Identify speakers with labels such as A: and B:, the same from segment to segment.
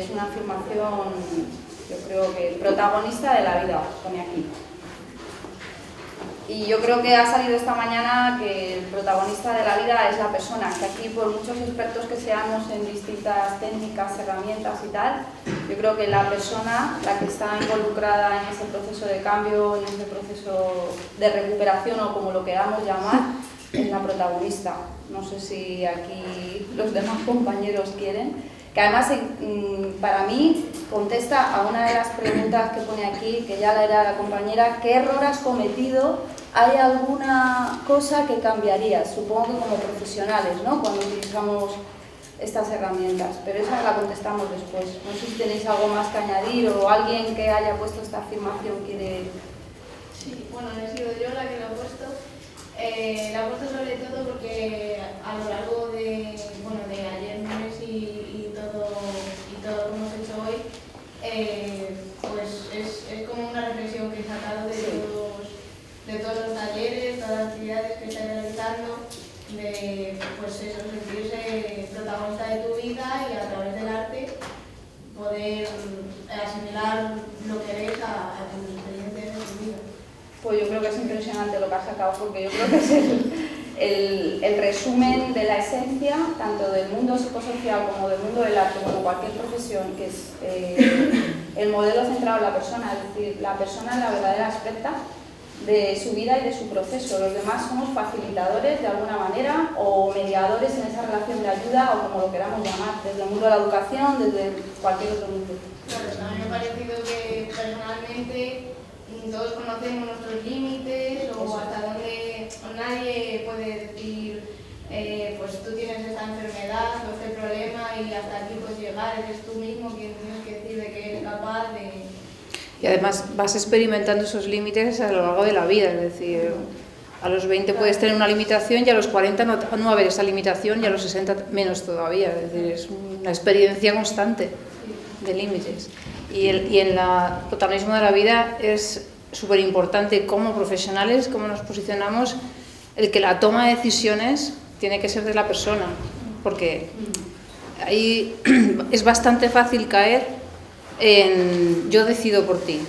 A: es una afirmación, yo creo que protagonista de la vida, pone aquí. Y yo creo que ha salido esta mañana que el protagonista de la vida es la persona, que aquí por muchos expertos que seamos en distintas técnicas, herramientas y tal, yo creo que la persona, la que está involucrada en ese proceso de cambio, en ese proceso de recuperación o como lo queramos llamar, es la protagonista. No sé si aquí los demás compañeros quieren. Que además para mí contesta a una de las preguntas que pone aquí, que ya la era la compañera, ¿qué error has cometido? ¿Hay alguna cosa que cambiarías? Supongo que como profesionales, ¿no? Cuando utilizamos estas herramientas, pero esa la contestamos después. No sé si tenéis algo más que añadir o alguien que haya puesto esta afirmación quiere...
B: Sí, bueno, he sido yo la que lo he puesto. La he puesto sobre todo porque a lo largo de ayer lunes y todo lo que hemos hecho hoy, pues es como una reflexión que he sacado de todos los talleres, todas las actividades que estoy realizando, de pues eso, sentirse protagonista de tu vida y a través del arte poder asimilar lo que ves a tus experiencias de tu vida.
A: Pues yo creo que es impresionante lo que has sacado, porque yo creo que es el resumen de la esencia, tanto del mundo psicosocial como del mundo del arte, como cualquier profesión, que es el modelo centrado en la persona, es decir, la persona es la verdadera experta de su vida y de su proceso. Los demás somos facilitadores de alguna manera o mediadores en esa relación de ayuda o como lo queramos llamar, desde el mundo de la educación, desde cualquier otro mundo.
B: Claro, a mí me ha parecido que personalmente todos conocemos nuestros límites o hasta dónde nadie puede decir pues tú tienes esta enfermedad o este problema y hasta aquí puedes llegar, eres tú mismo quien tienes que decir de que eres capaz de...
C: Y además vas experimentando esos límites a lo largo de la vida, es decir, a los 20 puedes tener una limitación y a los 40 no va a haber esa limitación y a los 60 menos todavía, es decir, es una experiencia constante de límites. Y en el protagonismo de la vida es súper importante como profesionales, cómo nos posicionamos, el que la toma de decisiones tiene que ser de la persona, porque ahí es bastante fácil caer en yo decido por ti,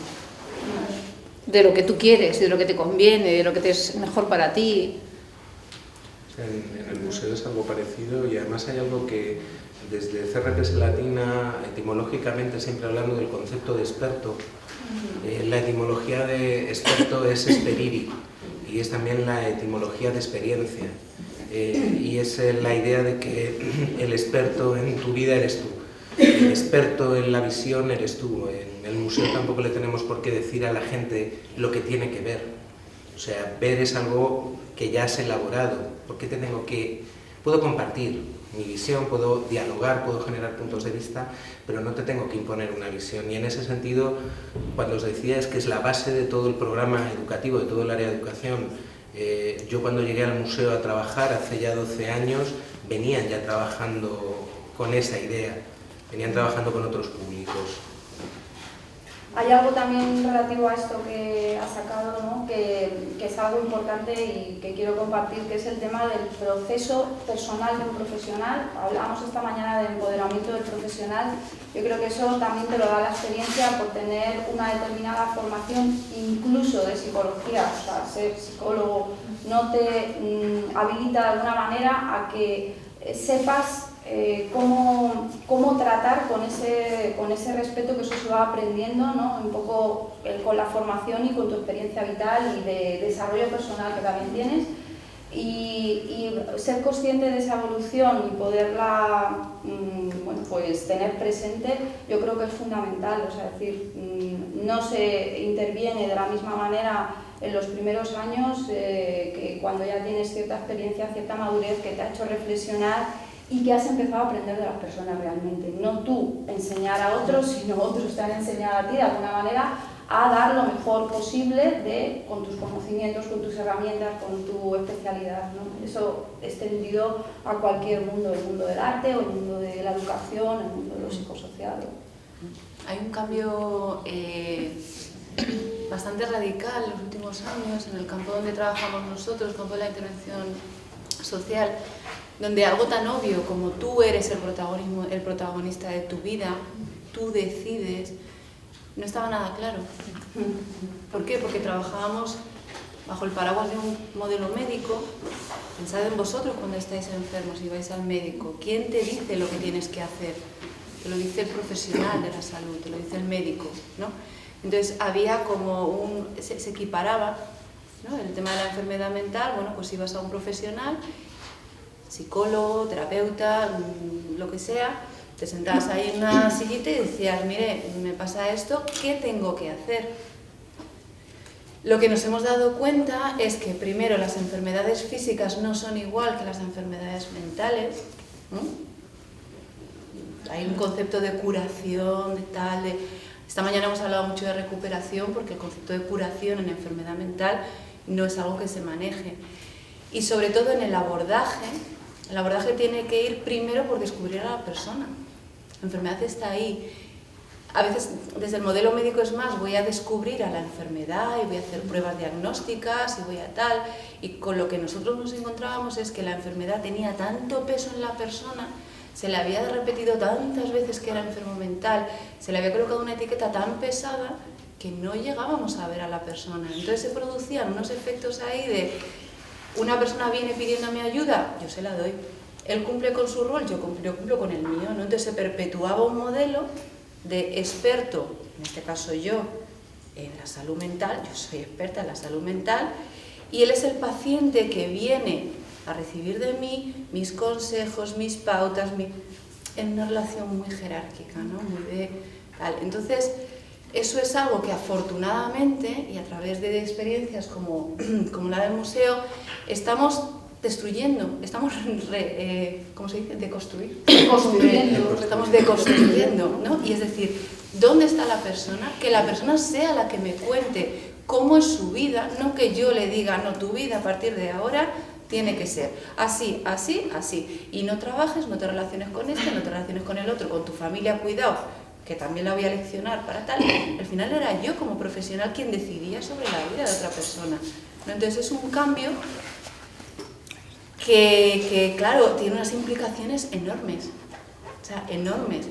C: de lo que tú quieres, de lo que te conviene, de lo que te es mejor para ti.
D: En el museo es algo parecido y además hay algo que desde CRPS Latina, etimológicamente siempre hablando del concepto de experto, la etimología de experto es esperiri y es también la etimología de experiencia y es la idea de que el experto en tu vida eres tú, el experto en la visión eres tú. En el museo tampoco le tenemos por qué decir a la gente lo que tiene que ver, o sea, ver es algo que ya has elaborado. ¿Por qué te tengo que...? Puedo compartir mi visión, puedo dialogar, puedo generar puntos de vista, pero no te tengo que imponer una visión. Y en ese sentido, cuando os decía, es que es la base de todo el programa educativo, de todo el área de educación. Yo cuando llegué al museo a trabajar, hace ya 12 años, venían ya trabajando con esa idea, venían trabajando con otros públicos.
A: Hay algo también relativo a esto que has sacado, ¿no? que es algo importante y que quiero compartir, que es el tema del proceso personal de un profesional. Hablábamos esta mañana del empoderamiento del profesional. Yo creo que eso también te lo da la experiencia por tener una determinada formación, incluso de psicología. O sea, ser psicólogo no te habilita de alguna manera a que sepas cómo tratar con ese respeto, que eso se va aprendiendo, ¿no? Un poco con la formación y con tu experiencia vital y de desarrollo personal que también tienes, y ser consciente de esa evolución y poderla pues tener presente, yo creo que es fundamental. O sea, es decir, no se interviene de la misma manera en los primeros años que cuando ya tienes cierta experiencia, cierta madurez que te ha hecho reflexionar y que has empezado a aprender de las personas realmente. No tú enseñar a otros, sino otros te han enseñado a ti de alguna manera a dar lo mejor posible con tus conocimientos, con tus herramientas, con tu especialidad, ¿no? Eso extendido a cualquier mundo, el mundo del arte o el mundo de la educación, el mundo de lo psicosocial.
E: Hay un cambio bastante radical en los últimos años en el campo donde trabajamos nosotros, el campo de la intervención social, donde algo tan obvio como tú eres el protagonista de tu vida tú decides, no estaba nada claro. ¿Por qué? Porque trabajábamos bajo el paraguas de un modelo médico. Pensad en vosotros cuando estáis enfermos y vais al médico. ¿Quién te dice lo que tienes que hacer? Te lo dice el profesional de la salud, te lo dice el médico, ¿no? Entonces había como se equiparaba, ¿no? El tema de la enfermedad mental, bueno, pues ibas a un profesional, psicólogo, terapeuta, lo que sea, te sentabas ahí en una sillita y decías, mire, me pasa esto, ¿qué tengo que hacer? Lo que nos hemos dado cuenta es que primero las enfermedades físicas no son igual que las enfermedades mentales, ¿no? Hay un concepto de curación, de tal, de... Esta mañana hemos hablado mucho de recuperación porque el concepto de curación en enfermedad mental no es algo que se maneje. Y sobre todo en el abordaje tiene que ir primero por descubrir a la persona. La enfermedad está ahí. A veces desde el modelo médico es más, voy a descubrir a la enfermedad y voy a hacer pruebas diagnósticas y voy a tal. Y con lo que nosotros nos encontrábamos es que la enfermedad tenía tanto peso en la persona, se le había repetido tantas veces que era enfermo mental, se le había colocado una etiqueta tan pesada que no llegábamos a ver a la persona. Entonces se producían unos efectos ahí de una persona viene pidiéndome ayuda, yo se la doy. Él cumple con su rol, yo cumplo con el mío, ¿no? Entonces se perpetuaba un modelo de experto, en este caso yo, en la salud mental, yo soy experta en la salud mental, y él es el paciente que viene a recibir de mí mis consejos, mis pautas, en una relación muy jerárquica, ¿no? Muy de tal. Entonces, eso es algo que afortunadamente, y a través de experiencias como la del museo, estamos destruyendo, estamos, ¿cómo se dice? Deconstruyendo. Estamos deconstruyendo, ¿no? Y es decir, ¿dónde está la persona? Que la persona sea la que me cuente cómo es su vida, no que yo le diga, no, tu vida a partir de ahora tiene que ser así, así, así. Y no trabajes, no te relaciones con este, no te relaciones con el otro, con tu familia, cuidado, que también la voy a leccionar para tal. Al final era yo como profesional quien decidía sobre la vida de otra persona, ¿no? Entonces es un cambio que, claro, tiene unas implicaciones enormes, o sea, enormes.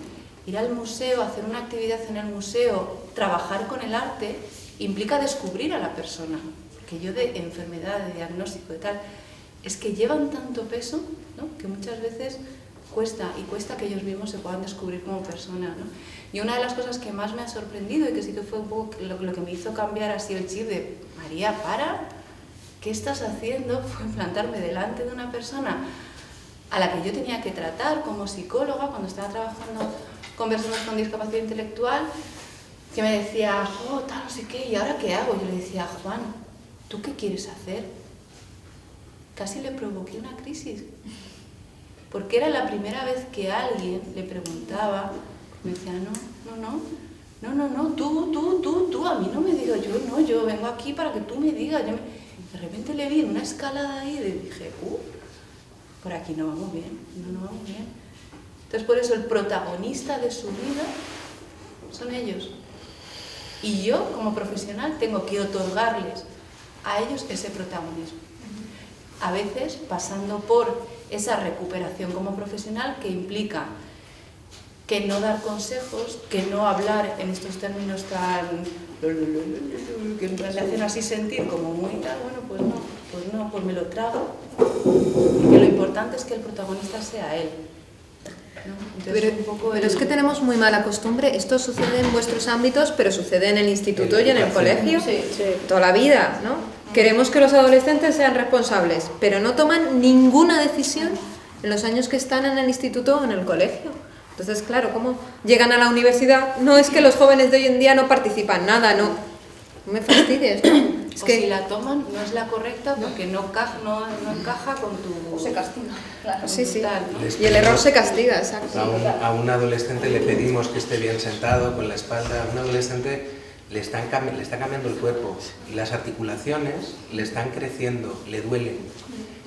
E: Ir al museo, hacer una actividad en el museo, trabajar con el arte, implica descubrir a la persona. Porque yo de enfermedad, de diagnóstico, de tal, es que llevan tanto peso, ¿no? Que muchas veces cuesta que ellos mismos se puedan descubrir como persona, ¿no? Y una de las cosas que más me ha sorprendido y que sí que fue un poco lo que me hizo cambiar así el chip de María, para, ¿qué estás haciendo? Fue plantarme delante de una persona a la que yo tenía que tratar como psicóloga cuando estaba trabajando con personas con discapacidad intelectual, que me decía, oh, tal, no sé qué, ¿y ahora qué hago? Yo le decía, Juan, ¿tú qué quieres hacer? Casi le provoqué una crisis, porque era la primera vez que alguien le preguntaba, me decía, no, tú, a mí no me digas, yo vengo aquí para que tú me digas. De repente le vi en una escalada ahí y dije, por aquí no vamos bien, no vamos bien. Entonces por eso el protagonista de su vida son ellos. Y yo como profesional tengo que otorgarles a ellos ese protagonismo. A veces pasando por esa recuperación como profesional que implica que no dar consejos, que no hablar en estos términos tan... que le hacen así sentir como muy tal, bueno, pues me lo trago. Porque lo importante es que el protagonista sea él. ¿No? Entonces,
F: pero es que tenemos muy mala costumbre, esto sucede en vuestros ámbitos, pero sucede en el instituto y en el colegio, toda la vida, ¿no? Queremos que los adolescentes sean responsables, pero no toman ninguna decisión en los años que están en el instituto o en el colegio. Entonces, claro, ¿cómo llegan a la universidad? No es que los jóvenes de hoy en día no participan nada, no me fastidies, ¿no? Es que
E: si la toman, no es la correcta porque no encaja con tu...
A: O se castiga, claro.
F: Sí.
E: Tal, ¿no?
F: Y el error se castiga, exacto.
D: A un adolescente le pedimos que esté bien sentado, con la espalda. A un adolescente le está cambiando el cuerpo y las articulaciones le están creciendo, le duelen.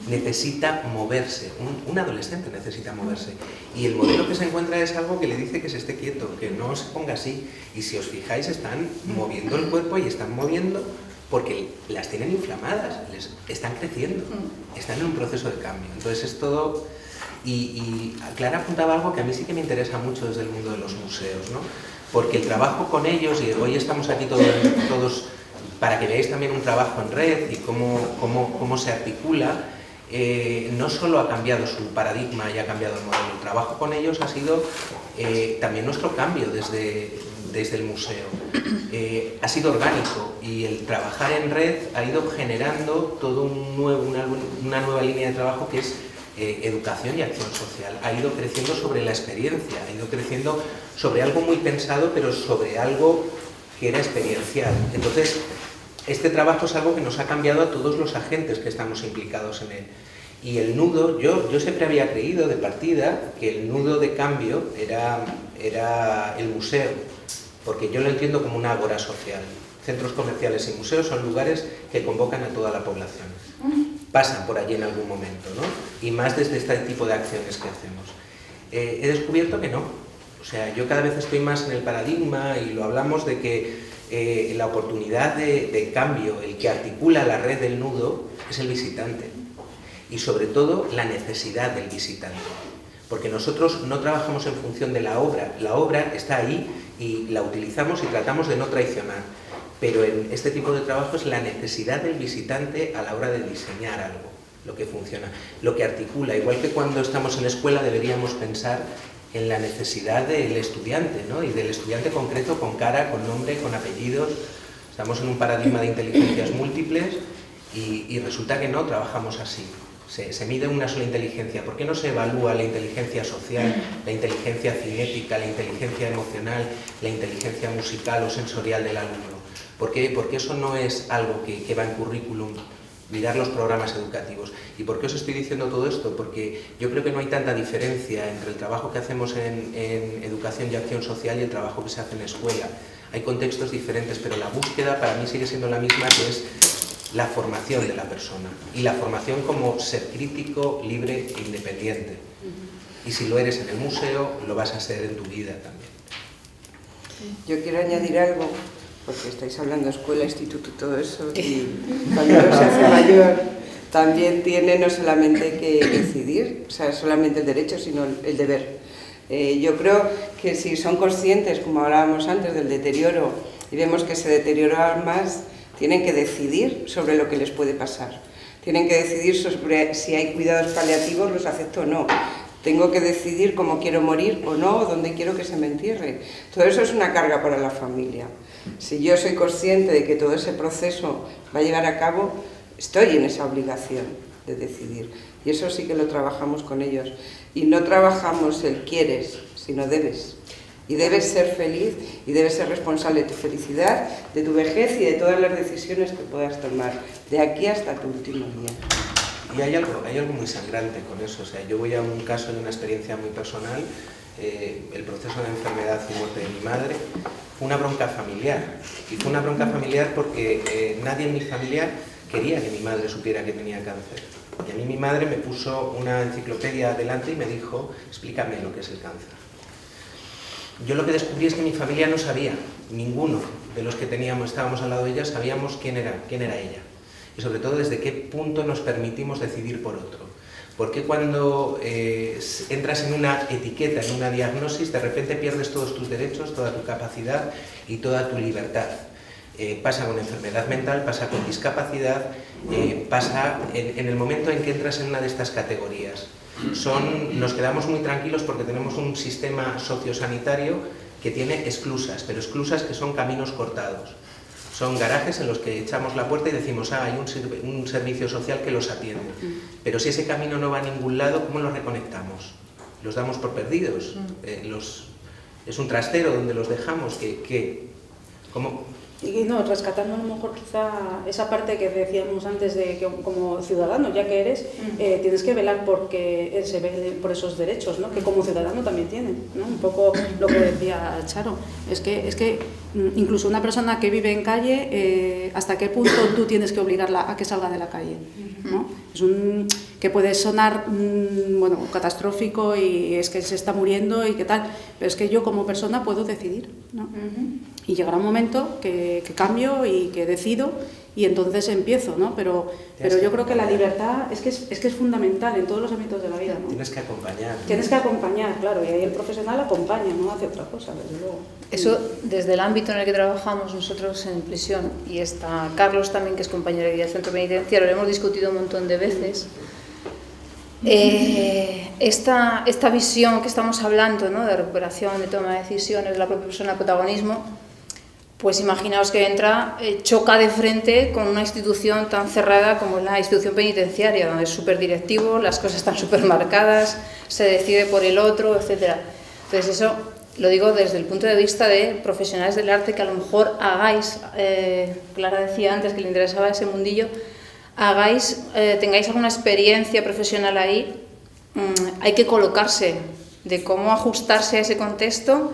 D: Necesita moverse, un adolescente necesita moverse. Y el modelo que se encuentra es algo que le dice que se esté quieto, que no se ponga así. Y si os fijáis, están moviendo el cuerpo y están moviendo porque las tienen inflamadas, están creciendo, están en un proceso de cambio. Entonces es todo... Y Clara apuntaba algo que a mí sí que me interesa mucho desde el mundo de los museos, ¿no? Porque el trabajo con ellos, y hoy estamos aquí todos para que veáis también un trabajo en red y cómo se articula, no solo ha cambiado su paradigma y ha cambiado el modelo, el trabajo con ellos ha sido también nuestro cambio desde el museo. Ha sido orgánico y el trabajar en red ha ido generando todo una nueva línea de trabajo que es educación y acción social. Ha ido creciendo sobre la experiencia, ha ido creciendo sobre algo muy pensado, pero sobre algo que era experiencial. Entonces, este trabajo es algo que nos ha cambiado a todos los agentes que estamos implicados en él. Y el nudo, yo siempre había creído de partida que el nudo de cambio era el museo, porque yo lo entiendo como una ágora social. Centros comerciales y museos son lugares que convocan a toda la población. Pasan por allí en algún momento, ¿no? Y más desde este tipo de acciones que hacemos. He descubierto que no. O sea, yo cada vez estoy más en el paradigma y lo hablamos de que la oportunidad de cambio, el que articula la red del nudo, es el visitante. Y sobre todo la necesidad del visitante. Porque nosotros no trabajamos en función de la obra está ahí y la utilizamos y tratamos de no traicionar. Pero en este tipo de trabajo es la necesidad del visitante a la hora de diseñar algo, lo que funciona, lo que articula. Igual que cuando estamos en la escuela deberíamos pensar en la necesidad del estudiante, ¿no? Y del estudiante concreto, con cara, con nombre, con apellidos. Estamos en un paradigma de inteligencias múltiples y resulta que no trabajamos así. Se mide una sola inteligencia. ¿Por qué no se evalúa la inteligencia social, la inteligencia cinética, la inteligencia emocional, la inteligencia musical o sensorial del alumno? ¿Por qué? Porque eso no es algo que va en currículum, mirar los programas educativos. ¿Y por qué os estoy diciendo todo esto? Porque yo creo que no hay tanta diferencia entre el trabajo que hacemos en educación y acción social y el trabajo que se hace en la escuela. Hay contextos diferentes, pero la búsqueda para mí sigue siendo la misma, que es la formación de la persona. Y la formación como ser crítico, libre e independiente. Y si lo eres en el museo, lo vas a ser en tu vida también.
G: Yo quiero añadir algo, porque estáis hablando de escuela, instituto y todo eso, y cuando uno se hace mayor también tiene no solamente que decidir, o sea, solamente el derecho, sino el deber. Yo creo que si son conscientes, como hablábamos antes, del deterioro, y vemos que se deteriora más, tienen que decidir sobre lo que les puede pasar. Tienen que decidir sobre si hay cuidados paliativos, los acepto o no. Tengo que decidir cómo quiero morir o no, o dónde quiero que se me entierre. Todo eso es una carga para la familia. Si yo soy consciente de que todo ese proceso va a llevar a cabo, estoy en esa obligación de decidir. Y eso sí que lo trabajamos con ellos. Y no trabajamos el quieres, sino debes. Y debes ser feliz y debes ser responsable de tu felicidad, de tu vejez y de todas las decisiones que puedas tomar, de aquí hasta tu último día.
D: Y hay algo muy sangrante con eso. O sea, yo voy a un caso de una experiencia muy personal, el proceso de enfermedad y muerte de mi madre. Fue una bronca familiar. Y fue una bronca familiar porque nadie en mi familia quería que mi madre supiera que tenía cáncer. Y a mí mi madre me puso una enciclopedia delante y me dijo, explícame lo que es el cáncer. Yo lo que descubrí es que mi familia no sabía, ninguno de los que estábamos al lado de ella, sabíamos quién era ella. Y sobre todo desde qué punto nos permitimos decidir por otro. Porque cuando entras en una etiqueta, en una diagnosis, de repente pierdes todos tus derechos, toda tu capacidad y toda tu libertad. Pasa con enfermedad mental, pasa con discapacidad, pasa en el momento en que entras en una de estas categorías. Nos quedamos muy tranquilos porque tenemos un sistema sociosanitario que tiene esclusas, pero esclusas que son caminos cortados. Son garajes en los que echamos la puerta y decimos, hay un servicio social que los atiende. Pero si ese camino no va a ningún lado, ¿cómo los reconectamos? ¿Los damos por perdidos? ¿Es un trastero donde los dejamos? ¿Cómo?
A: Y no, rescatando a lo mejor quizá esa parte que decíamos antes de que como ciudadano, ya que eres, tienes que velar porque se vele por esos derechos, ¿no? Que como ciudadano también tienen, ¿no? Un poco lo que decía Charo, es que incluso una persona que vive en calle, ¿hasta qué punto tú tienes que obligarla a que salga de la calle? ¿No?
H: que puede sonar bueno, catastrófico y es que se está muriendo y qué tal, pero es que yo como persona puedo decidir, ¿no? Y llegará un momento que cambio y que decido y entonces empiezo, ¿no? Pero yo creo que la libertad es que es fundamental en todos los ámbitos de la vida, ¿no?
D: Tienes que acompañar.
H: Tienes que acompañar, claro, y ahí el profesional acompaña, no hace otra cosa, desde luego.
C: Eso, desde el ámbito en el que trabajamos nosotros en prisión, y está Carlos también, que es compañero del centro penitenciario, lo hemos discutido un montón de veces. Esta visión que estamos hablando, ¿no?, de recuperación, de toma de decisiones, de la propia persona, protagonismo, pues imaginaos que entra, choca de frente con una institución tan cerrada como es la institución penitenciaria, donde es súper directivo, las cosas están súper marcadas, se decide por el otro, etc. Entonces eso lo digo desde el punto de vista de profesionales del arte, que a lo mejor hagáis, Clara decía antes que le interesaba ese mundillo, tengáis alguna experiencia profesional ahí, hay que colocarse, de cómo ajustarse a ese contexto,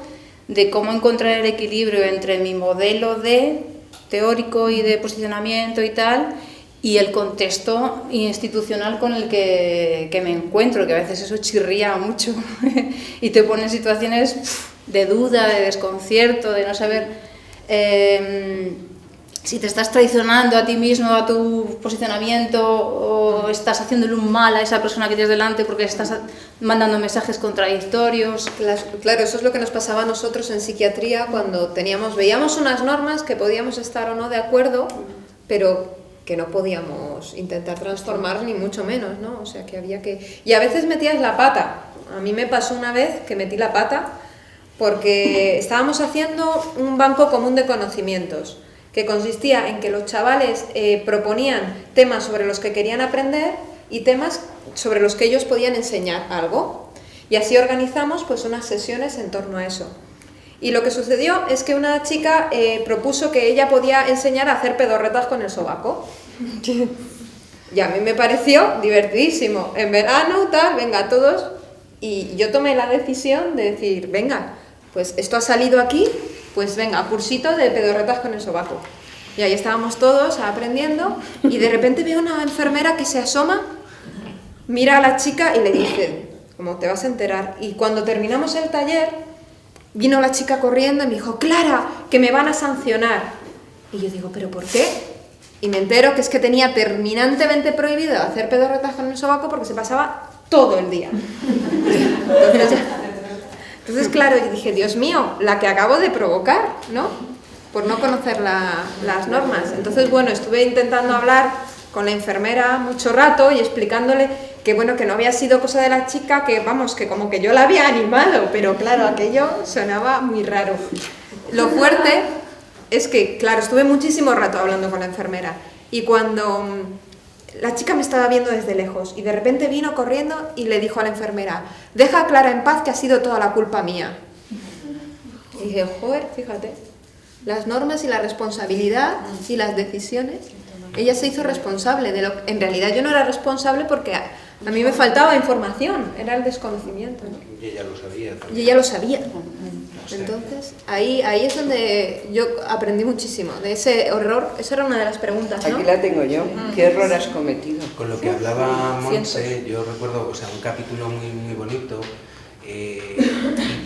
C: de cómo encontrar el equilibrio entre mi modelo teórico y de posicionamiento y tal, y el contexto institucional con el que me encuentro, que a veces eso chirría mucho y te pone en situaciones de duda, de desconcierto, de no saber si te estás traicionando a ti mismo, a tu posicionamiento, o estás haciéndole un mal a esa persona que tienes delante porque estás mandando mensajes contradictorios.
F: Claro, eso es lo que nos pasaba a nosotros en psiquiatría cuando veíamos unas normas que podíamos estar o no de acuerdo, pero que no podíamos intentar transformar ni mucho menos, ¿no? O sea, que había que... Y a veces metías la pata. A mí me pasó una vez que metí la pata porque estábamos haciendo un banco común de conocimientos, que consistía en que los chavales proponían temas sobre los que querían aprender y temas sobre los que ellos podían enseñar algo. Y así organizamos pues unas sesiones en torno a eso. Y lo que sucedió es que una chica propuso que ella podía enseñar a hacer pedorretas con el sobaco. Y a mí me pareció divertidísimo. En verano, tal, venga, todos. Y yo tomé la decisión de decir, venga, pues esto ha salido aquí, pues venga, cursito de pedorretas con el sobaco. Y ahí estábamos todos aprendiendo y de repente veo una enfermera que se asoma, mira a la chica y le dice, como te vas a enterar. Y cuando terminamos el taller, vino la chica corriendo y me dijo, Clara, que me van a sancionar. Y yo digo, ¿pero por qué? Y me entero que es que tenía terminantemente prohibido hacer pedorretas con el sobaco porque se pasaba todo el día. Entonces, claro, yo dije, Dios mío, la que acabo de provocar, ¿no? Por no conocer las normas. Entonces, bueno, estuve intentando hablar con la enfermera mucho rato y explicándole que, bueno, que no había sido cosa de la chica, que, vamos, que como que yo la había animado, pero claro, aquello sonaba muy raro. Lo fuerte es que, claro, estuve muchísimo rato hablando con la enfermera y cuando la chica me estaba viendo desde lejos y de repente vino corriendo y le dijo a la enfermera, deja a Clara en paz que ha sido toda la culpa mía. Y dije, joder, fíjate, las normas y la responsabilidad y las decisiones, ella se hizo responsable de lo que en realidad yo no era responsable porque a mí me faltaba información, era el desconocimiento, ¿no?
D: Y ella lo sabía también.
F: Y ella lo sabía. Entonces, ahí es donde yo aprendí muchísimo de ese error. Esa era una de las preguntas, ¿no?
G: Aquí la tengo yo. ¿Qué error has cometido?
D: Con lo que hablaba Monse, yo recuerdo, o sea, un capítulo muy, muy bonito, y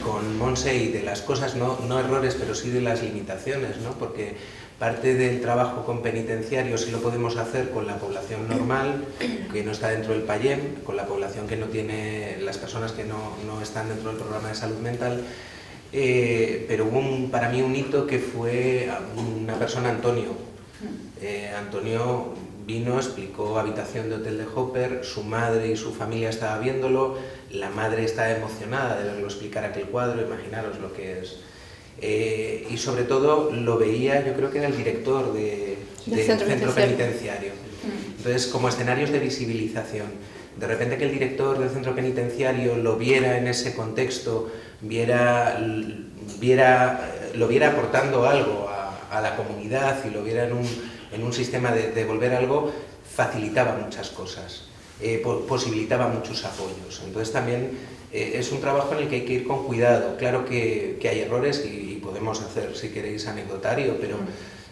D: con Monse y de las cosas, no errores, pero sí de las limitaciones, ¿no? Porque parte del trabajo con penitenciarios sí lo podemos hacer con la población normal, que no está dentro del PAYEM, con la población que no tiene, las personas que no están dentro del programa de salud mental, pero hubo para mí un hito que fue una persona, Antonio. Antonio vino, explicó Habitación de Hotel de Hopper, su madre y su familia estaban viéndolo, la madre estaba emocionada de verlo explicar aquel cuadro, imaginaros lo que es. Y sobre todo lo veía, yo creo que era el director del centro penitenciario. Entonces, como escenarios de visibilización, de repente que el director del centro penitenciario lo viera en ese contexto, lo viera aportando algo a la comunidad y lo viera en un sistema de devolver algo, facilitaba muchas cosas, posibilitaba muchos apoyos. Entonces también es un trabajo en el que hay que ir con cuidado. Claro que hay errores y podemos hacer, si queréis, anecdotario, pero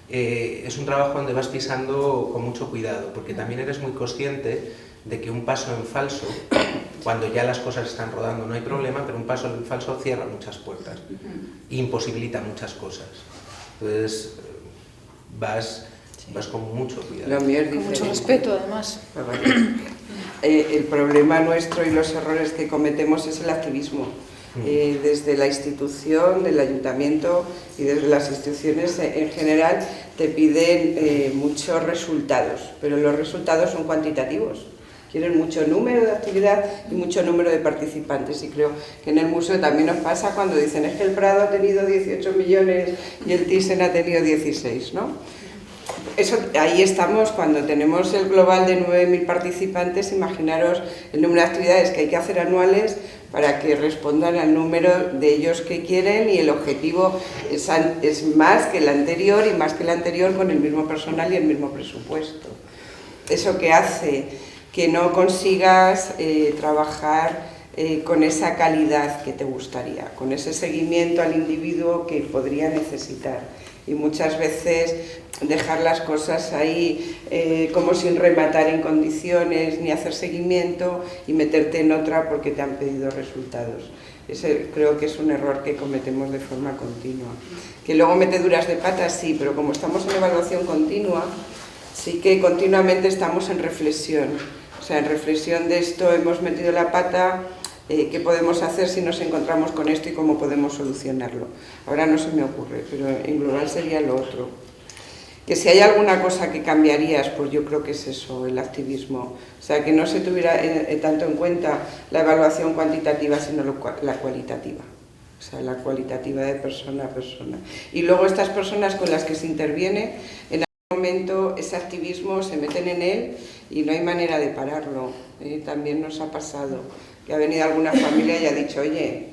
D: es un trabajo donde vas pisando con mucho cuidado, porque también eres muy consciente de que un paso en falso, cuando ya las cosas están rodando no hay problema, pero un paso en falso cierra muchas puertas e imposibilita muchas cosas. Entonces vas con mucho cuidado.
G: Lo mío es
C: Con mucho
G: diferente.
C: respeto, además.
G: El problema nuestro y los errores que cometemos es el activismo. Desde la institución, del ayuntamiento y desde las instituciones en general te piden muchos resultados, pero los resultados son cuantitativos. Quieren mucho número de actividad y mucho número de participantes, y creo que en el museo también nos pasa cuando dicen es que el Prado ha tenido 18 millones y el Thyssen ha tenido 16, ¿no? Eso, ahí estamos cuando tenemos el global de 9.000 participantes. Imaginaros el número de actividades que hay que hacer anuales para que respondan al número de ellos que quieren, y el objetivo es más que el anterior, y más que el anterior con el mismo personal y el mismo presupuesto. Eso que hace que no consigas trabajar con esa calidad que te gustaría, con ese seguimiento al individuo que podría necesitar. Y muchas veces dejar las cosas ahí como sin rematar en condiciones, ni hacer seguimiento, y meterte en otra porque te han pedido resultados. Ese creo que es un error que cometemos de forma continua. Que luego meteduras de patas, sí, pero como estamos en evaluación continua, sí que continuamente estamos en reflexión. O sea, en reflexión de esto hemos metido la pata. ¿Qué podemos hacer si nos encontramos con esto y cómo podemos solucionarlo? Ahora no se me ocurre, pero en global sería lo otro. Que si hay alguna cosa que cambiarías, pues yo creo que es eso, el activismo. O sea, que no se tuviera tanto en cuenta la evaluación cuantitativa, sino la cualitativa. O sea, la cualitativa de persona a persona. Y luego estas personas con las que se interviene, en algún momento ese activismo se meten en él y no hay manera de pararlo. También nos ha pasado que ha venido alguna familia y ha dicho, oye,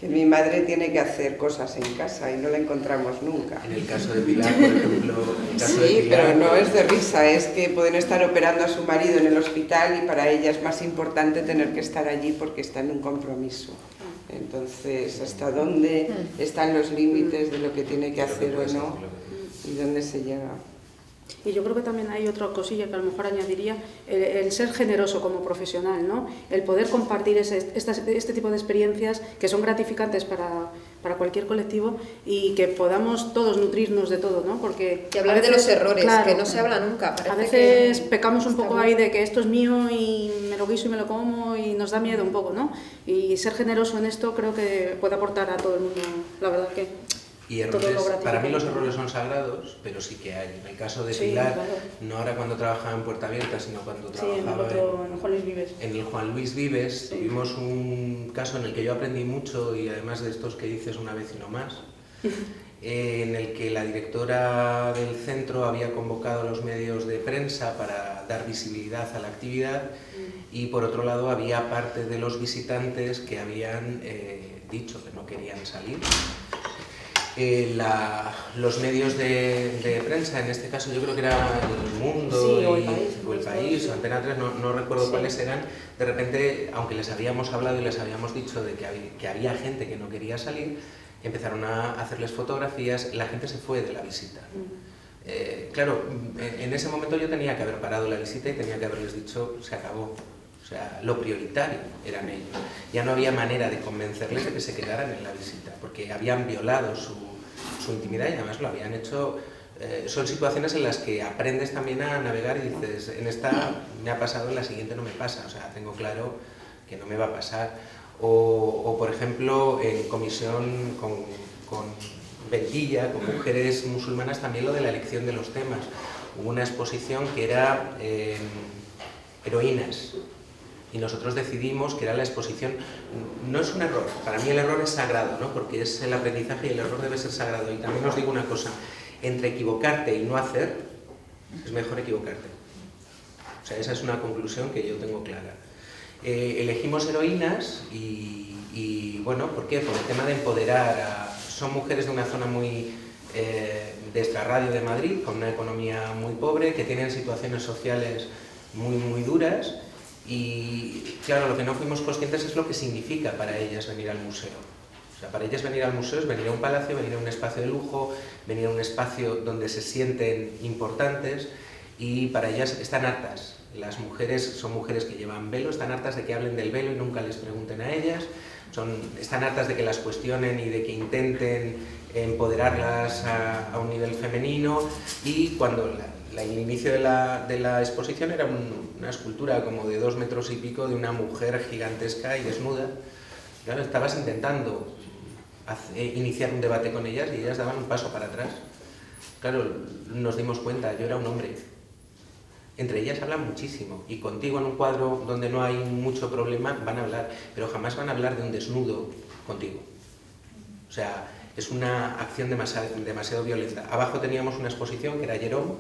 G: que mi madre tiene que hacer cosas en casa y no la encontramos nunca.
D: En el caso de Pilar, por ejemplo...
G: Sí, pero no es de risa, es que pueden estar operando a su marido en el hospital y para ella es más importante tener que estar allí porque está en un compromiso. Entonces, ¿hasta dónde están los límites de lo que tiene que hacer o no? ¿Y dónde se llega?
H: Y yo creo que también hay otra cosilla que a lo mejor añadiría, el ser generoso como profesional, ¿no? El poder compartir este tipo de experiencias que son gratificantes para cualquier colectivo, y que podamos todos nutrirnos de todo, ¿no? Porque
F: y hablar de los errores,
H: claro,
F: que no se habla nunca.
H: A veces pecamos un poco ahí de que esto es mío y me lo guiso y me lo como, y nos da miedo un poco, ¿no? Y ser generoso en esto creo que puede aportar a todo el mundo, la verdad que...
D: Y errores, para mí los errores son sagrados, pero sí que hay. En el caso de Pilar, claro, no ahora cuando trabajaba en Puerta Abierta, sino cuando trabajaba
H: en Juan Luis Vives.
D: En el Juan Luis Vives, tuvimos un caso en el que yo aprendí mucho, y además de estos que dices una vez y no más, en el que la directora del centro había convocado a los medios de prensa para dar visibilidad a la actividad, y por otro lado había parte de los visitantes que habían dicho que no querían salir. Los medios de prensa, en este caso yo creo que era El Mundo, o El País, o Antena 3, no recuerdo cuáles eran, de repente, aunque les habíamos hablado y les habíamos dicho de que había gente que no quería salir, empezaron a hacerles fotografías, la gente se fue de la visita. Claro, en ese momento yo tenía que haber parado la visita y tenía que haberles dicho, se acabó. O sea, lo prioritario eran ellos. Ya no había manera de convencerles de que se quedaran en la visita, porque habían violado su intimidad, y además lo habían hecho. Son situaciones en las que aprendes también a navegar y dices, en esta me ha pasado, en la siguiente no me pasa. O sea, tengo claro que no me va a pasar. O por ejemplo, en comisión con Ventilla, con mujeres musulmanas, también lo de la elección de los temas. Hubo una exposición que era heroínas. Y nosotros decidimos que era la exposición, no es un error, para mí el error es sagrado, ¿no? Porque es el aprendizaje y el error debe ser sagrado. Y también os digo una cosa, entre equivocarte y no hacer, es mejor equivocarte. O sea, esa es una conclusión que yo tengo clara. Elegimos heroínas y bueno, ¿por qué? Por el tema de empoderar son mujeres de una zona muy de extrarradio de Madrid, con una economía muy pobre, que tienen situaciones sociales muy duras. Y claro, lo que no fuimos conscientes es lo que significa para ellas venir al museo. O sea, para ellas venir al museo es venir a un palacio, venir a un espacio de lujo, venir a un espacio donde se sienten importantes, y para ellas están hartas Las mujeres son mujeres que llevan velo, están hartas de que hablen del velo y nunca les pregunten a ellas, están hartas de que las cuestionen y de que intenten empoderarlas a un nivel femenino, y cuando el inicio de la exposición era una escultura como de 2 metros y pico de una mujer gigantesca y desnuda. Claro, estabas intentando iniciar un debate con ellas y ellas daban un paso para atrás. Claro, nos dimos cuenta, yo era un hombre. Entre ellas hablan muchísimo, y contigo en un cuadro donde no hay mucho problema van a hablar, pero jamás van a hablar de un desnudo contigo. O sea, es una acción demasiado violenta. Abajo teníamos una exposición que era Jerome,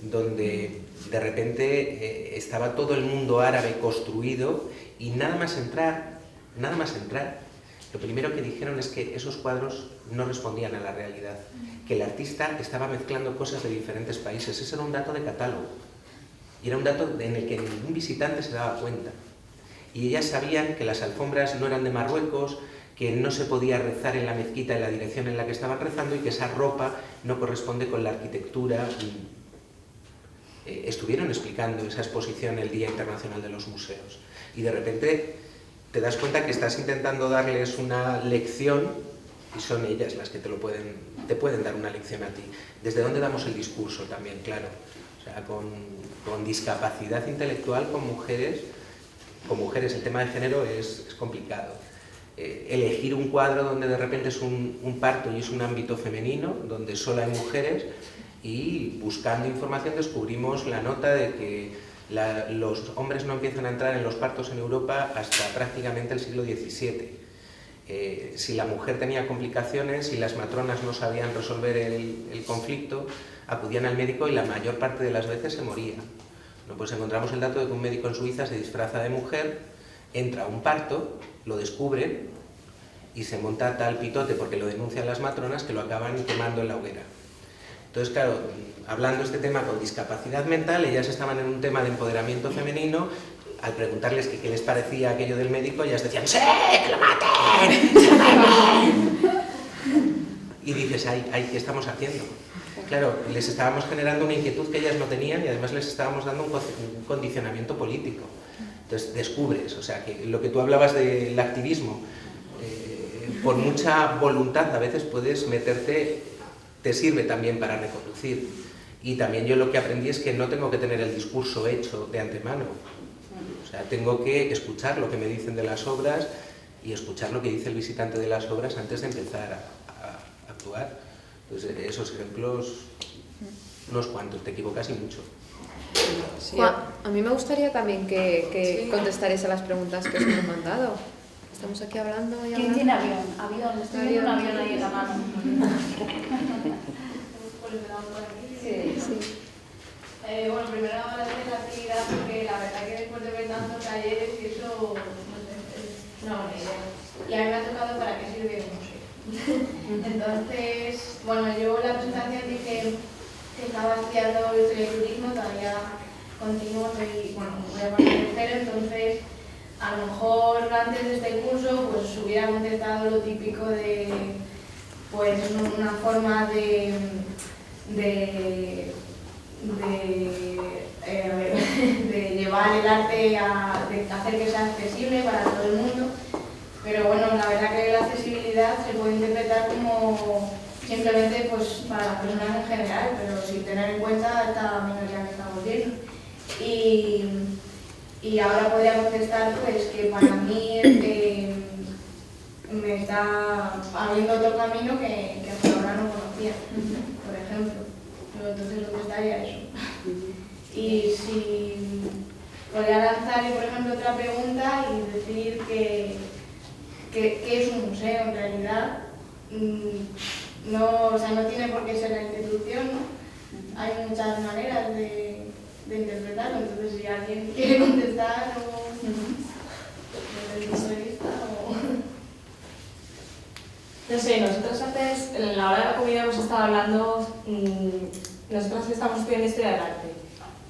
D: donde de repente estaba todo el mundo árabe construido, y nada más entrar, lo primero que dijeron es que esos cuadros no respondían a la realidad, que el artista estaba mezclando cosas de diferentes países. Ese era un dato de catálogo, y era un dato en el que ningún visitante se daba cuenta. Y ellas sabían que las alfombras no eran de Marruecos, que no se podía rezar en la mezquita en la dirección en la que estaban rezando, y que esa ropa no corresponde con la arquitectura. Estuvieron explicando esa exposición el Día Internacional de los Museos, y de repente te das cuenta que estás intentando darles una lección, y son ellas las que te pueden dar una lección a ti. ¿Desde dónde damos el discurso también? Claro, o sea, con discapacidad intelectual, con mujeres el tema de género es complicado. Elegir un cuadro donde de repente es un parto y es un ámbito femenino, donde solo hay mujeres, y buscando información descubrimos la nota de que los hombres no empiezan a entrar en los partos en Europa hasta prácticamente el siglo XVII. Si la mujer tenía complicaciones y las matronas no sabían resolver el conflicto, acudían al médico y la mayor parte de las veces se moría. No, pues encontramos el dato de que un médico en Suiza se disfraza de mujer, entra a un parto, lo descubre y se monta tal pitote porque lo denuncian las matronas que lo acaban quemando en la hoguera. Entonces, claro, hablando este tema con discapacidad mental, ellas estaban en un tema de empoderamiento femenino. Al preguntarles qué les parecía aquello del médico, ellas decían: ¡sí, que lo maten! ¡Que lo maten! Y dices, ay, ¿qué estamos haciendo? Claro, les estábamos generando una inquietud que ellas no tenían, y además les estábamos dando un condicionamiento político. Entonces descubres, o sea, que lo que tú hablabas del activismo, por mucha voluntad a veces puedes meterte, te sirve también para reconducir. Y también yo lo que aprendí es que no tengo que tener el discurso hecho de antemano. O sea, tengo que escuchar lo que me dicen de las obras y escuchar lo que dice el visitante de las obras antes de empezar a actuar. Entonces, esos ejemplos, unos cuantos, te equivocas y mucho.
F: Sí, a mí me gustaría también que contestaréis a las preguntas que os hemos mandado. Estamos aquí hablando y hablando.
A: ¿Quién tiene avión? Avión, estoy viendo un avión ahí en la mano.
B: Sí. Bueno, primero agradecer la actividad, porque la verdad que después de ver tantos talleres y eso, no sé, es una buena idea. Y a mí me ha tocado para qué sirve un museo. Entonces, bueno, yo en la presentación dije que estaba estudiando historia y turismo, todavía continúo, voy a poner tercero, entonces a lo mejor antes de este curso pues hubiera contestado lo típico de pues una forma de llevar el arte, de hacer que sea accesible para todo el mundo. Pero bueno, la verdad que la accesibilidad se puede interpretar como simplemente pues para las personas en general, pero sin tener en cuenta esta minoría que estamos viendo. Y ahora podría contestar pues que para mí me está abriendo otro camino que hasta ahora no conocía, por ejemplo. Entonces contestaría eso. Y si podría lanzar, por ejemplo, otra pregunta y decir que ¿qué es un museo en realidad? No tiene por qué ser la institución, ¿no? Hay muchas maneras de interpretarlo, entonces si alguien quiere contestar o desde el punto de vista o...
I: No sé, nosotros antes, en la hora de la comida hemos estado hablando, nosotros estamos estudiando historia del arte.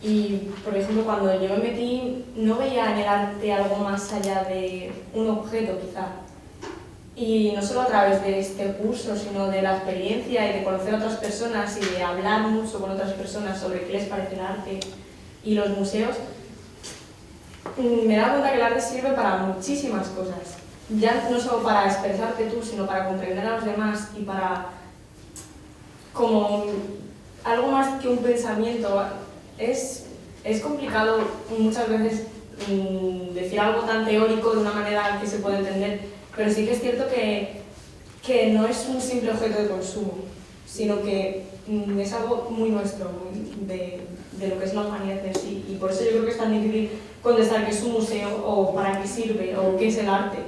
I: Y, por ejemplo, cuando yo me metí, no veía en el arte algo más allá de un objeto, quizá. Y no solo a través de este curso, sino de la experiencia y de conocer a otras personas y de hablar mucho con otras personas sobre qué les parece el arte y los museos, me he dado cuenta que el arte sirve para muchísimas cosas. Ya no solo para expresarte tú, sino para comprender a los demás y para como algo más que un pensamiento. Es complicado muchas veces decir algo tan teórico de una manera que se pueda entender, pero sí que es cierto que no es un simple objeto de consumo, sino que es algo muy nuestro, de lo que es la humanidad en sí. Y por eso yo creo que es tan difícil contestar qué es un museo, o para qué sirve, o qué es el arte,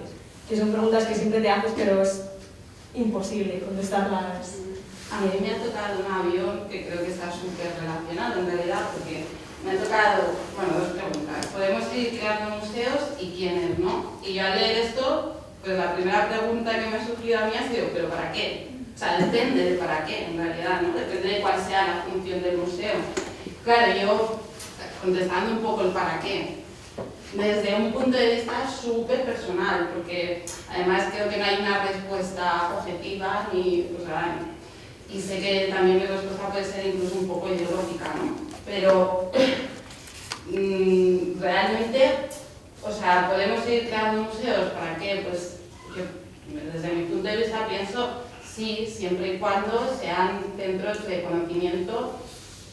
I: que son preguntas que siempre te haces, pero es imposible contestarlas.
J: A mí me ha tocado un avión que creo que está súper relacionado en realidad, porque me ha tocado, bueno, dos preguntas. Podemos seguir creando museos y quiénes, ¿no? Y yo al leer esto, pues la primera pregunta que me ha surgido a mí ha sido, ¿pero para qué? O sea, depende de para qué, en realidad, ¿no? Depende de cuál sea la función del museo. Claro, yo, contestando un poco el para qué, desde un punto de vista súper personal, porque además creo que no hay una respuesta objetiva, ni, o sea, y sé que también mi respuesta puede ser incluso un poco ideológica, ¿no? Pero realmente, o sea, podemos seguir creando museos, ¿para qué? Pues yo, desde mi punto de vista pienso sí, siempre y cuando sean centros de conocimiento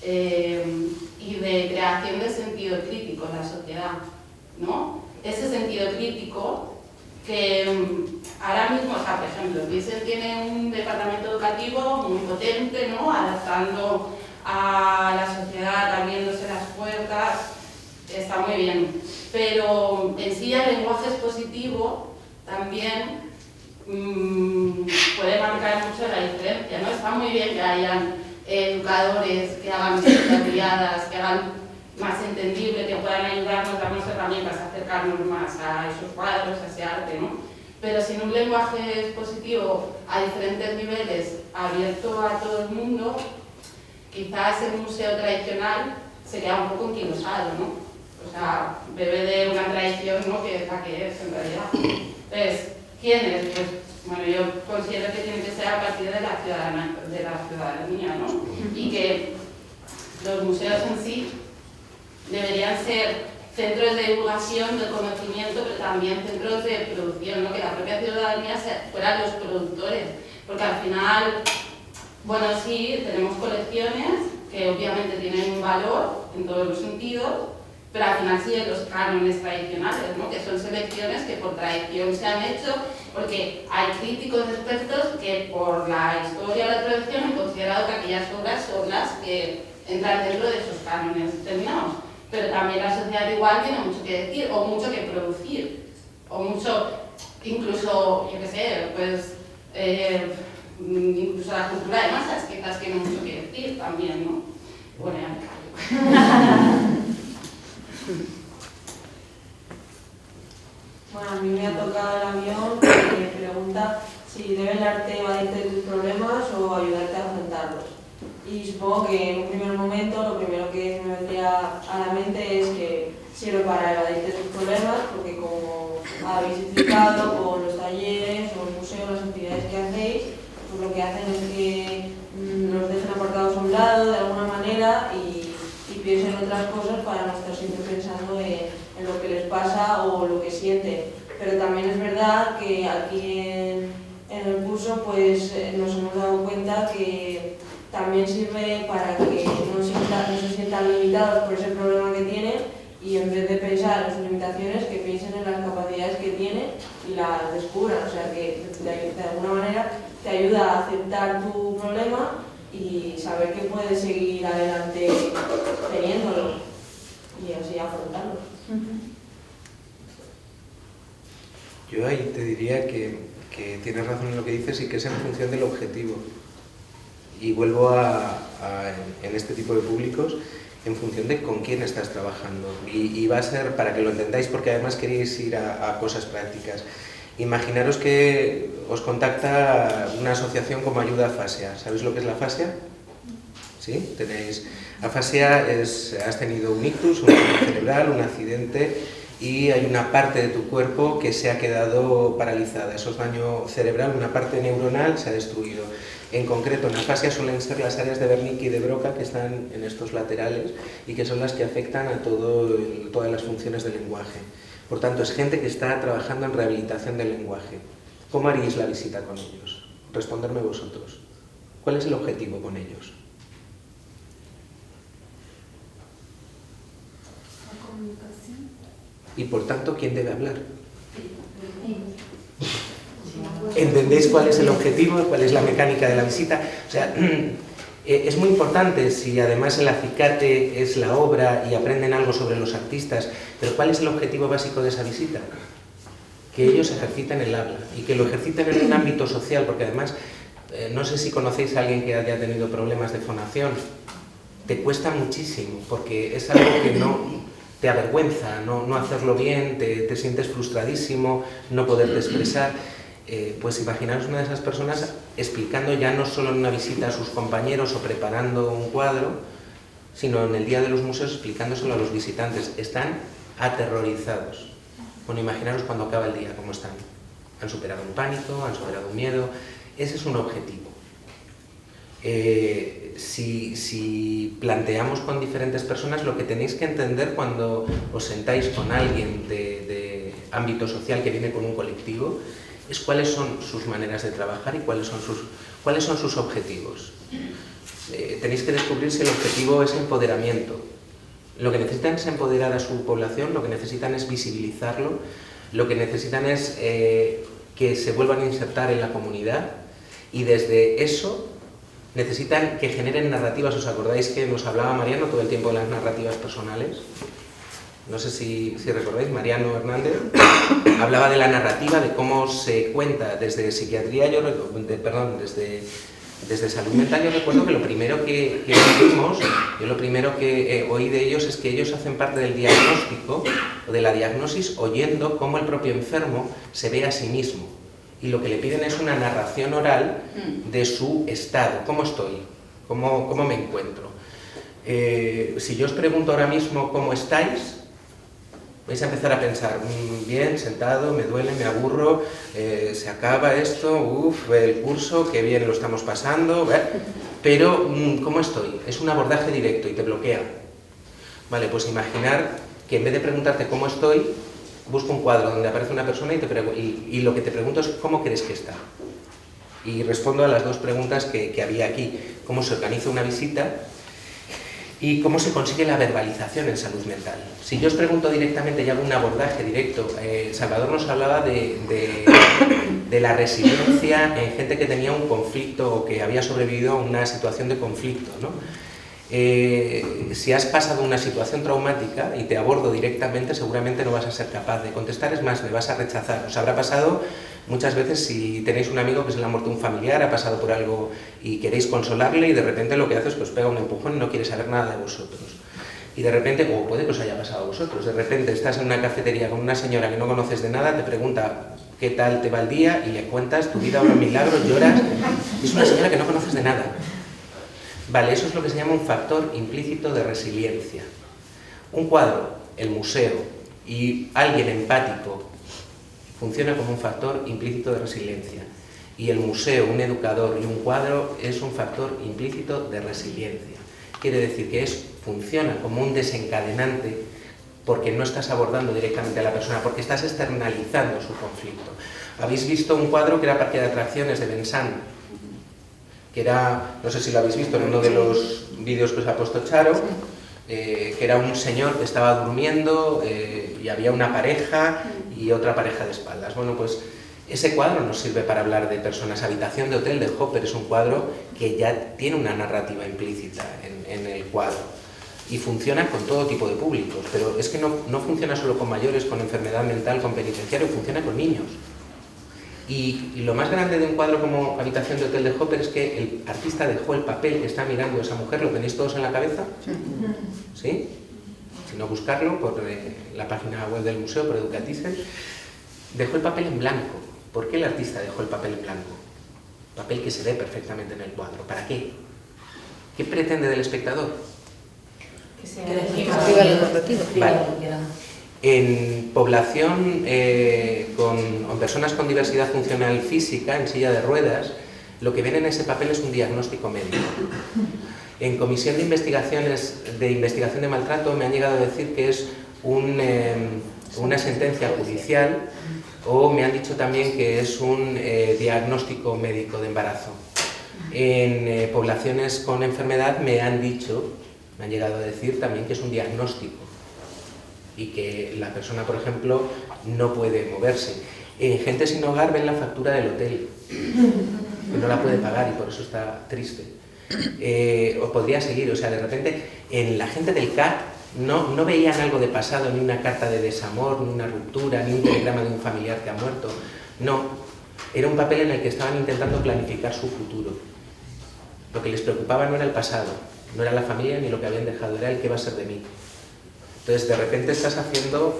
J: y de creación de sentido crítico en la sociedad, ¿no? Ese sentido crítico que ahora mismo, o sea, por ejemplo, Thyssen tiene un departamento educativo muy potente, ¿no? Adaptando a la sociedad, abriéndose las puertas, está muy bien. Pero en sí el lenguaje expositivo también puede marcar mucho la diferencia, ¿no? Está muy bien que hayan educadores que hagan visitas guiadas, que hagan más entendible, que puedan ayudarnos, darnos herramientas, acercarnos más a esos cuadros, a ese arte, ¿no? Pero sin un lenguaje expositivo a diferentes niveles, abierto a todo el mundo, quizás el museo tradicional se queda un poco enquilosado, ¿no? O sea, bebe de una tradición, ¿no? Que es la que es en realidad. Entonces, ¿quién es? Pues, bueno, yo considero que tiene que ser a partir de la ciudadanía, ¿no? Y que los museos en sí deberían ser centros de divulgación del conocimiento, pero también centros de producción, ¿no? Que la propia ciudadanía fueran los productores, porque al final, bueno, sí, tenemos colecciones que obviamente tienen un valor en todos los sentidos, pero al final siguen los cánones tradicionales, ¿no? Que son selecciones que por tradición se han hecho, porque hay críticos expertos que por la historia o la tradición han considerado que aquellas obras son las que entran dentro de esos cánones determinados. Pero también la sociedad igual tiene mucho que decir, o mucho que producir, o mucho, incluso, yo qué sé, pues, incluso la cultura de masas quizás tiene mucho que decir también, ¿no? Bueno, ya me callo.
K: Bueno, a mí me ha tocado el avión que me pregunta si debe el arte evadirte de tus problemas o ayudarte a afrontarlos. Y supongo que en un primer momento lo primero que me vendría a la mente es que sirve para evadirte tus problemas, porque como habéis explicado con los talleres o el museo, las actividades que hacéis, pues lo que hacen es que nos dejen apartados a un lado de alguna manera y piensen en otras cosas para no estar siempre pensando en lo que les pasa o lo que sienten. Pero también es verdad que aquí en el curso pues nos hemos dado cuenta que también sirve para que no se sientan limitados por ese problema que tienen y en vez de pensar en sus limitaciones, que piensen en las capacidades que tienen y las descubran. O sea que de alguna manera te ayuda a aceptar tu problema y saber que puedes seguir adelante teniéndolo y así afrontarlo.
D: Yo ahí te diría que tienes razón en lo que dices y que es en función del objetivo. Y vuelvo en este tipo de públicos, en función de con quién estás trabajando. Y va a ser, para que lo entendáis, porque además queréis ir a cosas prácticas. Imaginaros que os contacta una asociación como Ayuda Afasia. ¿Sabéis lo que es la afasia? ¿Sí? Tenéis... Afasia has tenido un ictus, un accidente cerebral, un accidente, y hay una parte de tu cuerpo que se ha quedado paralizada. Eso es daño cerebral, una parte neuronal se ha destruido. En concreto, en afasia suelen ser las áreas de Wernicke y de Broca que están en estos laterales y que son las que afectan a todas las funciones del lenguaje. Por tanto, es gente que está trabajando en rehabilitación del lenguaje. ¿Cómo haríais la visita con ellos? Responderme vosotros. ¿Cuál es el objetivo con ellos?
A: La comunicación.
D: Y por tanto, ¿quién debe hablar? ¿Entendéis cuál es el objetivo? ¿Cuál es la mecánica de la visita? O sea, es muy importante si además el acicate es la obra y aprenden algo sobre los artistas, pero ¿cuál es el objetivo básico de esa visita? Que ellos ejerciten el habla y que lo ejerciten en un ámbito social, porque además, no sé si conocéis a alguien que haya tenido problemas de fonación, te cuesta muchísimo, porque es algo que no te avergüenza, no hacerlo bien, te sientes frustradísimo, no poderte expresar. Pues imaginaros una de esas personas explicando ya no solo en una visita a sus compañeros o preparando un cuadro, sino en el día de los museos explicándoselo a los visitantes. Están aterrorizados. Bueno, imaginaros cuando acaba el día, cómo están. Han superado un pánico, han superado un miedo. Ese es un objetivo. Si planteamos con diferentes personas, lo que tenéis que entender cuando os sentáis con alguien de ámbito social que viene con un colectivo, es cuáles son sus maneras de trabajar y cuáles son sus objetivos. Tenéis que descubrir si el objetivo es empoderamiento. Lo que necesitan es empoderar a su población, lo que necesitan es visibilizarlo, lo que necesitan es que se vuelvan a insertar en la comunidad, y desde eso necesitan que generen narrativas. ¿Os acordáis que nos hablaba Mariano todo el tiempo de las narrativas personales? No sé si recordáis, Mariano Hernández hablaba de la narrativa, de cómo se cuenta desde psiquiatría, desde salud mental. Yo recuerdo que lo primero que vimos, yo lo primero que oí de ellos es que ellos hacen parte del diagnóstico o de la diagnosis oyendo cómo el propio enfermo se ve a sí mismo. Y lo que le piden es una narración oral de su estado, cómo estoy, cómo me encuentro. Si yo os pregunto ahora mismo cómo estáis, vais a empezar a pensar, bien, sentado, me duele, me aburro, se acaba esto, el curso, qué bien lo estamos pasando, pero ¿cómo estoy? Es un abordaje directo y te bloquea. Vale, pues imaginar que en vez de preguntarte cómo estoy, busco un cuadro donde aparece una persona y lo que te pregunto es ¿cómo crees que está? Y respondo a las dos preguntas que había aquí. ¿Cómo se organiza una visita? ¿Y cómo se consigue la verbalización en salud mental? Si yo os pregunto directamente y hago un abordaje directo, Salvador nos hablaba de la resiliencia en gente que tenía un conflicto o que había sobrevivido a una situación de conflicto, ¿no? Si has pasado una situación traumática y te abordo directamente, seguramente no vas a ser capaz de contestar, es más, me vas a rechazar. Os habrá pasado muchas veces si tenéis un amigo que se le ha muerto un familiar, ha pasado por algo y queréis consolarle y de repente lo que haces es que os pega un empujón y no quiere saber nada de vosotros. Y de repente, o puede que os haya pasado a vosotros, de repente estás en una cafetería con una señora que no conoces de nada, te pregunta qué tal te va el día y le cuentas tu vida, un milagro, lloras, es una señora que no conoces de nada. Vale, eso es lo que se llama un factor implícito de resiliencia. Un cuadro, el museo y alguien empático funciona como un factor implícito de resiliencia. Y el museo, un educador y un cuadro es un factor implícito de resiliencia. Quiere decir que funciona como un desencadenante porque no estás abordando directamente a la persona, porque estás externalizando su conflicto. ¿Habéis visto un cuadro que era Parque de Atracciones de Benzán? Que era, no sé si lo habéis visto en uno de los vídeos que os ha puesto Charo, que era un señor que estaba durmiendo y había una pareja y otra pareja de espaldas. Bueno, pues ese cuadro nos sirve para hablar de personas. Habitación de hotel de Hopper es un cuadro que ya tiene una narrativa implícita en el cuadro y funciona con todo tipo de públicos, pero es que no funciona solo con mayores, con enfermedad mental, con penitenciarios, funciona con niños. Y lo más grande de un cuadro como Habitación de hotel de Hopper es que el artista dejó el papel que está mirando a esa mujer. ¿Lo tenéis todos en la cabeza? ¿Sí? Si no, buscarlo por la página web del museo, por Educatizen. Dejó el papel en blanco. ¿Por qué el artista dejó el papel en blanco? Papel que se ve perfectamente en el cuadro. ¿Para qué? ¿Qué pretende del espectador?
I: Que sea
F: activa el rotativo.
D: Vale. En población con personas con diversidad funcional física, en silla de ruedas, lo que viene en ese papel es un diagnóstico médico. En comisión de investigación de maltrato me han llegado a decir que es una sentencia judicial, o me han dicho también que es un diagnóstico médico de embarazo. En poblaciones con enfermedad me han llegado a decir también que es un diagnóstico y que la persona, por ejemplo, no puede moverse. En gente sin hogar ven la factura del hotel, que no la puede pagar y por eso está triste. Os podría seguir, o sea, de repente en la gente del CAC no veían algo de pasado, ni una carta de desamor, ni una ruptura, ni un telegrama de un familiar que ha muerto. No, era un papel en el que estaban intentando planificar su futuro. Lo que les preocupaba no era el pasado, no era la familia ni lo que habían dejado, era el qué va a ser de mí. Entonces, de repente estás haciendo...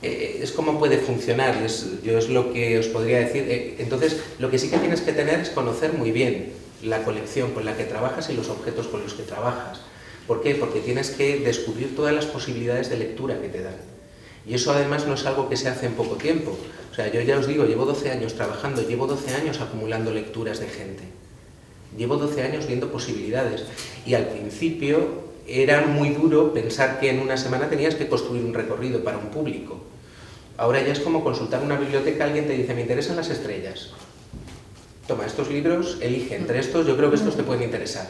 D: es como puede funcionar, yo es lo que os podría decir. Entonces, lo que sí que tienes que tener es conocer muy bien la colección con la que trabajas y los objetos con los que trabajas. ¿Por qué? Porque tienes que descubrir todas las posibilidades de lectura que te dan. Y eso además no es algo que se hace en poco tiempo. O sea, yo ya os digo, llevo 12 años trabajando, llevo 12 años acumulando lecturas de gente. Llevo 12 años viendo posibilidades. Y al principio era muy duro pensar que en una semana tenías que construir un recorrido para un público. Ahora ya es como consultar una biblioteca, alguien te dice, me interesan las estrellas. Toma estos libros, elige entre estos, yo creo que estos te pueden interesar.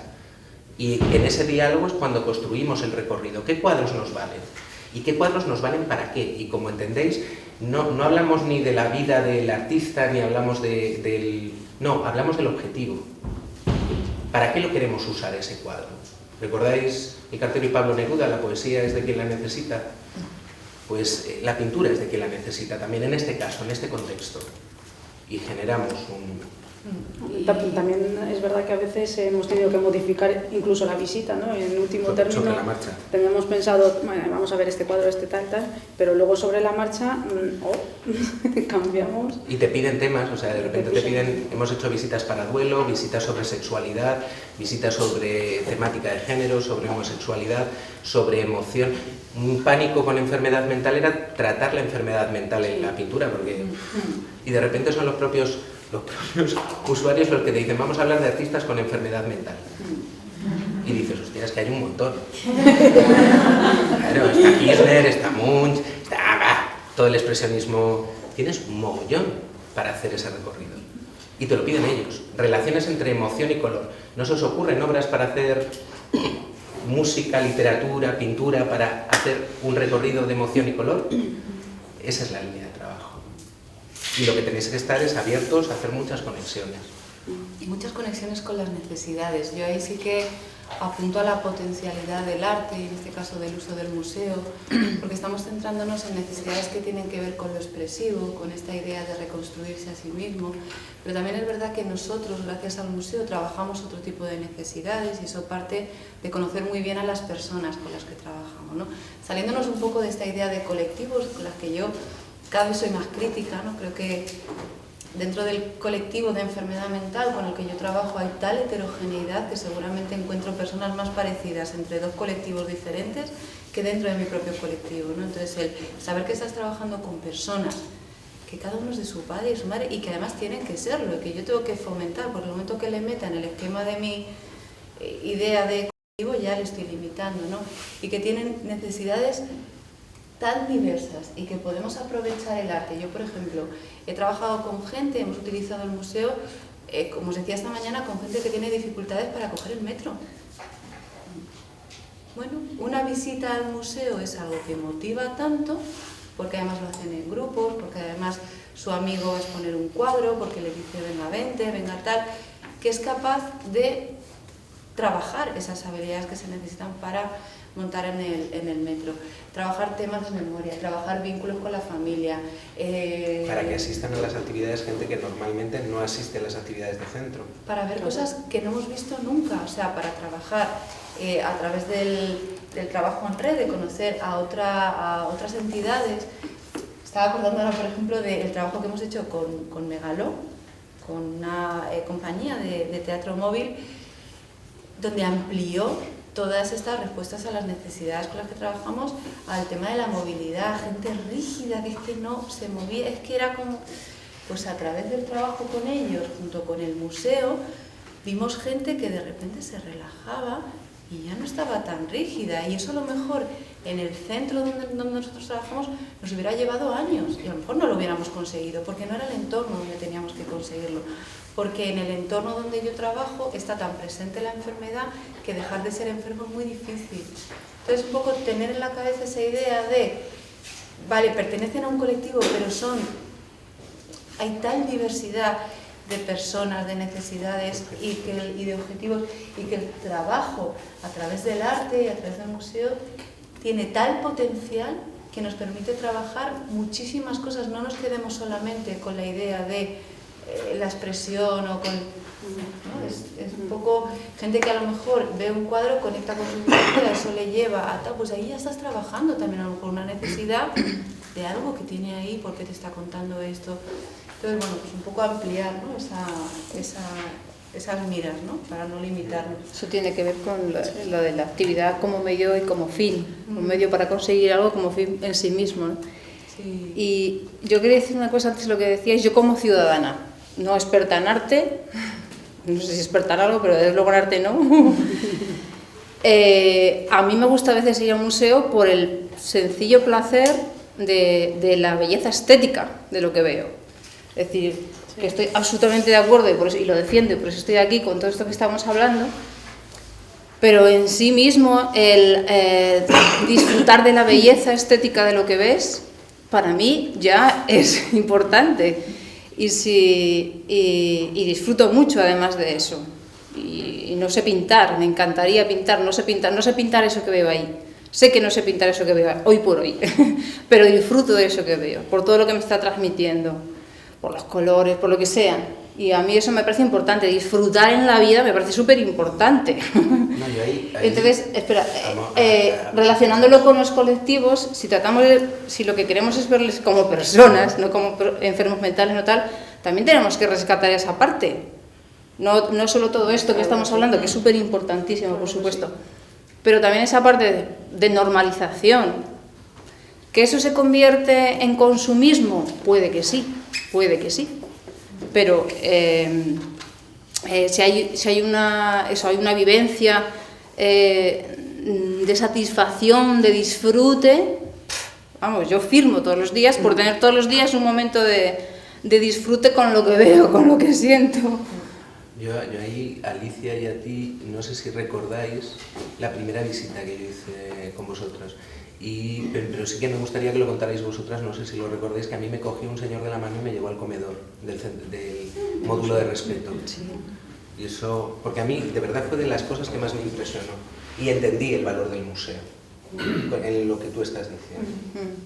D: Y en ese diálogo es cuando construimos el recorrido. ¿Qué cuadros nos valen? ¿Y qué cuadros nos valen para qué? Y como entendéis, no hablamos ni de la vida del artista, ni hablamos del... No, hablamos del objetivo. ¿Para qué lo queremos usar ese cuadro? ¿Recordáis El cartero y Pablo Neruda? La poesía es de quien la necesita. Pues la pintura es de quien la necesita también, en este caso, en este contexto. Y generamos un...
H: También es verdad que a veces hemos tenido que modificar incluso la visita, ¿no? En último término,
D: sobre la marcha.
H: Teníamos pensado, bueno, vamos a ver este cuadro, este tal, pero luego sobre la marcha, cambiamos.
D: Y te piden temas, o sea, de repente te piden, hemos hecho visitas para duelo, visitas sobre sexualidad, visitas sobre temática de género, sobre homosexualidad, sobre emoción. Un pánico con enfermedad mental era tratar la enfermedad mental en la pintura, porque... Y de repente son los propios usuarios los que te dicen, vamos a hablar de artistas con enfermedad mental. Y dices, hostia, es que hay un montón. Claro, está Kirchner, está Munch, está todo el expresionismo. Tienes un mogollón para hacer ese recorrido. Y te lo piden ellos. Relaciones entre emoción y color. ¿No se os ocurren obras para hacer música, literatura, pintura, para hacer un recorrido de emoción y color? Esa es la línea de trabajo. Y lo que tenéis que estar es abiertos a hacer muchas conexiones.
E: Y muchas conexiones con las necesidades. Yo ahí sí que apunto a la potencialidad del arte, y en este caso del uso del museo, porque estamos centrándonos en necesidades que tienen que ver con lo expresivo, con esta idea de reconstruirse a sí mismo, pero también es verdad que nosotros, gracias al museo, trabajamos otro tipo de necesidades y eso parte de conocer muy bien a las personas con las que trabajamos, ¿no? Saliéndonos un poco de esta idea de colectivos con las que yo cada vez soy más crítica, ¿no? Creo que dentro del colectivo de enfermedad mental con el que yo trabajo hay tal heterogeneidad que seguramente encuentro personas más parecidas entre dos colectivos diferentes que dentro de mi propio colectivo, ¿no? Entonces, el saber que estás trabajando con personas que cada uno es de su padre y su madre y que además tienen que serlo, y que yo tengo que fomentar, porque el momento que le meta en el esquema de mi idea de colectivo ya le estoy limitando, ¿no? Y que tienen necesidades tan diversas y que podemos aprovechar el arte. Yo, por ejemplo, he trabajado con gente, hemos utilizado el museo, como os decía esta mañana, con gente que tiene dificultades para coger el metro. Bueno, una visita al museo es algo que motiva tanto, porque además lo hacen en grupos, porque además su amigo va a exponer un cuadro, porque le dice venga, vente, venga tal, que es capaz de trabajar esas habilidades que se necesitan para montar en el metro, trabajar temas de memoria, trabajar vínculos con la familia.
D: Para que asistan a las actividades gente que normalmente no asiste a las actividades de centro.
E: Para ver cosas que no hemos visto nunca, o sea, para trabajar a través del trabajo en red, de conocer a otras entidades. Estaba acordando ahora, por ejemplo, del trabajo que hemos hecho con Megalo, con una compañía de teatro móvil, donde amplió todas estas respuestas a las necesidades con las que trabajamos, al tema de la movilidad, gente rígida que es que no se movía, es que era como... Pues a través del trabajo con ellos, junto con el museo, vimos gente que de repente se relajaba y ya no estaba tan rígida, y eso a lo mejor en el centro donde nosotros trabajamos nos hubiera llevado años y a lo mejor no lo hubiéramos conseguido, porque no era el entorno donde teníamos que conseguirlo, porque en el entorno donde yo trabajo está tan presente la enfermedad que dejar de ser enfermo es muy difícil. Entonces un poco tener en la cabeza esa idea de, vale, pertenecen a un colectivo, pero hay tal diversidad de personas, de necesidades y de objetivos, y que el trabajo a través del arte y a través del museo tiene tal potencial que nos permite trabajar muchísimas cosas. No nos quedemos solamente con la idea de la expresión o con... ¿no? Es un poco gente que a lo mejor ve un cuadro, conecta con su vida, eso le lleva a tal, pues ahí ya estás trabajando también a lo mejor una necesidad de algo que tiene ahí, porque te está contando esto. Entonces, bueno, pues un poco ampliar, ¿no? esas miras, ¿no? Para no limitarnos.
C: Eso tiene que ver con lo de la actividad como medio y como fin, un medio para conseguir algo como fin en sí mismo, ¿no?
E: Sí.
C: Y yo quería decir una cosa antes de lo que decíais, yo como ciudadana, no experta en arte, no sé si experta en algo, pero desde luego en arte no. A mí me gusta a veces ir a un museo por el sencillo placer de la belleza estética de lo que veo. Es decir, que estoy absolutamente de acuerdo y lo defiendo, y por eso estoy aquí con todo esto que estamos hablando, pero en sí mismo el disfrutar de la belleza estética de lo que ves, para mí ya es importante, y disfruto mucho además de eso. Y no sé pintar, me encantaría pintar, no sé pintar eso que veo ahí. Sé que no sé pintar eso que veo hoy por hoy, pero disfruto de eso que veo, por todo lo que me está transmitiendo, por los colores, por lo que sea. Y a mí eso me parece importante, disfrutar en la vida me parece súper importante.
D: No, ahí,
C: entonces, espera, relacionándolo con los colectivos, si lo que queremos es verles como personas, no como enfermos mentales, no tal, también tenemos que rescatar esa parte. No solo todo esto que estamos hablando, que es súper importantísimo, por supuesto, pero también esa parte de normalización. ¿Que eso se convierte en consumismo? Puede que sí, pero si hay una vivencia de satisfacción, de disfrute, vamos, yo firmo todos los días por tener todos los días un momento de disfrute con lo que veo, con lo que siento.
D: Yo ahí, Alicia, y a ti, no sé si recordáis la primera visita que yo hice con vosotros. Pero sí que me gustaría que lo contarais vosotras, no sé si lo recordáis, que a mí me cogió un señor de la mano y me llevó al comedor del módulo de respeto.
C: Sí.
D: Y eso, porque a mí de verdad fue de las cosas que más me impresionó. Y entendí el valor del museo, en lo que tú estás diciendo.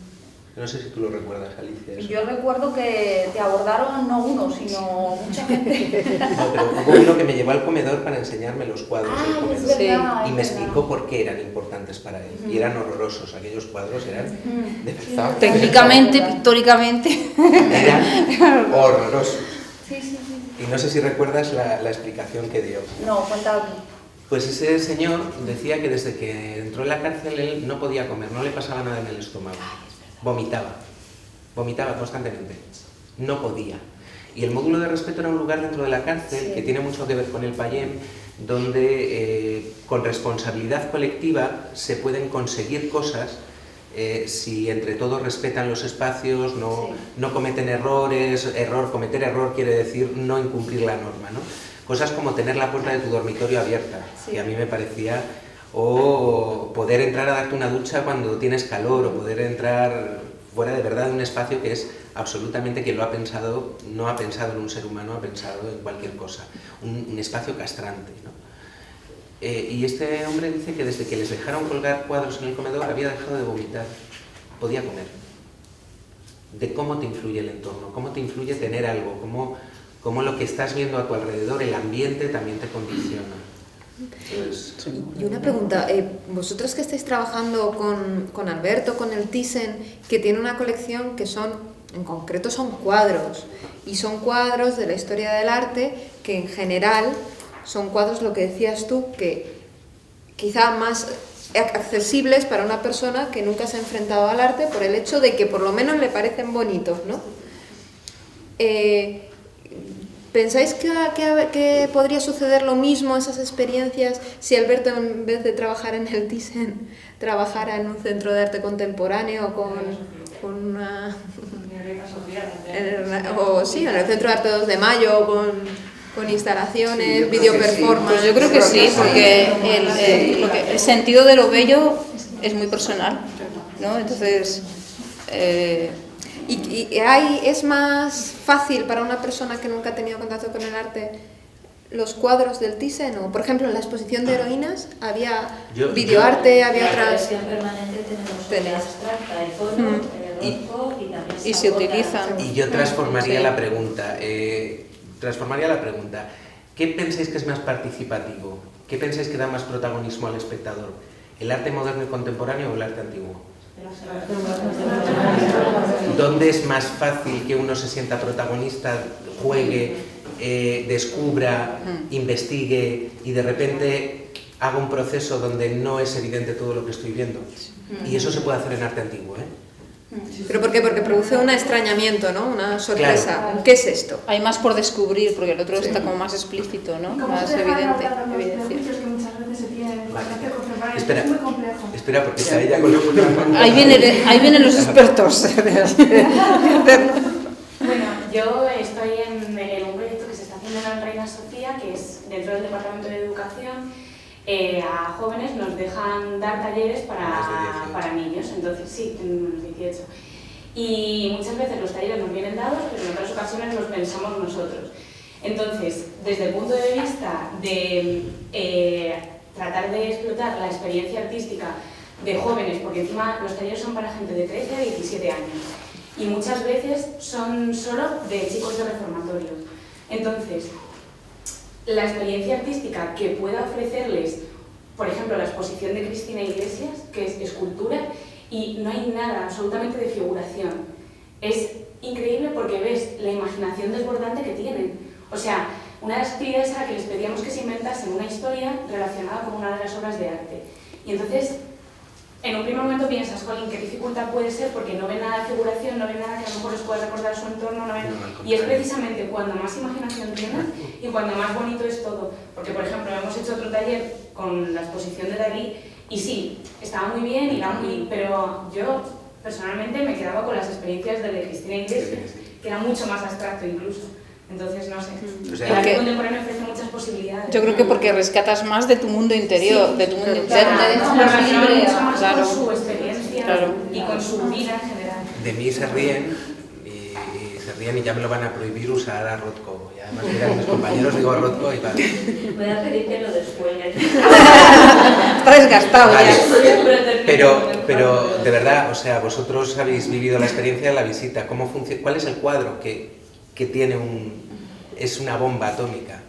D: No sé si tú lo recuerdas, Alicia. Eso.
A: Yo recuerdo que te abordaron no uno, sino mucha gente.
D: No, pero hubo uno que me llevó al comedor para enseñarme los cuadros del comedor.
A: Es verdad,
D: y me explicó por qué eran importantes para él. Y eran horrorosos, aquellos cuadros eran de verdad.
C: Técnicamente, pictóricamente.
D: Eran horrorosos.
A: Sí.
D: Y no sé si recuerdas la explicación que dio.
A: No, cuéntame.
D: Pues ese señor decía que desde que entró en la cárcel él no podía comer, no le pasaba nada en el estómago. Vomitaba constantemente, no podía. Y el módulo de respeto era un lugar dentro de la cárcel que tiene mucho que ver con el Payem, donde con responsabilidad colectiva se pueden conseguir cosas si entre todos respetan los espacios, no cometen errores. Cometer error quiere decir no incumplir la norma, ¿no? Cosas como tener la puerta de tu dormitorio abierta, que a mí me parecía... O poder entrar a darte una ducha cuando tienes calor, o poder entrar fuera de verdad de un espacio que es absolutamente, quien lo ha pensado, no ha pensado en un ser humano, ha pensado en cualquier cosa. Un espacio castrante, ¿no? Y este hombre dice que desde que les dejaron colgar cuadros en el comedor había dejado de vomitar, podía comer. De cómo te influye el entorno, cómo te influye tener algo, cómo lo que estás viendo a tu alrededor, el ambiente también te condiciona.
F: Y una pregunta, vosotros que estáis trabajando con Alberto, con el Thyssen, que tiene una colección que en concreto son cuadros, y son cuadros de la historia del arte que en general son cuadros, lo que decías tú, que quizá más accesibles para una persona que nunca se ha enfrentado al arte por el hecho de que por lo menos le parecen bonitos, ¿no? ¿Pensáis que podría suceder lo mismo, esas experiencias, si Alberto, en vez de trabajar en el Thyssen, trabajara en un centro de arte contemporáneo con una... o sí, en el Centro de Arte 2 de Mayo, con instalaciones, video performance?
C: Pues yo creo que sí, porque el sentido de lo bello es muy personal, ¿no? Entonces...
F: ¿Es más fácil para una persona que nunca ha tenido contacto con el arte los cuadros del Thyssen? O, por ejemplo, en la exposición de heroínas había videoarte, había otras...
C: Y se utilizan.
D: Y yo transformaría la pregunta. ¿Qué pensáis que es más participativo? ¿Qué pensáis que da más protagonismo al espectador? ¿El arte moderno y contemporáneo o el arte antiguo? ¿Dónde es más fácil que uno se sienta protagonista, juegue, descubra, investigue y de repente haga un proceso donde no es evidente todo lo que estoy viendo? Y eso se puede hacer en arte antiguo, ¿eh?
F: ¿Pero por qué? Porque produce un extrañamiento, ¿no? Una sorpresa.
C: Claro.
F: ¿Qué es esto?
C: Hay más por descubrir, porque el otro está como más explícito, ¿no? Más evidente.
L: Que muchas veces se tienen en el arte contemporáneo.
D: Espera,
L: es muy complejo.
D: Espera, porque está ella con la...
C: Ahí vienen los expertos.
I: Bueno, yo estoy en un proyecto que se está haciendo en Reina Sofía, que es dentro del Departamento de Educación. A jóvenes nos dejan dar talleres para niños, entonces sí, en los 18. Y muchas veces los talleres nos vienen dados, pero en otras ocasiones los pensamos nosotros. Entonces, desde el punto de vista de tratar de explotar la experiencia artística de jóvenes, porque encima los talleres son para gente de 13 a 17 años, y muchas veces son solo de chicos de reformatorio. Entonces, la experiencia artística que pueda ofrecerles, por ejemplo, la exposición de Cristina Iglesias, que es escultura, y no hay nada absolutamente de figuración. Es increíble porque ves la imaginación desbordante que tienen. O sea, una de las actividades era que les pedíamos que se inventasen una historia relacionada con una de las obras de arte. Y entonces, en un primer momento piensas, jolín, qué dificultad puede ser porque no ven nada de figuración, no ven nada que a lo mejor les pueda recordar su entorno, no ven... Y es precisamente cuando más imaginación tienen y cuando más bonito es todo. Porque, por ejemplo, hemos hecho otro taller con la exposición de Dalí y sí, estaba muy bien, pero yo personalmente me quedaba con las experiencias de Cristina Iglesias, que era mucho más abstracto incluso. Entonces, no sé, el arte contemporáneo ofrece muchas posibilidades.
C: Yo creo que porque rescatas más de tu mundo interior,
I: sí,
C: de tu mundo interno.
I: Te dejas más libre,
C: claro,
I: con su experiencia y con su vida en general.
D: De mí se ríen y ya me lo van a prohibir usar a Rothko. Y además, mira, mis compañeros digo a Rothko y vale.
M: Voy a pedir que lo descuelgues.
C: Está desgastado
D: vale.
C: Ya.
D: Pero de verdad, o sea, vosotros habéis vivido la experiencia de la visita. ¿Cómo funciona? ¿Cuál es el cuadro que tiene es una bomba atómica?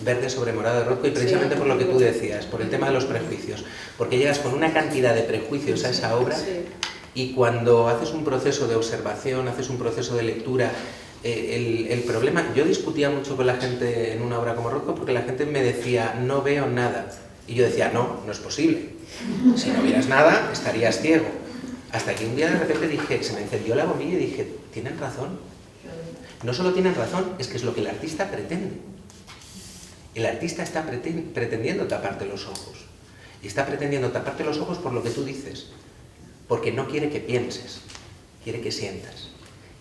D: Verde sobre morado de Rothko, y precisamente por lo que tú decías, por el tema de los prejuicios, porque llegas con una cantidad de prejuicios a esa obra y cuando haces un proceso de observación, haces un proceso de lectura, el problema, yo discutía mucho con la gente en una obra como Rothko porque la gente me decía, no veo nada, y yo decía, no es posible, si no vieras nada estarías ciego, hasta que un día de repente dije, se me encendió la bombilla y dije, tienen razón. No solo tienen razón, es que es lo que el artista pretende. El artista está pretendiendo taparte los ojos. Y está pretendiendo taparte los ojos por lo que tú dices. Porque no quiere que pienses, quiere que sientas,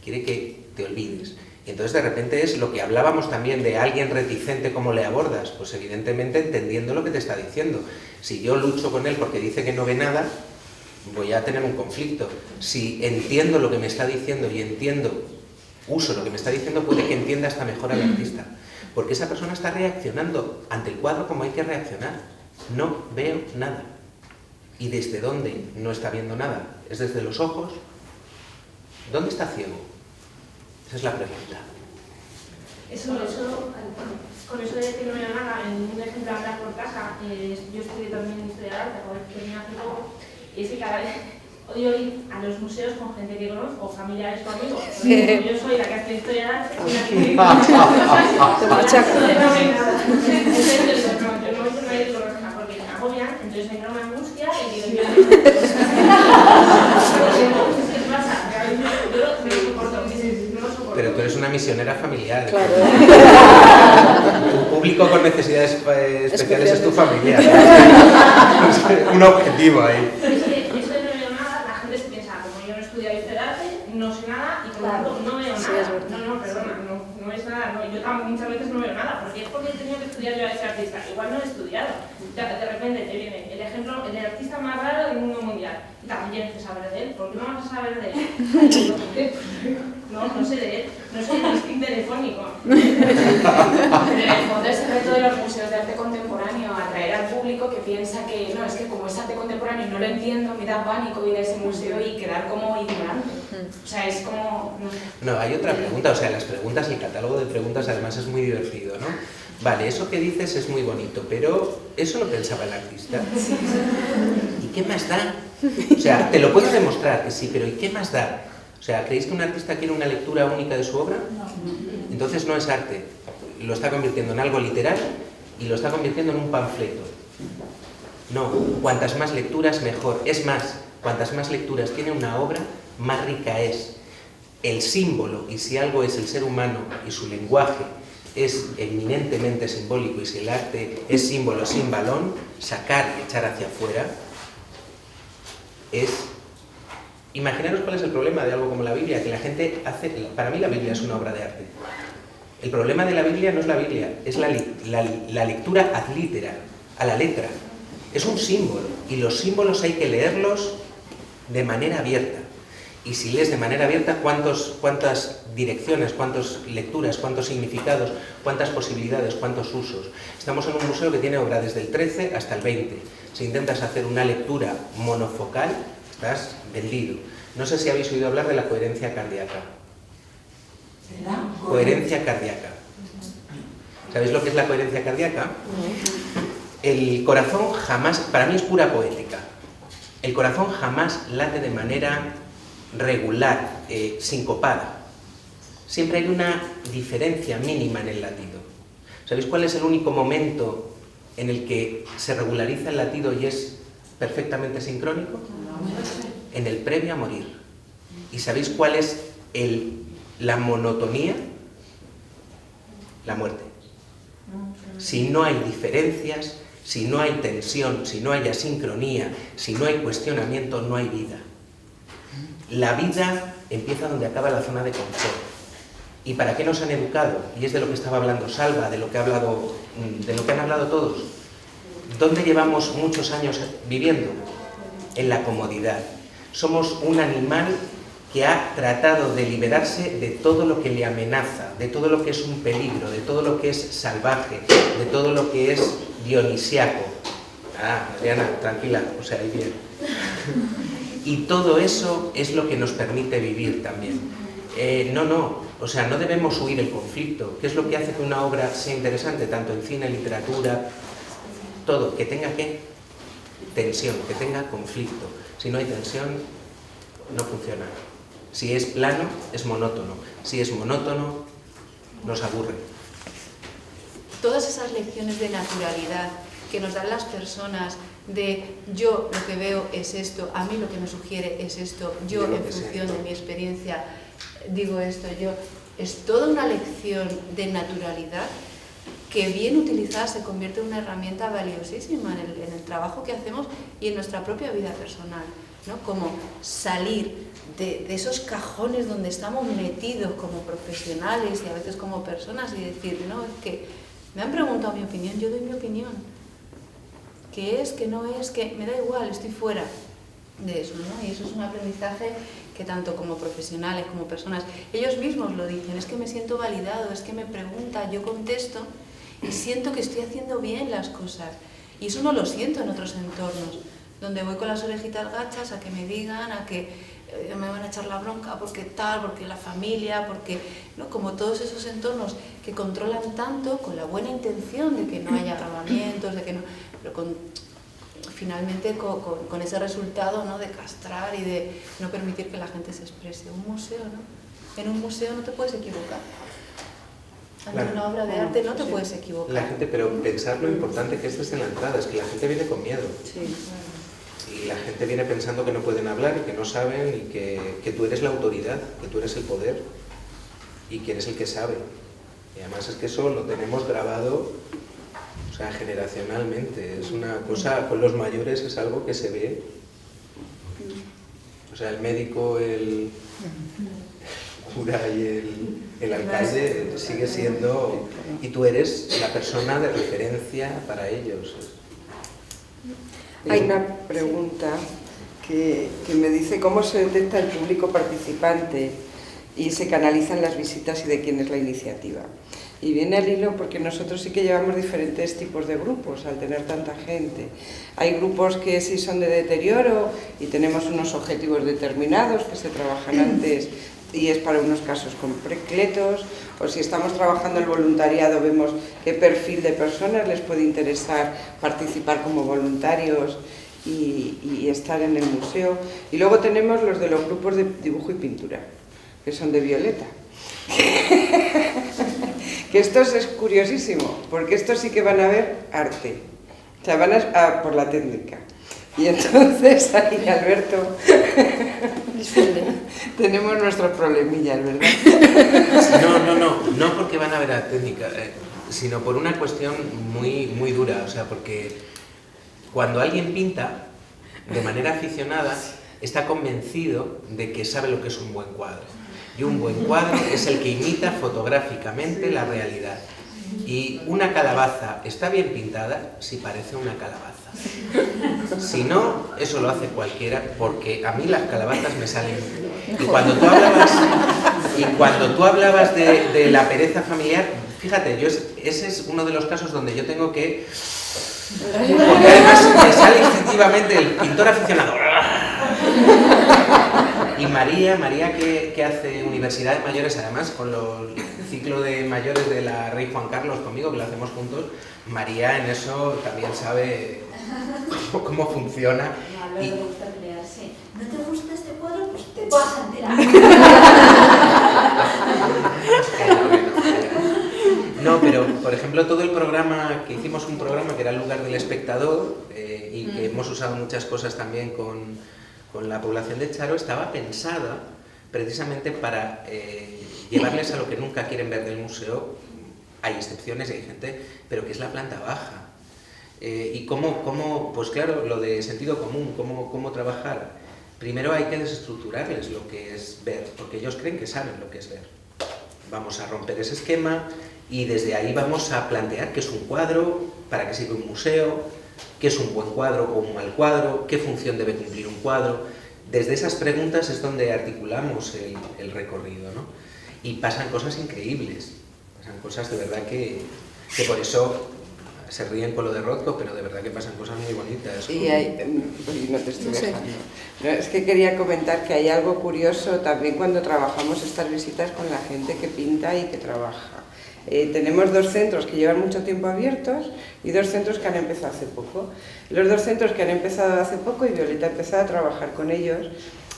D: quiere que te olvides. Y entonces de repente es lo que hablábamos también de alguien reticente, ¿cómo le abordas? Pues evidentemente entendiendo lo que te está diciendo. Si yo lucho con él porque dice que no ve nada, voy a tener un conflicto. Si entiendo lo que me está diciendo y uso lo que me está diciendo, puede que entienda hasta mejor al artista. Porque esa persona está reaccionando ante el cuadro como hay que reaccionar. No veo nada. ¿Y desde dónde no está viendo nada? ¿Es desde los ojos? ¿Dónde está ciego? Esa es la pregunta.
B: Con eso de decirlo mi hermana, en un ejemplo de hablar por casa, yo estudié también historia del arte, que venía hace poco, y es que cada vez odio ir a los museos con gente que conozco, familiares o amigos. Yo soy la que hace historia del arte, soy la que... No voy a ir por porque me agobian, entonces
I: entonces me entra una angustia y digo, ¿qué pasa? Yo no lo soporto, no lo soporto.
D: Pero tú eres una misionera familiar.
C: Claro.
D: Tu público con necesidades especiales es tu familia. Un objetivo ahí.
I: Eso de no veo nada, la gente se piensa, como yo no he estudiado historia del arte, no sé nada y por lo tanto no veo nada. No, perdona, no es nada. No, yo también muchas veces no veo nada, porque es porque he tenido que estudiar yo a ese artista. Igual no he estudiado. Ya, de repente te viene el ejemplo, el artista más raro del mundo mundial. Y también tienes que saber de él. ¿Por qué no vas a saber de él? No sé de él. No soy un listing telefónico.
N: Pero en el fondo es el reto de los museos de arte contemporáneo, atraer al público que piensa que no, es que como es arte contemporáneo y no lo entiendo, me da pánico ir a ese museo y quedar como ignorante. O sea, es como... No sé.
D: No, hay otra pregunta, o sea, las preguntas, el catálogo de preguntas además es muy divertido, ¿no? Vale, eso que dices es muy bonito, pero eso lo pensaba el artista. ¿Y qué más da? O sea, te lo puedo demostrar que sí, pero ¿y qué más da? O sea, ¿creéis que un artista quiere una lectura única de su obra? Entonces no es arte, lo está convirtiendo en algo literal y lo está convirtiendo en un panfleto. No, cuantas más lecturas mejor. Es más, cuantas más lecturas tiene una obra, más rica es. El símbolo, y si algo es el ser humano y su lenguaje es eminentemente simbólico, y si el arte es símbolo sin balón, sacar y echar hacia afuera es... Imaginaros cuál es el problema de algo como la Biblia, que la gente hace... Para mí la Biblia es una obra de arte. El problema de la Biblia no es la Biblia, es la lectura ad litera, a la letra. Es un símbolo, y los símbolos hay que leerlos de manera abierta. Y si lees de manera abierta, ¿cuántas direcciones, cuántas lecturas, cuántos significados, cuántas posibilidades, cuántos usos? Estamos en un museo que tiene obra desde el 13 hasta el 20. Si intentas hacer una lectura monofocal, estás vendido. No sé si habéis oído hablar de la coherencia cardíaca.
N: ¿Verdad?
D: Coherencia cardíaca. ¿Sabéis lo que es la coherencia cardíaca? El corazón jamás, para mí es pura poética, el corazón jamás late de manera regular, sincopada. Siempre hay una diferencia mínima en el latido. ¿Sabéis cuál es el único momento en el que se regulariza el latido y es perfectamente sincrónico? En el previo a morir. ¿Y sabéis cuál es la monotonía? La muerte. Si no hay diferencias, si no hay tensión, si no hay asincronía, si no hay cuestionamiento, no hay vida. La vida empieza donde acaba la zona de confort. ¿Y para qué nos han educado? Y es de lo que estaba hablando Salva, de lo que han hablado todos. ¿Dónde llevamos muchos años viviendo? En la comodidad. Somos un animal que ha tratado de liberarse de todo lo que le amenaza, de todo lo que es un peligro, de todo lo que es salvaje, de todo lo que es dionisiaco. Ah, Adriana, tranquila, o sea, ahí bien. Y todo eso es lo que nos permite vivir también. O sea, no debemos huir el conflicto. ¿Qué es lo que hace que una obra sea interesante? Tanto en cine, literatura, todo, que tenga ¿qué? Tensión, que tenga conflicto. Si no hay tensión, no funciona. Si es plano, es monótono. Si es monótono, nos aburre.
E: Todas esas lecciones de naturalidad que nos dan las personas, de yo lo que veo es esto, a mí lo que me sugiere es esto, yo en función de mi experiencia digo esto, es toda una lección de naturalidad que bien utilizada se convierte en una herramienta valiosísima en el trabajo que hacemos y en nuestra propia vida personal, ¿no? Como salir de esos cajones donde estamos metidos como profesionales y a veces como personas y decir, no, es que me han preguntado mi opinión, yo doy mi opinión. ¿Qué es? ¿Qué no es? Que me da igual, estoy fuera de eso, ¿no? Y eso es un aprendizaje que tanto como profesionales, como personas, ellos mismos lo dicen, es que me siento validado, es que me pregunta, yo contesto y siento que estoy haciendo bien las cosas. Y eso no lo siento en otros entornos, donde voy con las orejitas gachas a que me digan, a que me van a echar la bronca porque tal, porque la familia, porque, ¿no? Como todos esos entornos que controlan tanto con la buena intención de que no haya agravamientos, de que no, pero finalmente con ese resultado, ¿no? De castrar y de no permitir que la gente se exprese. Un museo, ¿no? En un museo no te puedes equivocar. Ante una obra de arte no te puedes equivocar.
D: La gente, pero pensar lo importante que esto es en la entrada, es que la gente viene con miedo.
E: Sí.
D: Y la gente viene pensando que no pueden hablar y que no saben y que tú eres la autoridad, que tú eres el poder y que eres el que sabe. Y además es que eso lo tenemos grabado, o sea, generacionalmente. Es una cosa, con los mayores es algo que se ve. O sea, el médico, el cura y el alcalde sigue siendo... Y tú eres la persona de referencia para ellos.
G: Hay una pregunta que me dice cómo se detecta el público participante y se canalizan las visitas y de quién es la iniciativa. Y viene al hilo porque nosotros sí que llevamos diferentes tipos de grupos al tener tanta gente. Hay grupos que sí son de deterioro y tenemos unos objetivos determinados que se trabajan antes y es para unos casos concretos, o si estamos trabajando el voluntariado vemos qué perfil de personas les puede interesar participar como voluntarios y estar en el museo. Y luego tenemos los de los grupos de dibujo y pintura, que son de Violeta. Que esto es curiosísimo, porque estos sí que van a ver arte, o sea, van a por la técnica. Y entonces ahí, Alberto, tenemos nuestros problemillas, ¿verdad?
D: No porque van a ver la técnica, sino por una cuestión muy dura, o sea, porque cuando alguien pinta de manera aficionada, está convencido de que sabe lo que es un buen cuadro. Y un buen cuadro es el que imita fotográficamente la realidad. Y una calabaza está bien pintada si parece una calabaza. Si no, eso lo hace cualquiera, porque a mí las calabazas me salen. Y cuando tú hablabas de la pereza familiar, fíjate, ese es uno de los casos donde yo tengo que... Porque además me sale instintivamente el pintor aficionado. Y María que hace Universidad de Mayores, además con el ciclo de mayores de la Rey Juan Carlos conmigo, que lo hacemos juntos, María en eso también sabe cómo funciona.
M: A Alberto le gusta pelearse. ¿No te gusta este cuadro? Pues te vas a enterar.
D: No, pero por ejemplo todo el programa, que hicimos un programa que era El lugar del espectador y que hemos usado muchas cosas también con la población de Charo, estaba pensada precisamente para llevarles a lo que nunca quieren ver del museo. Hay excepciones y hay gente, pero que es la planta baja. Y cómo, pues claro, lo de sentido común, cómo trabajar. Primero hay que desestructurarles lo que es ver, porque ellos creen que saben lo que es ver. Vamos a romper ese esquema y desde ahí vamos a plantear qué es un cuadro, para qué sirve un museo, qué es un buen cuadro o un mal cuadro, qué función debe cumplir un cuadro. Desde esas preguntas es donde articulamos el recorrido, ¿no? Y pasan cosas increíbles, pasan cosas de verdad que por eso se ríen con lo de Rothko, pero de verdad que pasan cosas muy bonitas.
G: Y no te estoy dejando. No, es que quería comentar que hay algo curioso también cuando trabajamos estas visitas con la gente que pinta y que trabaja. Tenemos 2 centros que llevan mucho tiempo abiertos y 2 centros que han empezado hace poco. Los 2 centros que han empezado hace poco, y Violeta ha empezado a trabajar con ellos,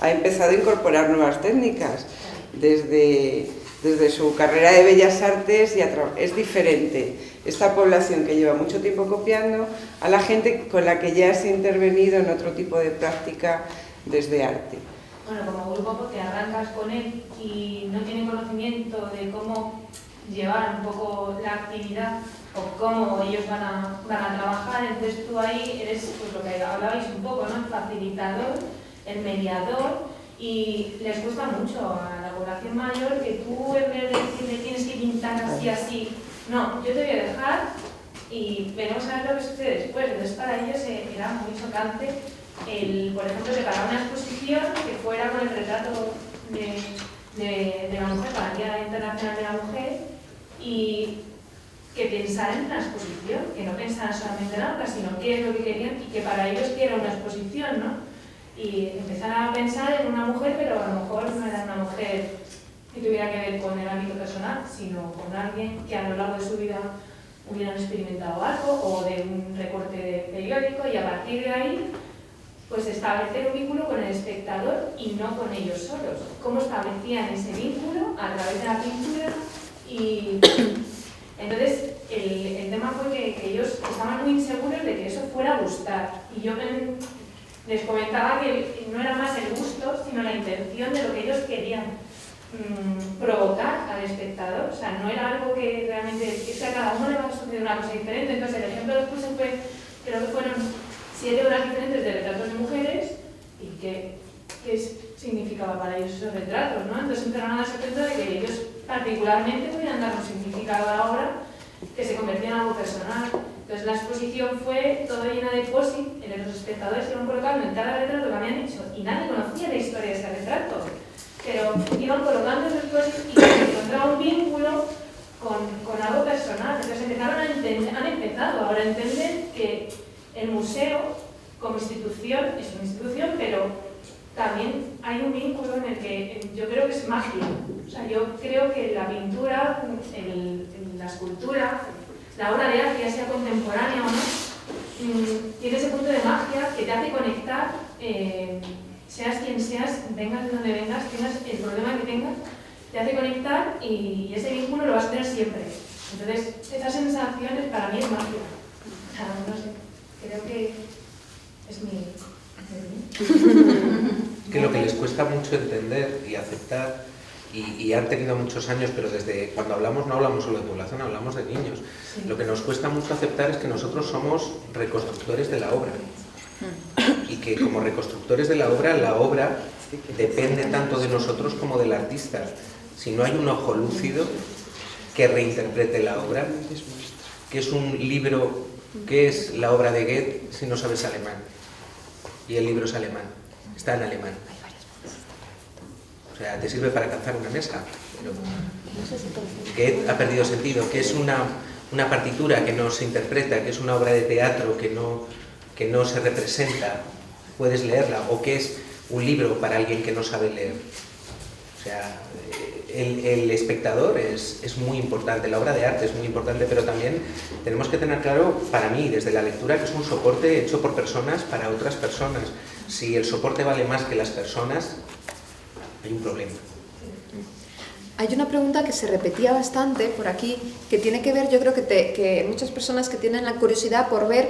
G: ha empezado a incorporar nuevas técnicas desde su carrera de Bellas Artes y es diferente esta población que lleva mucho tiempo copiando a la gente con la que ya se ha intervenido en otro tipo de práctica desde arte.
N: Bueno, como grupo porque arrancas con él y no tienen conocimiento de cómo llevar un poco la actividad o cómo ellos van a trabajar, entonces tú ahí eres pues lo que hablabais un poco, ¿no? El facilitador, el mediador, y les cuesta mucho a la población mayor que tú en vez de decirle tienes que pintar así, no, yo te voy a dejar y veremos a ver lo que sucede después. Entonces para ellos era muy chocante por ejemplo, preparar una exposición que fuera con el retrato de la mujer para el Día Internacional de la Mujer y que pensaran en una exposición, que no pensaran solamente en la obra, sino qué es lo que querían y que para ellos era una exposición, ¿no? Y empezar a pensar en una mujer, pero a lo mejor no era una mujer que tuviera que ver con el ámbito personal, sino con alguien que a lo largo de su vida hubieran experimentado algo o de un recorte de periódico y a partir de ahí pues establecer un vínculo con el espectador y no con ellos solos. Cómo establecían ese vínculo a través de la pintura y
I: Entonces, el tema fue que ellos estaban muy inseguros de que eso fuera a gustar. Y yo les comentaba que no era más el gusto, sino la intención de lo que ellos querían provocar al espectador. O sea, no era algo que realmente, es que a cada uno le va a suceder una cosa diferente. Entonces, el ejemplo que puse fue, creo que fueron 7 horas diferentes de retratos de mujeres y qué significaba para ellos esos retratos, ¿no? Entonces empezaron a darse cuenta de que ellos particularmente podían dar un significado a la obra que se convertía en algo personal. Entonces la exposición fue todo llena de posit, en los espectadores iban colocando en cada retrato que habían hecho y nadie conocía la historia de ese retrato, pero iban colocando esos posit y se encontraba un vínculo con algo personal. Entonces han empezado ahora a entender que el museo como institución es una institución, pero también hay un vínculo en el que yo creo que es magia. O sea, yo creo que la pintura, la escultura, la obra de arte, ya sea contemporánea o no, tiene ese punto de magia que te hace conectar, seas quien seas, vengas de donde vengas, tengas el problema que tengas, te hace conectar y ese vínculo lo vas a tener siempre. Entonces, esas sensaciones para mí es magia. O sea, no sé, creo que es mi...
D: Que lo que les cuesta mucho entender y aceptar, y han tenido muchos años, pero desde cuando hablamos no hablamos solo de población, hablamos de niños. Sí. Lo que nos cuesta mucho aceptar es que nosotros somos reconstructores de la obra. Y que como reconstructores de la obra depende tanto de nosotros como del artista. Si no hay un ojo lúcido que reinterprete la obra, que es un libro, que es la obra de Goethe si no sabes alemán. Y el libro es alemán, está en alemán. O sea, te sirve para calzar una mesa. Pero Goethe ha perdido sentido, que es una partitura que no se interpreta, que es una obra de teatro que no se representa, puedes leerla, o que es un libro para alguien que no sabe leer. O sea, el espectador es muy importante, la obra de arte es muy importante, pero también tenemos que tener claro, para mí, desde la lectura, que es un soporte hecho por personas para otras personas. Si el soporte vale más que las personas, hay un problema.
F: Hay una pregunta que se repetía bastante por aquí, que tiene que ver, yo creo que muchas personas que tienen la curiosidad por ver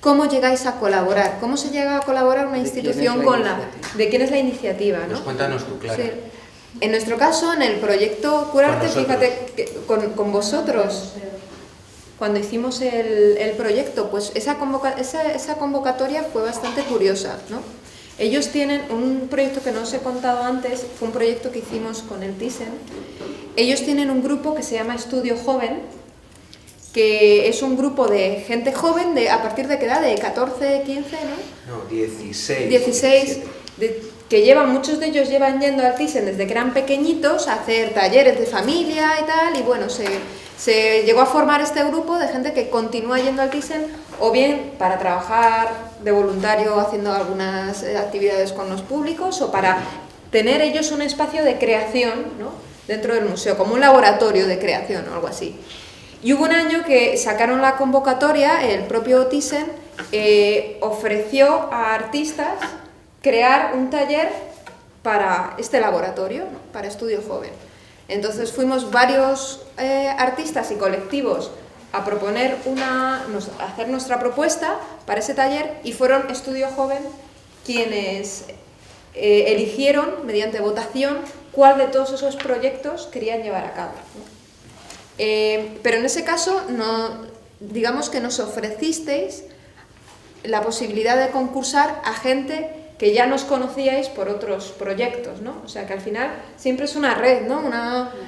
F: cómo llegáis a colaborar, cómo se llega a colaborar una institución con la... ¿De quién es la iniciativa? ¿No?
D: Pues cuéntanos tú, Clara.
F: Sí. En nuestro caso, en el proyecto Curarte, fíjate, que con vosotros, cuando hicimos el proyecto, pues esa convocatoria fue bastante curiosa, ¿no? Ellos tienen un proyecto que no os he contado antes, fue un proyecto que hicimos con el Thyssen. Ellos tienen un grupo que se llama Estudio Joven, que es un grupo de gente joven, ¿a partir de qué edad? ¿De 14, 15, no?
D: No, 16.
F: 16, que muchos de ellos llevan yendo al Thyssen desde que eran pequeñitos a hacer talleres de familia y tal, y bueno, se llegó a formar este grupo de gente que continúa yendo al Thyssen, o bien para trabajar de voluntario haciendo algunas actividades con los públicos, o para tener ellos un espacio de creación, ¿no?, dentro del museo, como un laboratorio de creación o algo así. Y hubo un año que sacaron la convocatoria, el propio Thyssen ofreció a artistas crear un taller para este laboratorio, ¿no?, para Estudio Joven. Entonces fuimos varios artistas y colectivos a proponer a hacer nuestra propuesta para ese taller, y fueron Estudio Joven quienes eligieron mediante votación cuál de todos esos proyectos querían llevar a cabo, ¿no? Pero en ese caso, digamos que nos ofrecisteis la posibilidad de concursar a gente que ya nos conocíais por otros proyectos, ¿no? O sea que al final siempre es una red, ¿no?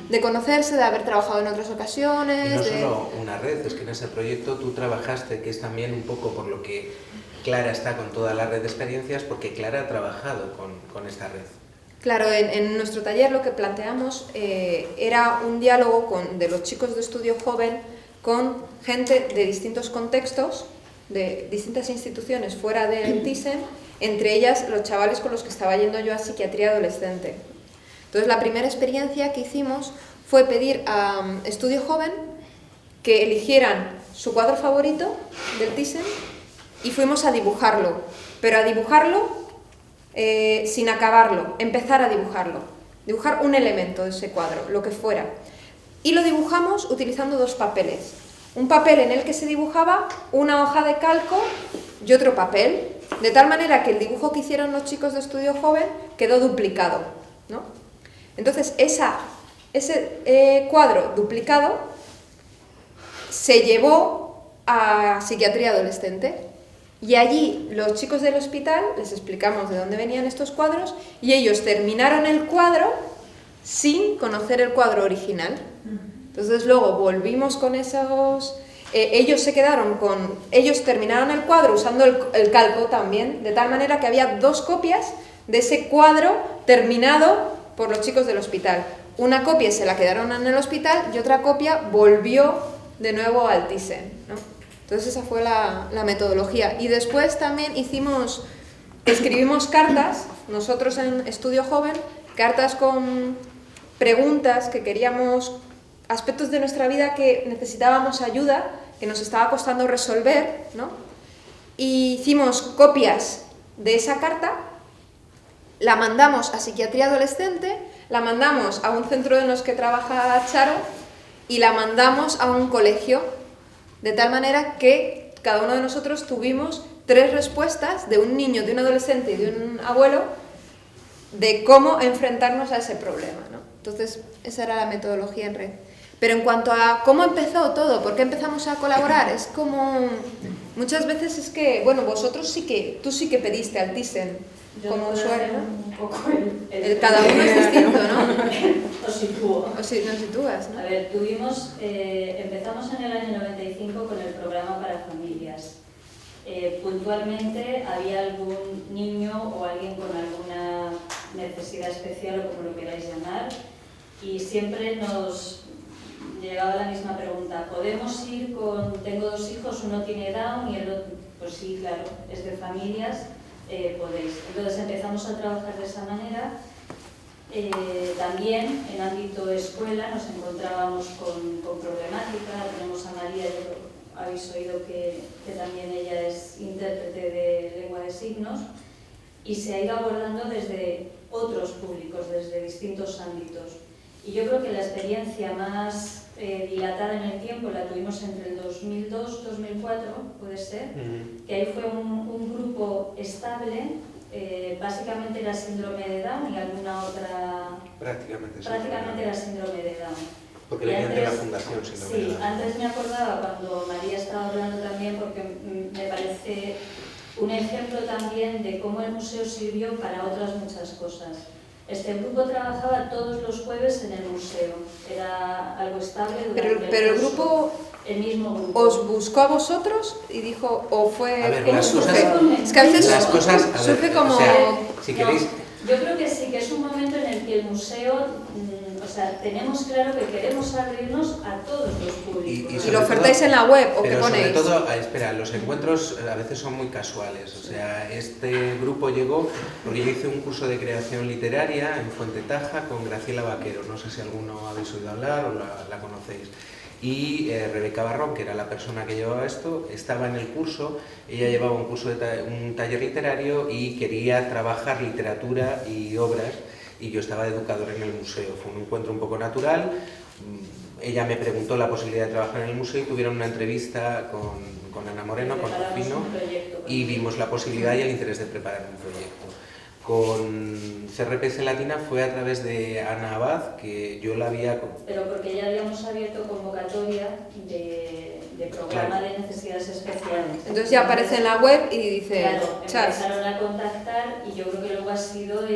F: De conocerse, de haber trabajado en otras ocasiones.
D: Y no solo una red, es que en ese proyecto tú trabajaste, que es también un poco por lo que Clara está con toda la red de experiencias, porque Clara ha trabajado con esta red.
F: Claro, en nuestro taller lo que planteamos era un diálogo de los chicos de Estudio Joven con gente de distintos contextos, de distintas instituciones fuera del Thyssen, entre ellas los chavales con los que estaba yendo yo a psiquiatría adolescente. Entonces la primera experiencia que hicimos fue pedir a Estudio Joven que eligieran su cuadro favorito del Thyssen y fuimos a dibujarlo, pero a dibujarlo sin acabarlo, empezar a dibujar un elemento de ese cuadro, lo que fuera. y lo dibujamos utilizando 2 papeles. Un papel en el que se dibujaba una hoja de calco y otro papel, de tal manera que el dibujo que hicieron los chicos de Estudio Joven quedó duplicado, ¿no? Entonces, ese cuadro duplicado se llevó a psiquiatría adolescente y allí los chicos del hospital les explicamos de dónde venían estos cuadros y ellos terminaron el cuadro sin conocer el cuadro original. Entonces luego volvimos con esos... ellos terminaron el cuadro usando el calco también, de tal manera que había 2 copias de ese cuadro terminado por los chicos del hospital. Una copia se la quedaron en el hospital y otra copia volvió de nuevo al Thyssen, ¿no? Entonces esa fue la metodología. Y después también escribimos cartas, nosotros en Estudio Joven, cartas con preguntas que queríamos, aspectos de nuestra vida que necesitábamos ayuda, que nos estaba costando resolver, ¿no? Y hicimos copias de esa carta, la mandamos a psiquiatría adolescente, la mandamos a un centro en los que trabaja Charo y la mandamos a un colegio, de tal manera que cada uno de nosotros tuvimos 3 respuestas de un niño, de un adolescente y de un abuelo de cómo enfrentarnos a ese problema, ¿no? Entonces, esa era la metodología en red. Pero en cuanto a cómo empezó todo, por qué empezamos a colaborar, es como... Muchas veces es que, bueno, tú sí que pediste al Thyssen como usuario, ¿no?
M: Un poco
F: cada uno es distinto, ¿no?
M: Os sitúo.
F: Nos sitúas, ¿no?
M: A ver, empezamos en el año 95 con el programa para familias. Puntualmente había algún niño o alguien con alguna necesidad especial o como lo queráis llamar, y siempre nos llegaba la misma pregunta: ¿podemos ir con... Tengo 2 hijos, uno tiene Down y el otro... Pues sí, claro, es de familias, podéis. Entonces empezamos a trabajar de esa manera. También en ámbito escuela nos encontrábamos con problemática. Tenemos a María, habéis oído que también ella es intérprete de lengua de signos, y se ha ido abordando desde otros públicos, desde distintos ámbitos. Y yo creo que la experiencia más dilatada en el tiempo la tuvimos entre el 2002-2004, puede ser, que ahí fue un grupo estable, básicamente era síndrome de Down y alguna otra... Prácticamente era síndrome de Down.
D: Porque venían de la fundación síndrome de Down.
M: Sí, antes me acordaba cuando María estaba hablando también, porque me parece un ejemplo también de cómo el museo sirvió para otras muchas cosas. Este grupo trabajaba todos los jueves en el museo, era algo estable durante
F: pero el grupo,
M: el mismo grupo.
F: ¿Os buscó a vosotros y dijo, o fue...
D: A ver, las cosas...
F: Es que a veces surge como...
D: O sea, si queréis...
M: Yo creo que sí, que es un momento en el que el museo, o sea, tenemos claro que queremos abrirnos a todos los públicos.
F: ¿Y lo ofertáis en la web o qué ponéis?
D: Pero sobre todo, espera, los encuentros a veces son muy casuales. O sea, este grupo llegó porque yo hice un curso de creación literaria en Fuente Taja con Graciela Vaquero. No sé si alguno habéis oído hablar o la conocéis. Y Rebeca Barrón, que era la persona que llevaba esto, estaba en el curso. Ella llevaba un curso un taller literario y quería trabajar literatura y obras, y yo estaba de educador en el museo. Fue un encuentro un poco natural. Ella me preguntó la posibilidad de trabajar en el museo y tuvieron una entrevista con Ana Moreno, con Rufino, y vimos la posibilidad y el interés de preparar un proyecto. Con CRPS Latina fue a través de Ana Abad, que yo la había...
M: Pero porque ya habíamos abierto convocatoria de programa de necesidades especiales.
F: Entonces ya aparece en la web y dice...
M: Claro, empezaron a contactar, y yo creo que luego ha sido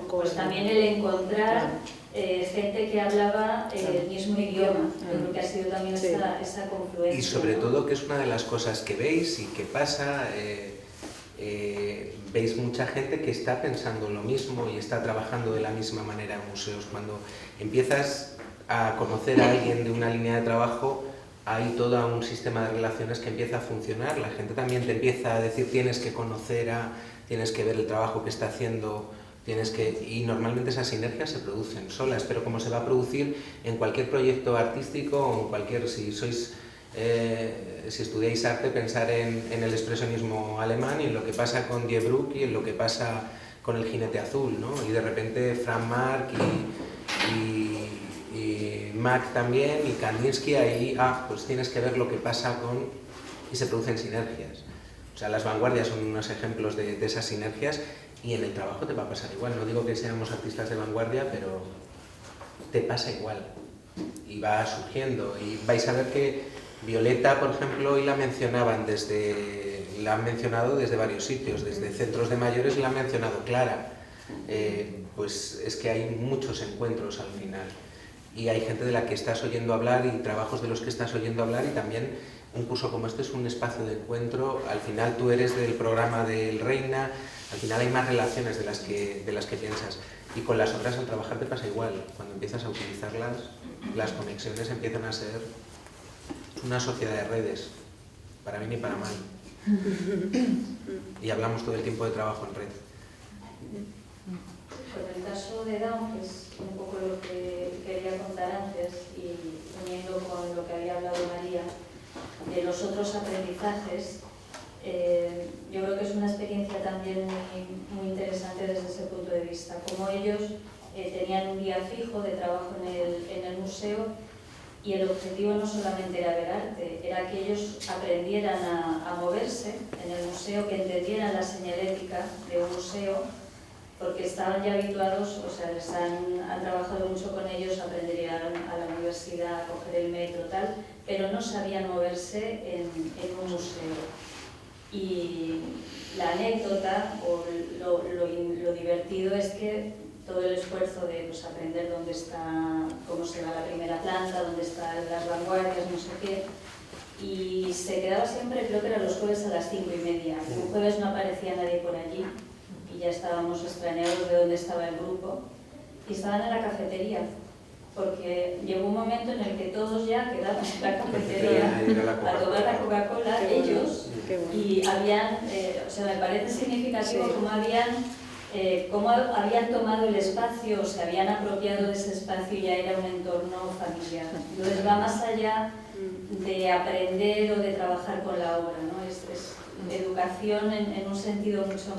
M: pues también el encontrar gente que hablaba el mismo idioma. Yo creo que ha sido también esa confluencia.
D: Y sobre todo, que es una de las cosas que veis y que pasa... veis mucha gente que está pensando lo mismo y está trabajando de la misma manera en museos. Cuando empiezas a conocer a alguien de una línea de trabajo, hay todo un sistema de relaciones que empieza a funcionar. La gente también te empieza a decir: tienes que conocer tienes que ver el trabajo que está haciendo, y normalmente esas sinergias se producen solas, pero como se va a producir en cualquier proyecto artístico o en cualquier... Si estudiáis arte, pensar en el expresionismo alemán y en lo que pasa con Die Bruck y en lo que pasa con el jinete azul, ¿no? Y de repente Frank Marc y Mack también y Kandinsky, ahí pues tienes que ver lo que pasa y se producen sinergias. O sea, las vanguardias son unos ejemplos de esas sinergias y en el trabajo te va a pasar igual. No digo que seamos artistas de vanguardia, pero te pasa igual y va surgiendo. Y vais a ver que Violeta, por ejemplo, hoy la han mencionado desde varios sitios, desde centros de mayores la han mencionado Clara. Pues es que hay muchos encuentros al final y hay gente de la que estás oyendo hablar y trabajos de los que estás oyendo hablar, y también un curso como este es un espacio de encuentro. Al final tú eres del programa del Reina, al final hay más relaciones de las que piensas, y con las otras al trabajar te pasa igual. Cuando empiezas a utilizarlas, las conexiones empiezan a ser una sociedad de redes, para bien y para mal, y hablamos todo el tiempo de trabajo en red.
M: Con el caso de Down, que es un poco lo que quería contar antes, y uniendo con lo que había hablado María, de los otros aprendizajes, yo creo que es una experiencia también muy interesante desde ese punto de vista. Como ellos tenían un día fijo de trabajo en el museo, y el objetivo no solamente era ver arte, era que ellos aprendieran a moverse en el museo, que entendieran la señalética de un museo, porque estaban ya habituados, o sea, han trabajado mucho con ellos, aprenderían a la universidad, a coger el metro, tal, pero no sabían moverse en un museo. Y la anécdota o lo divertido es que todo el esfuerzo de pues, aprender dónde está, cómo se va la primera planta, dónde están las vanguardias, no sé qué, y se quedaba siempre, creo que eran los jueves a las 5:30. Un jueves no aparecía nadie por allí y ya estábamos extrañados de dónde estaba el grupo, y estaban en la cafetería, porque llegó un momento en el que todos ya quedaban en la cafetería a tomar la Coca-Cola, ellos, y habían, o sea, me parece significativo cómo habían tomado el espacio, o se habían apropiado de ese espacio, y ya era un entorno familiar. Entonces va más allá de aprender o de trabajar con la obra, ¿no? Es educación en un sentido mucho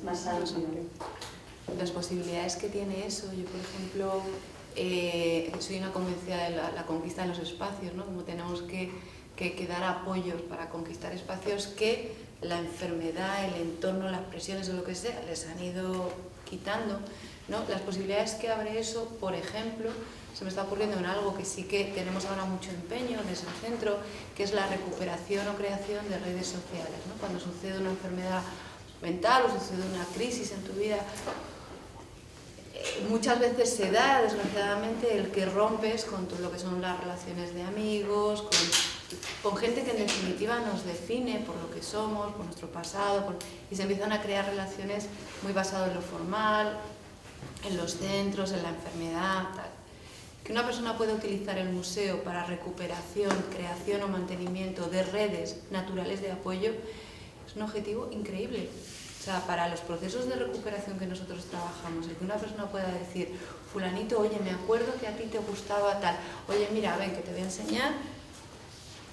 M: más amplio.
E: Las posibilidades que tiene eso, yo por ejemplo soy una convencida de la conquista de los espacios, ¿no? Como tenemos que dar apoyos para conquistar espacios que la enfermedad, el entorno, las presiones o lo que sea les han ido quitando, ¿no? Las posibilidades que abre eso, por ejemplo, se me está ocurriendo en algo que sí que tenemos ahora mucho empeño en ese centro, que es la recuperación o creación de redes sociales, ¿no? Cuando sucede una enfermedad mental o sucede una crisis en tu vida, muchas veces se da, desgraciadamente, el que rompes con todo lo que son las relaciones de amigos, con gente que en definitiva nos define por lo que somos, por nuestro pasado, y se empiezan a crear relaciones muy basadas en lo formal, en los centros, en la enfermedad, tal. Que una persona pueda utilizar el museo para recuperación, creación o mantenimiento de redes naturales de apoyo es un objetivo increíble. O sea, para los procesos de recuperación que nosotros trabajamos, el que una persona pueda decir, fulanito, oye, me acuerdo que a ti te gustaba tal, oye, mira, ven, que te voy a enseñar,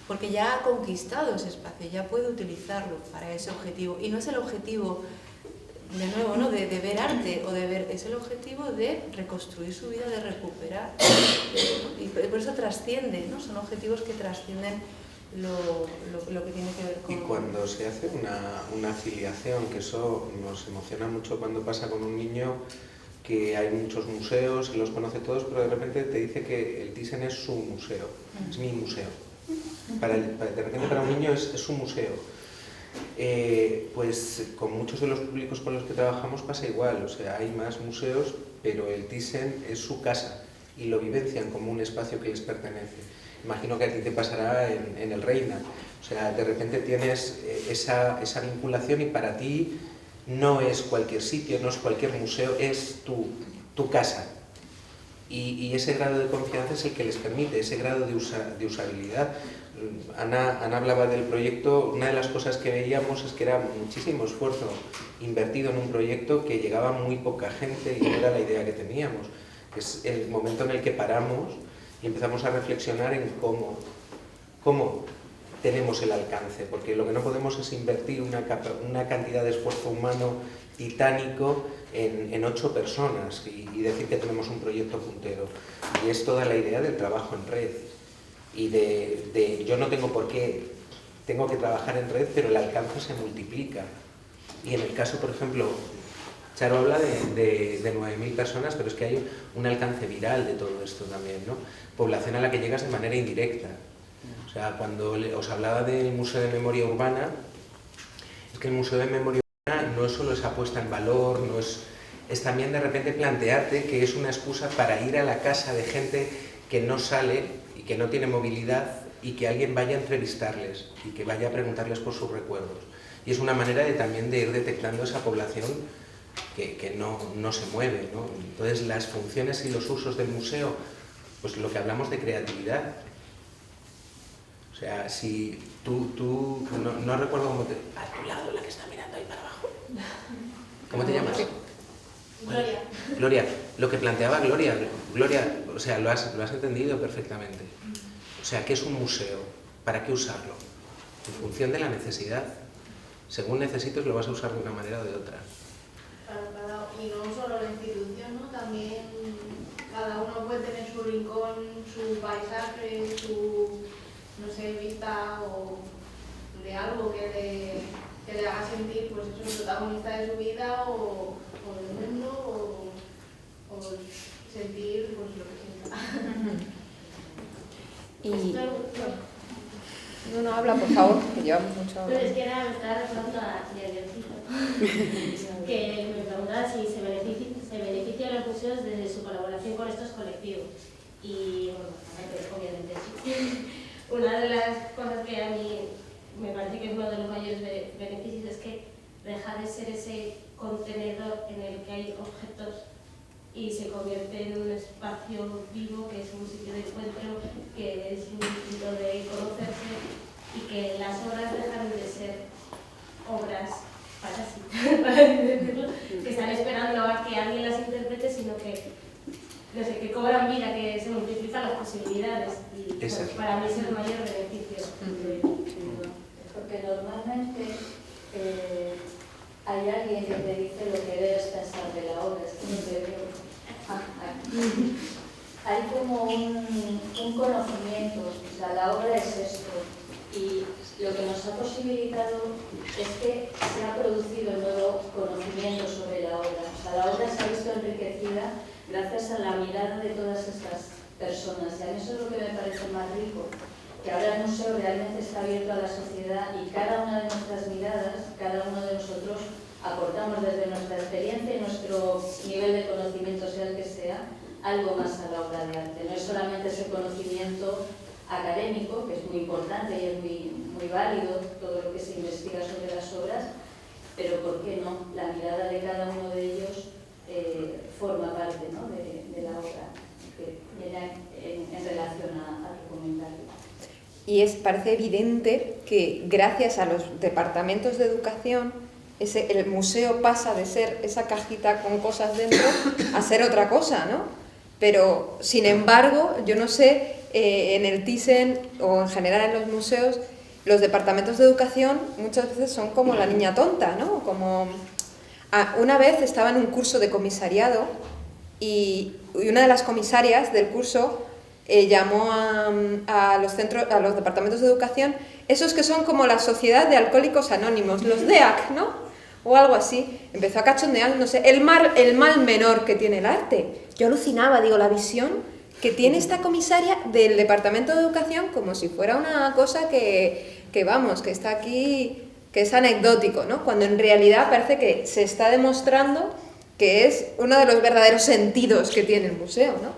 E: porque ya ha conquistado ese espacio, ya puede utilizarlo para ese objetivo. Y no es el objetivo, de nuevo, ¿no? de ver arte, o de ver, es el objetivo de reconstruir su vida, de recuperar. Y por eso trasciende, ¿no? Son objetivos que trascienden lo que tiene que ver con...
D: Y cuando se hace una afiliación, que eso nos emociona mucho cuando pasa con un niño, que hay muchos museos, que los conoce todos, pero de repente te dice que el Thyssen es su museo, es mi museo. De repente para un niño es su museo. Pues con muchos de los públicos con los que trabajamos pasa igual, o sea, hay más museos, pero el Thyssen es su casa y lo vivencian como un espacio que les pertenece. Imagino que a ti te pasará en el Reina, o sea, de repente tienes esa vinculación y para ti no es cualquier sitio, no es cualquier museo, es tu casa. Y ese grado de confianza es el que les permite, ese grado de usabilidad. Ana hablaba del proyecto, una de las cosas que veíamos es que era muchísimo esfuerzo invertido en un proyecto que llegaba a muy poca gente y no era la idea que teníamos. Es el momento en el que paramos y empezamos a reflexionar en cómo tenemos el alcance, porque lo que no podemos es invertir una cantidad de esfuerzo humano titánico en 8 personas y decir que tenemos un proyecto puntero. Y es toda la idea del trabajo en red. Y yo no tengo por qué, tengo que trabajar en red, pero el alcance se multiplica. Y en el caso, por ejemplo, Charo habla de 9.000 personas, pero es que hay un alcance viral de todo esto también, ¿no? Población a la que llegas de manera indirecta. O sea, cuando os hablaba del Museo de Memoria Urbana, es que el Museo de Memoria Urbana no es solo esa puesta en valor, no es también de repente plantearte que es una excusa para ir a la casa de gente que no sale y que no tiene movilidad y que alguien vaya a entrevistarles y que vaya a preguntarles por sus recuerdos. Y es una manera también de ir detectando esa población que no se mueve, ¿no? Entonces, las funciones y los usos del museo, pues lo que hablamos de creatividad. O sea, si tú no recuerdo cómo te... A tu lado, la que está mirando ahí para abajo. ¿Cómo te llamas?
B: Gloria.
D: Gloria, lo que planteaba Gloria, o sea, lo has entendido perfectamente. O sea, ¿qué es un museo? ¿Para qué usarlo? En función de la necesidad. Según necesites lo vas a usar de una manera o de otra.
B: Y no solo la institución, ¿no? También cada uno puede tener su rincón, su paisaje, su, no sé, vista o de algo que le haga sentir, pues eso, el protagonista de su vida o del mundo o sentir, pues lo que sienta.
F: No, habla, por favor, que llevamos mucho...
O: Pues es que era, me estaba recordando a Leoncito, que me preguntaba si se benefician los museos desde su colaboración con estos colectivos. Y bueno, obviamente sí. Una de las cosas que a mí me parece que es uno de los mayores beneficios es que deja de ser ese contenedor en el que hay objetos y se convierte en un espacio vivo, que es un sitio de encuentro, que es un sitio de conocerse y que las obras dejan de ser obras parásitas, para decirlo, que están esperando a que alguien las interprete, sino que, no sé, que cobran vida, que se multiplican las posibilidades y pues, para mí es el mayor beneficio.
M: Porque normalmente hay alguien que te dice lo que debes pensar de la obra, es que no te veo. Hay como un conocimiento, o sea, la obra es esto, y lo que nos ha posibilitado es que se ha producido nuevo conocimiento sobre la obra. O sea, la obra se ha visto enriquecida gracias a la mirada de todas estas personas, y a mí eso es lo que me parece más rico, que ahora el museo realmente está abierto a la sociedad y cada una de nuestras miradas, cada uno de nosotros aportamos desde nuestra experiencia y nuestro nivel de conocimiento, sea el que sea, algo más a la obra de arte. No es solamente ese conocimiento académico, que es muy importante y es muy válido todo lo que se investiga sobre las obras, pero ¿por qué no? La mirada de cada uno de ellos forma parte, ¿no? de la obra, que viene en relación al documentario.
F: Y parece evidente que gracias a los departamentos de educación el museo pasa de ser esa cajita con cosas dentro a ser otra cosa, ¿no? Pero, sin embargo, yo no sé, en el Thyssen o en general en los museos, los departamentos de educación muchas veces son como la niña tonta, ¿no? Como... una vez estaba en un curso de comisariado y una de las comisarias del curso llamó a los departamentos de educación, esos que son como la Sociedad de Alcohólicos Anónimos, los DEAC, ¿no? O algo así. Empezó a cachondear, no sé, el mal menor que tiene el arte. Yo alucinaba, digo, la visión que tiene esta comisaria del Departamento de Educación como si fuera una cosa que vamos, que está aquí, que es anecdótico, ¿no? Cuando en realidad parece que se está demostrando que es uno de los verdaderos sentidos que tiene el museo, ¿no?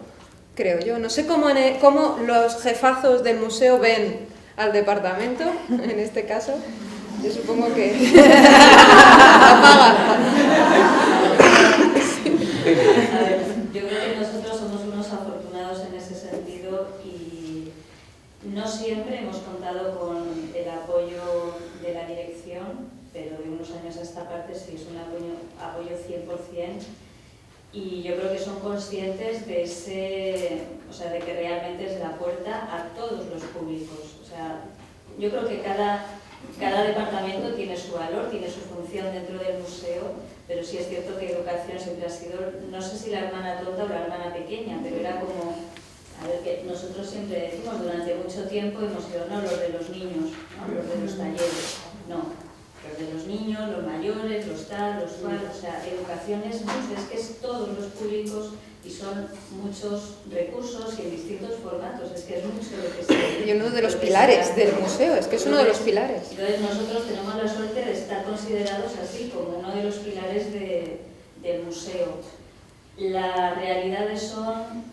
F: Creo yo. No sé cómo los jefazos del museo ven al departamento, en este caso. Yo supongo que... apaga.
M: Yo creo que nosotros somos unos afortunados en ese sentido y no siempre hemos contado con el apoyo de la dirección, pero de unos años a esta parte sí es un apoyo 100%. Y yo creo que son conscientes de de que realmente es la puerta a todos los públicos. O sea, yo creo que cada departamento tiene su valor, tiene su función dentro del museo, pero sí es cierto que educación siempre ha sido, no sé si la hermana tonta o la hermana pequeña, pero era como, a ver, que nosotros siempre decimos, durante mucho tiempo hemos sido, no, los de los niños, no, los de los talleres, no, los de los niños, los mayores, los tal, los cual, o sea, educación es que es todos los públicos y son muchos recursos y en distintos formatos, es que es mucho lo que se...
F: Y uno de los pilares del museo, es que es uno de los pilares.
M: Entonces nosotros tenemos la suerte de estar considerados así, como uno de los pilares del museo. Las realidades son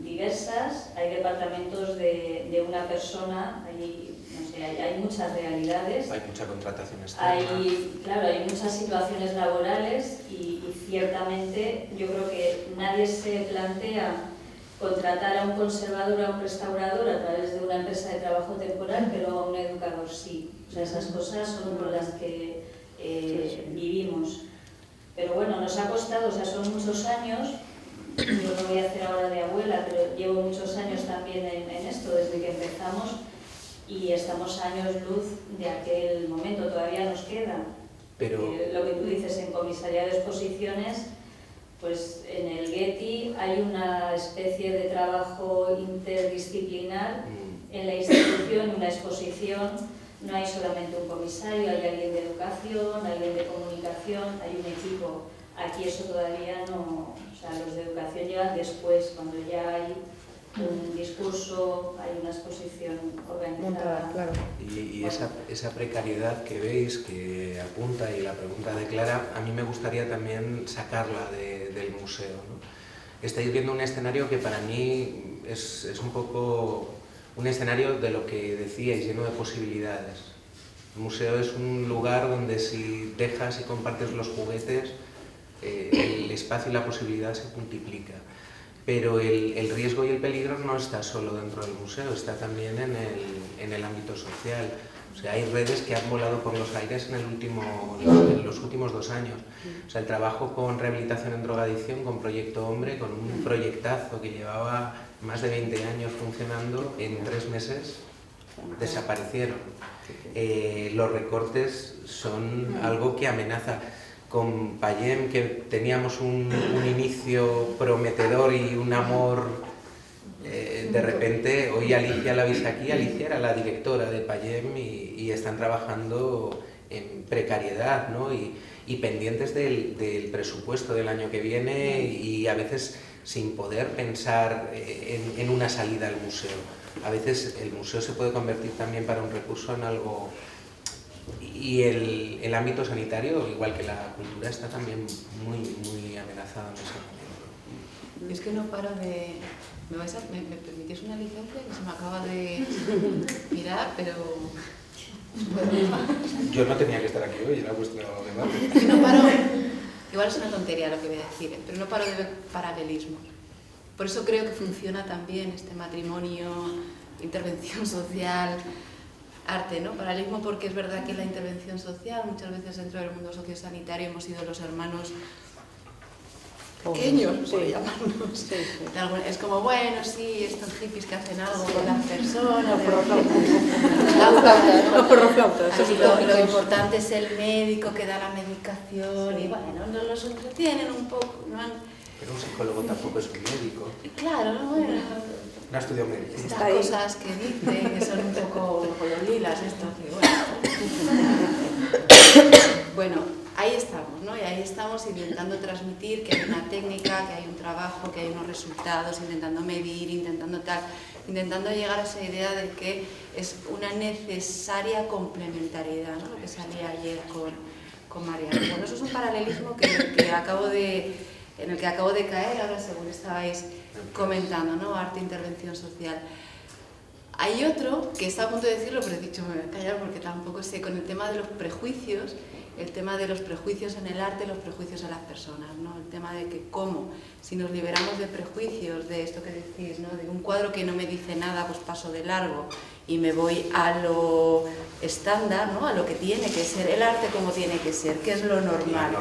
M: diversas, hay departamentos de una persona, hay muchas realidades.
D: Hay mucha contratación externa.
M: Hay muchas situaciones laborales y ciertamente yo creo que nadie se plantea contratar a un conservador o a un restaurador a través de una empresa de trabajo temporal, pero a un educador sí. O sea, esas cosas son con las que vivimos. Pero bueno, nos ha costado, o sea, son muchos años. Yo no voy a hacer ahora de abuela, pero llevo muchos años también en esto, desde que empezamos, y estamos años luz de aquel momento, todavía nos queda.
D: Pero...
M: lo que tú dices en comisariado de exposiciones, pues en el Getty hay una especie de trabajo interdisciplinar en la institución, una exposición, no hay solamente un comisario, hay alguien de educación, alguien de comunicación, hay un equipo. Aquí eso todavía no, o sea, los de educación llegan después, cuando ya hay un discurso, hay una exposición organizada.
F: Claro.
D: Y esa precariedad que veis, que apunta, y la pregunta de Clara, a mí me gustaría también sacarla del museo, ¿no? Estáis viendo un escenario que para mí es un poco un escenario de lo que decíais, lleno de posibilidades. El museo es un lugar donde si dejas y compartes los juguetes, el espacio y la posibilidad se multiplica. Pero el riesgo y el peligro no está solo dentro del museo, está también en el ámbito social. O sea, hay redes que han volado por los aires en los últimos 2 años. O sea, el trabajo con rehabilitación en drogadicción, con Proyecto Hombre, con un proyectazo que llevaba más de 20 años funcionando, en 3 meses desaparecieron. Los recortes son algo que amenaza. Con Payem, que teníamos un inicio prometedor y un amor, de repente, hoy Alicia la veis aquí, Alicia era la directora de Payem y están trabajando en precariedad, ¿no? y pendientes del presupuesto del año que viene y a veces sin poder pensar en una salida al museo. A veces el museo se puede convertir también para un recurso en algo... Y el ámbito sanitario, igual que la cultura, está también muy amenazado en ese momento.
E: Es que no paro de... ¿Me permitís una licencia que se me acaba de mirar, pero...
D: Yo no tenía que estar aquí hoy, era vuestro debate.
E: Es que no paro... Igual es una tontería lo que voy a decir, pero no paro de ver paralelismos. Por eso creo que funciona también este matrimonio, intervención social... arte, ¿no? Paralelismo, porque es verdad que la intervención social, muchas veces dentro del mundo sociosanitario hemos sido los hermanos pequeños, por llamarnos. Sí. Es como, bueno, sí, estos hippies que hacen algo con las personas. Los porroflautas. Lo importante es el médico que da la medicación y bueno, los entretienen un poco. ¿No?
D: Pero un psicólogo tampoco es un médico.
E: Claro, bueno.
D: No estudió medicina.
E: Estas cosas que dicen, que son un poco colorilas, esto que bueno, ahí estamos, ¿no? Y ahí estamos intentando transmitir que hay una técnica, que hay un trabajo, que hay unos resultados, intentando medir, intentando llegar a esa idea de que es una necesaria complementariedad, ¿no? Lo que salía ayer con Mariana. Bueno, eso es un paralelismo en el que acabo de caer ahora según estabais comentando, ¿no? Arte e intervención social. Hay otro que está a punto de decirlo, pero he dicho me voy a callar porque tampoco sé, con el tema de los prejuicios, el tema de los prejuicios en el arte, los prejuicios en las personas, ¿no? El tema de que cómo, si nos liberamos de prejuicios, de esto que decís, ¿no? De un cuadro que no me dice nada, pues paso de largo y me voy a lo estándar, ¿no? A lo que tiene que ser el arte como tiene que ser, que es lo normal.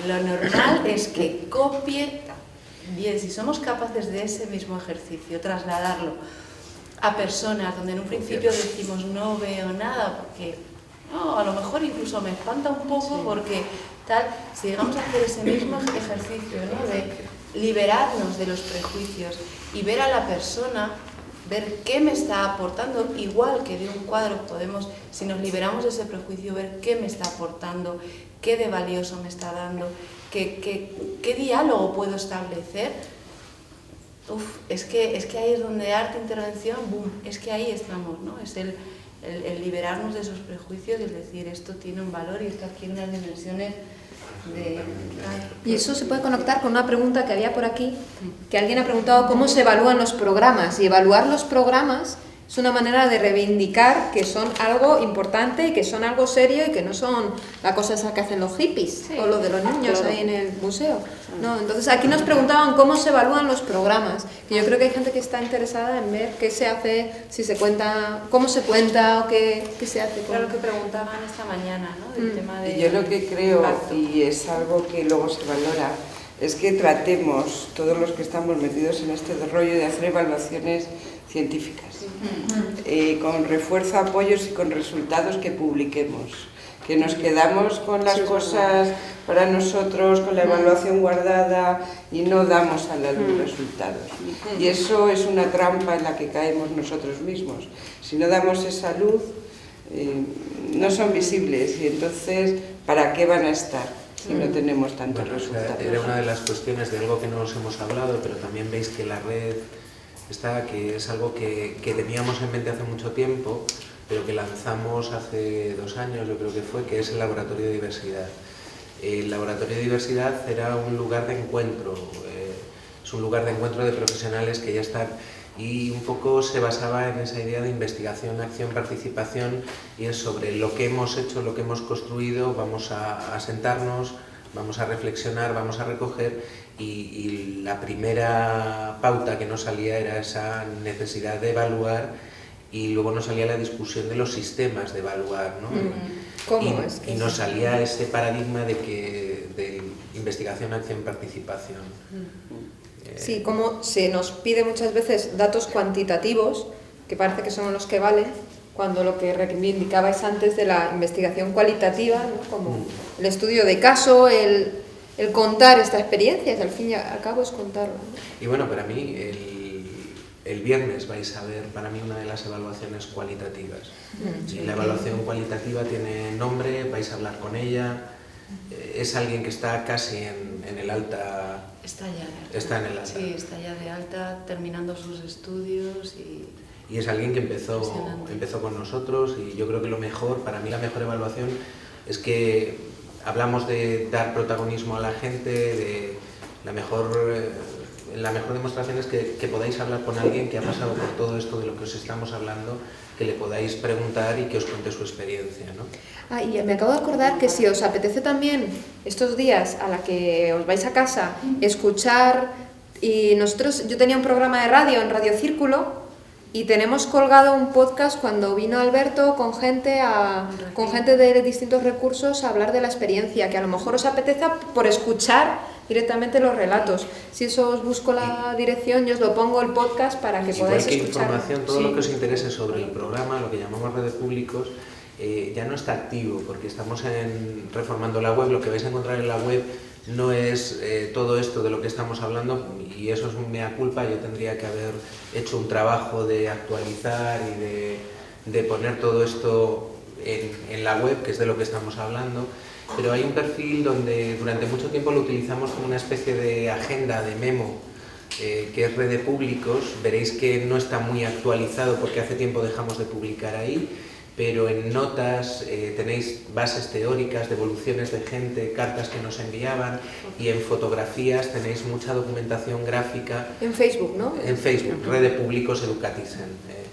E: Lo normal es que copie, bien, si somos capaces de ese mismo ejercicio, trasladarlo a personas donde en un principio decimos no veo nada, porque no, a lo mejor incluso me espanta un poco porque tal, si llegamos a hacer ese mismo ejercicio, ¿no? De liberarnos de los prejuicios y ver a la persona, ver qué me está aportando, igual que de un cuadro podemos, si nos liberamos de ese prejuicio, ver qué me está aportando, qué de valioso me está dando, qué diálogo puedo establecer. Es que ahí es donde arte, intervención, boom, es que ahí estamos, ¿no? Es el liberarnos de esos prejuicios y el decir esto tiene un valor y esto adquiere unas dimensiones de...
F: Y eso se puede conectar con una pregunta que había por aquí, que alguien ha preguntado cómo se evalúan los programas, y evaluar los programas es una manera de reivindicar que son algo importante y que son algo serio y que no son la cosa esa que hacen los hippies o lo de los niños ahí en el museo. No, entonces aquí nos preguntaban cómo se evalúan los programas, que yo creo que hay gente que está interesada en ver qué se hace, si se cuenta, cómo se cuenta o qué se hace.
E: Era lo que preguntaban esta mañana, ¿no? Del tema de...
G: Y yo lo que creo, y es algo que luego se valora, es que tratemos, todos los que estamos metidos en este rollo, de hacer evaluaciones científicas, con refuerzo, apoyos y con resultados que publiquemos. Que nos quedamos con las cosas para nosotros, con la evaluación guardada y no damos a la luz resultados. Y eso es una trampa en la que caemos nosotros mismos. Si no damos esa luz, no son visibles y entonces, ¿para qué van a estar si no tenemos tantos resultados?
D: Era una de las cuestiones de algo que no nos hemos hablado, pero también veis que la red está, que es algo que teníamos en mente hace mucho tiempo, pero que lanzamos hace 2 años, yo creo que fue, que es el Laboratorio de Diversidad. El Laboratorio de Diversidad era un lugar de encuentro, es un lugar de encuentro de profesionales que ya están, y un poco se basaba en esa idea de investigación, acción, participación, y es sobre lo que hemos hecho, lo que hemos construido, vamos a sentarnos, vamos a reflexionar, vamos a recoger, y la primera pauta que nos salía era esa necesidad de evaluar, y luego nos salía la discusión de los sistemas de evaluar, ¿no?
F: ¿Cómo es que
D: y nos salía ese paradigma de investigación, acción, participación.
F: Sí, como se nos pide muchas veces datos cuantitativos, que parece que son los que valen, cuando lo que reivindicabais antes de la investigación cualitativa, ¿no? Como el estudio de caso, el contar esta experiencia, que al fin y al cabo es contarlo, ¿no?
D: Y bueno, para mí, el viernes vais a ver, para mí, una de las evaluaciones cualitativas. Y la evaluación cualitativa tiene nombre, vais a hablar con ella, es alguien que está casi en el alta...
E: Está ya de alta.
D: Está en el alta.
E: Sí, está ya de alta, terminando sus estudios
D: y es alguien que empezó con nosotros, y yo creo que lo mejor, para mí la mejor evaluación es que hablamos de dar protagonismo a la gente, de la mejor demostración es que podáis hablar con alguien que ha pasado por todo esto de lo que os estamos hablando, que le podáis preguntar y que os cuente su experiencia, ¿no?
F: Y me acabo de acordar que si os apetece también estos días a la que os vais a casa escuchar, y yo tenía un programa de radio en Radio Círculo, y tenemos colgado un podcast cuando vino Alberto con gente de distintos recursos a hablar de la experiencia, que a lo mejor os apetece por escuchar directamente los relatos. Si eso os busco la dirección, yo os lo pongo el podcast para que podáis escuchar.
D: Información, todo lo que os interese sobre el programa, lo que llamamos redes públicos, ya no está activo, porque estamos reformando la web. Lo que vais a encontrar en la web no es todo esto de lo que estamos hablando, y eso es mea culpa. Yo tendría que haber hecho un trabajo de actualizar y de poner todo esto en la web, que es de lo que estamos hablando. Pero hay un perfil donde durante mucho tiempo lo utilizamos como una especie de agenda, de memo, que es Red de Públicos. Veréis que no está muy actualizado porque hace tiempo dejamos de publicar ahí, pero en notas tenéis bases teóricas, devoluciones de gente, cartas que nos enviaban, y en fotografías tenéis mucha documentación gráfica.
F: En Facebook, ¿no?
D: En Facebook, Red de Públicos Educatisen.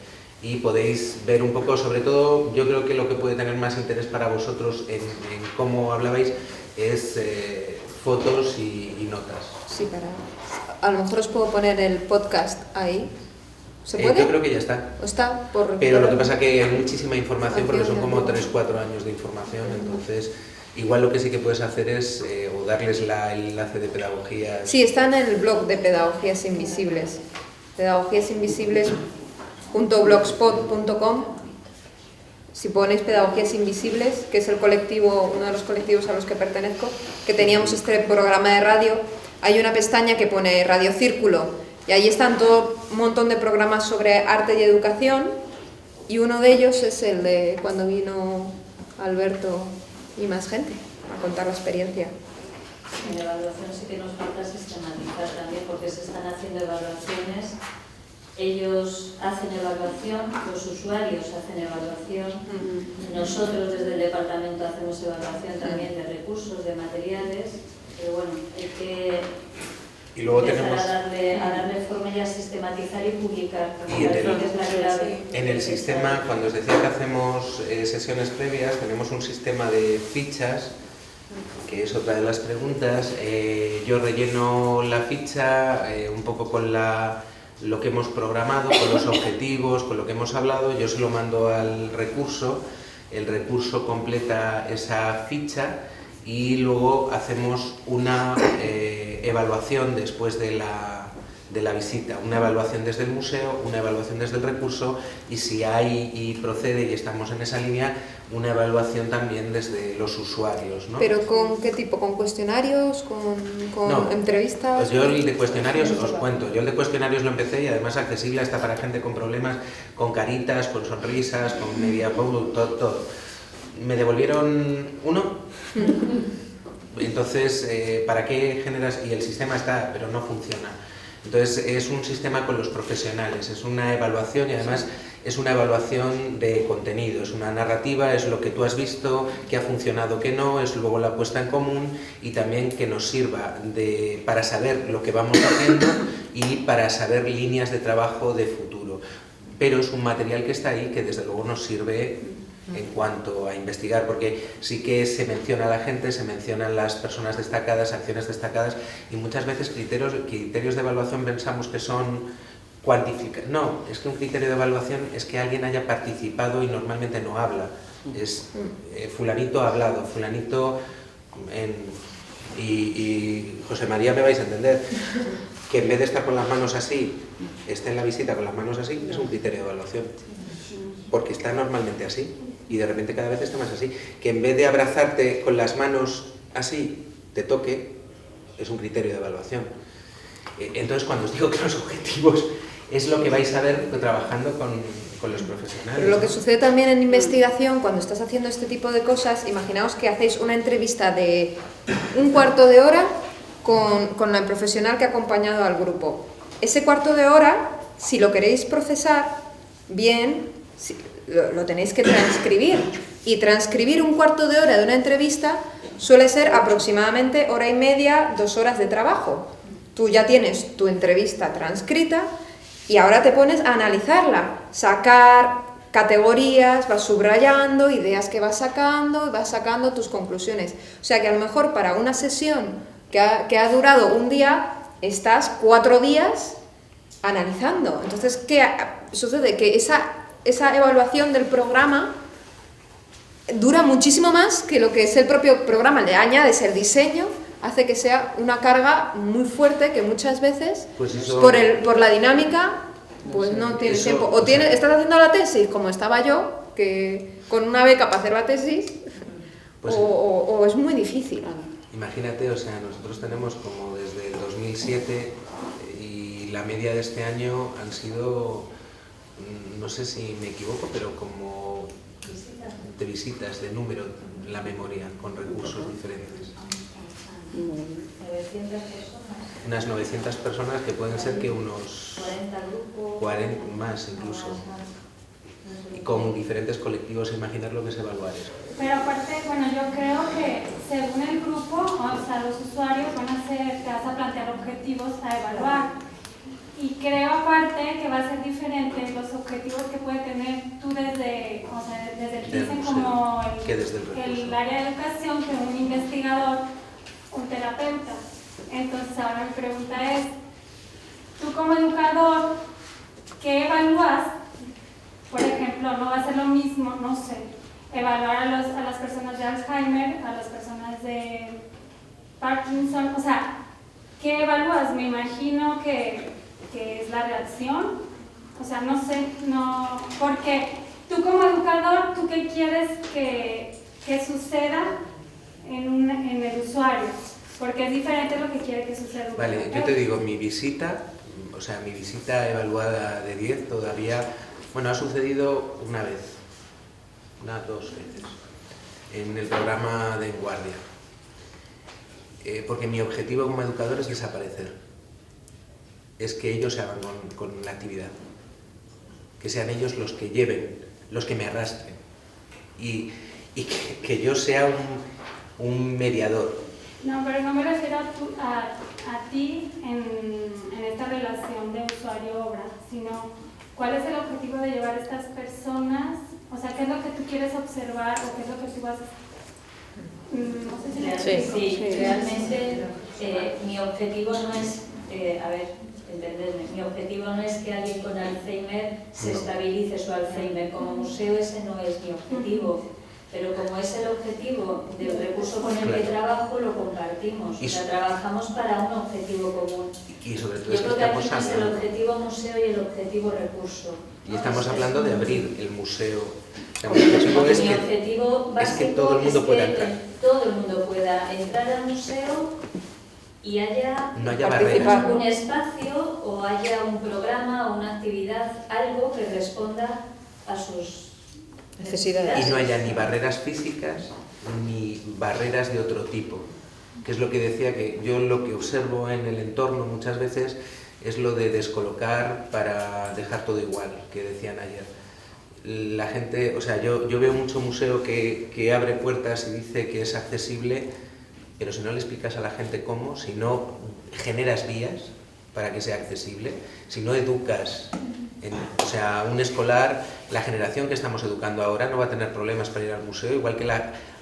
D: Y podéis ver un poco, sobre todo, yo creo que lo que puede tener más interés para vosotros en cómo hablabais es fotos y notas.
F: Sí, a lo mejor os puedo poner el podcast ahí. ¿Se puede?
D: Yo creo que ya está. Pero lo que pasa es que hay muchísima información, porque son como 3-4 años de información, entonces igual lo que sí que puedes hacer es o darles el enlace de Pedagogías.
F: Sí, está en el blog de Pedagogías Invisibles. Pedagogías Invisibles. .blogspot.com. Si ponéis Pedagogías Invisibles, que es el colectivo, uno de los colectivos a los que pertenezco, que teníamos este programa de radio, hay una pestaña que pone Radio Círculo y ahí están todo un montón de programas sobre arte y educación, y uno de ellos es el de cuando vino Alberto y más gente a contar la experiencia.
M: En evaluación sí que nos falta sistematizar también, porque se están haciendo evaluaciones. Ellos hacen evaluación, los usuarios hacen evaluación, nosotros desde el departamento hacemos evaluación también de recursos, de materiales, pero bueno, hay que
D: y luego
M: empezar
D: tenemos...
M: a darle forma y a sistematizar y publicar,
D: Y
M: que es la clave.
D: en el sistema, cuando os decía que hacemos sesiones previas, tenemos un sistema de fichas, que es otra de las preguntas. Yo relleno la ficha un poco con lo que hemos programado, con los objetivos, con lo que hemos hablado. Yo se lo mando al recurso, el recurso completa esa ficha y luego hacemos una evaluación después de la visita, una evaluación desde el museo, una evaluación desde el recurso, y si hay y procede y estamos en esa línea, una evaluación también desde los usuarios, ¿no?
F: ¿Pero con qué tipo? ¿Con cuestionarios? ¿Con
D: No,
F: entrevistas?
D: Pues yo el de cuestionarios os cuento. Yo el de cuestionarios lo empecé y además accesible hasta para gente con problemas, con caritas, con sonrisas, con media todo. Me devolvieron uno. Entonces, ¿para qué generas? Y el sistema está, pero no funciona. Entonces, es un sistema con los profesionales, es una evaluación y además es una evaluación de contenido, es una narrativa, es lo que tú has visto, qué ha funcionado, qué no, es luego la puesta en común y también que nos sirva para saber lo que vamos haciendo y para saber líneas de trabajo de futuro. Pero es un material que está ahí que desde luego nos sirve en cuanto a investigar, porque sí que se menciona a la gente, se mencionan las personas destacadas, acciones destacadas, y muchas veces criterios de evaluación pensamos que son cuantificados. No, es que un criterio de evaluación es que alguien haya participado y normalmente no habla. Es fulanito ha hablado, fulanito y José María me vais a entender, que en vez de estar con las manos así, esté en la visita con las manos así, es un criterio de evaluación, porque está normalmente así. Y de repente cada vez está más así. Que en vez de abrazarte con las manos así, te toque, es un criterio de evaluación. Entonces, cuando os digo que los objetivos es lo que vais a ver trabajando con los profesionales.
F: Pero lo que sucede también en investigación, cuando estás haciendo este tipo de cosas, imaginaos que hacéis una entrevista de un cuarto de hora con la profesional que ha acompañado al grupo. Ese cuarto de hora, si lo queréis procesar bien, lo tenéis que transcribir, y transcribir un cuarto de hora de una entrevista suele ser aproximadamente hora y media, 2 horas de trabajo. Tú ya tienes tu entrevista transcrita y ahora te pones a analizarla, sacar categorías, vas subrayando ideas que vas sacando tus conclusiones. O sea que a lo mejor para una sesión que ha durado un día, estás 4 días analizando. Entonces, ¿qué sucede? Que esa evaluación del programa dura muchísimo más que lo que es el propio programa. Le añades el diseño, hace que sea una carga muy fuerte que muchas veces,
D: pues eso,
F: por la dinámica, pues no tienes tiempo. Estás haciendo la tesis, como estaba yo, que con una beca para hacer la tesis,
D: pues,
F: o es muy difícil.
D: Imagínate, o sea, nosotros tenemos como desde el 2007 y la media de este año han sido, no sé si me equivoco, pero como de visitas, de número, la memoria, con recursos diferentes.
M: 900 personas.
D: Unas 900 personas que pueden ser que unos
M: 40 grupos.
D: 40 más incluso. Y con diferentes colectivos, imaginar lo que es evaluar eso.
L: Pero aparte, bueno, yo creo que según el grupo, o sea, los usuarios te vas a plantear objetivos a evaluar. Y creo aparte que va a ser diferente los objetivos que puede tener tú desde el PISEN como el área de educación que un investigador, un terapeuta. Entonces ahora mi pregunta es, tú como educador, ¿qué evalúas? Por ejemplo, no va a ser lo mismo, no sé, evaluar a las personas de Alzheimer, a las personas de Parkinson, o sea, ¿qué evalúas? Me imagino que es la reacción, O sea, no sé, no, porque tú como educador, ¿tú qué quieres que suceda en el usuario? Porque es diferente lo que quiere que suceda.
D: Vale, yo te digo, mi visita evaluada de 10 todavía, bueno, ha sucedido una vez, dos veces, en el programa de En Guardia. Porque mi objetivo como educador es desaparecer. Es que ellos se hagan con la actividad. Que sean ellos los que lleven, los que me arrastren. Y que yo sea un mediador.
L: No, pero no me refiero a ti en esta relación de usuario-obra, sino cuál es el objetivo de llevar a estas personas, o sea, qué es lo que tú quieres observar o qué es lo que tú vas a... No sé si me explico.
M: Sí, realmente mi objetivo no es, entenderme, mi objetivo no es que alguien con Alzheimer se estabilice su Alzheimer. Como museo ese no es mi objetivo. Pero como es el objetivo del recurso con el que trabajo, lo compartimos. O sea, trabajamos para un objetivo común.
D: Y sobre todo
M: yo creo que aquí es el objetivo museo y el objetivo recurso.
D: Y estamos hablando de abrir el museo.
M: Mi objetivo básico
D: es que todo el mundo pueda entrar.
M: Todo el mundo pueda entrar al museo y
D: no haya barreras.
M: un espacio o haya un programa o una actividad, algo que responda a sus necesidades.
D: Y no haya ni barreras físicas ni barreras de otro tipo, que es lo que decía, que yo lo que observo en el entorno muchas veces es lo de descolocar para dejar todo igual, que decían ayer. La gente, o sea, yo veo mucho museo que abre puertas y dice que es accesible, pero si no le explicas a la gente cómo, si no generas vías para que sea accesible, si no educas, o sea, un escolar, la generación que estamos educando ahora no va a tener problemas para ir al museo, igual que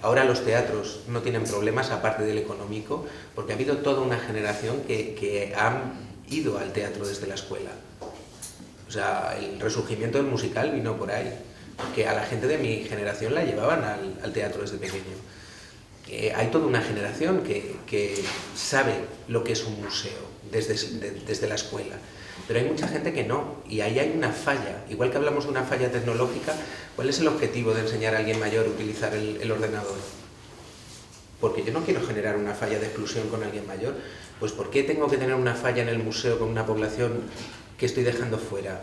D: ahora los teatros no tienen problemas, aparte del económico, porque ha habido toda una generación que han ido al teatro desde la escuela. O sea, el resurgimiento del musical vino por ahí, porque a la gente de mi generación la llevaban al teatro desde pequeño. Hay toda una generación que sabe lo que es un museo desde la escuela, pero hay mucha gente que no, y ahí hay una falla. Igual que hablamos de una falla tecnológica, ¿cuál es el objetivo de enseñar a alguien mayor a utilizar el ordenador? Porque yo no quiero generar una falla de exclusión con alguien mayor. Pues ¿por qué tengo que tener una falla en el museo con una población que estoy dejando fuera?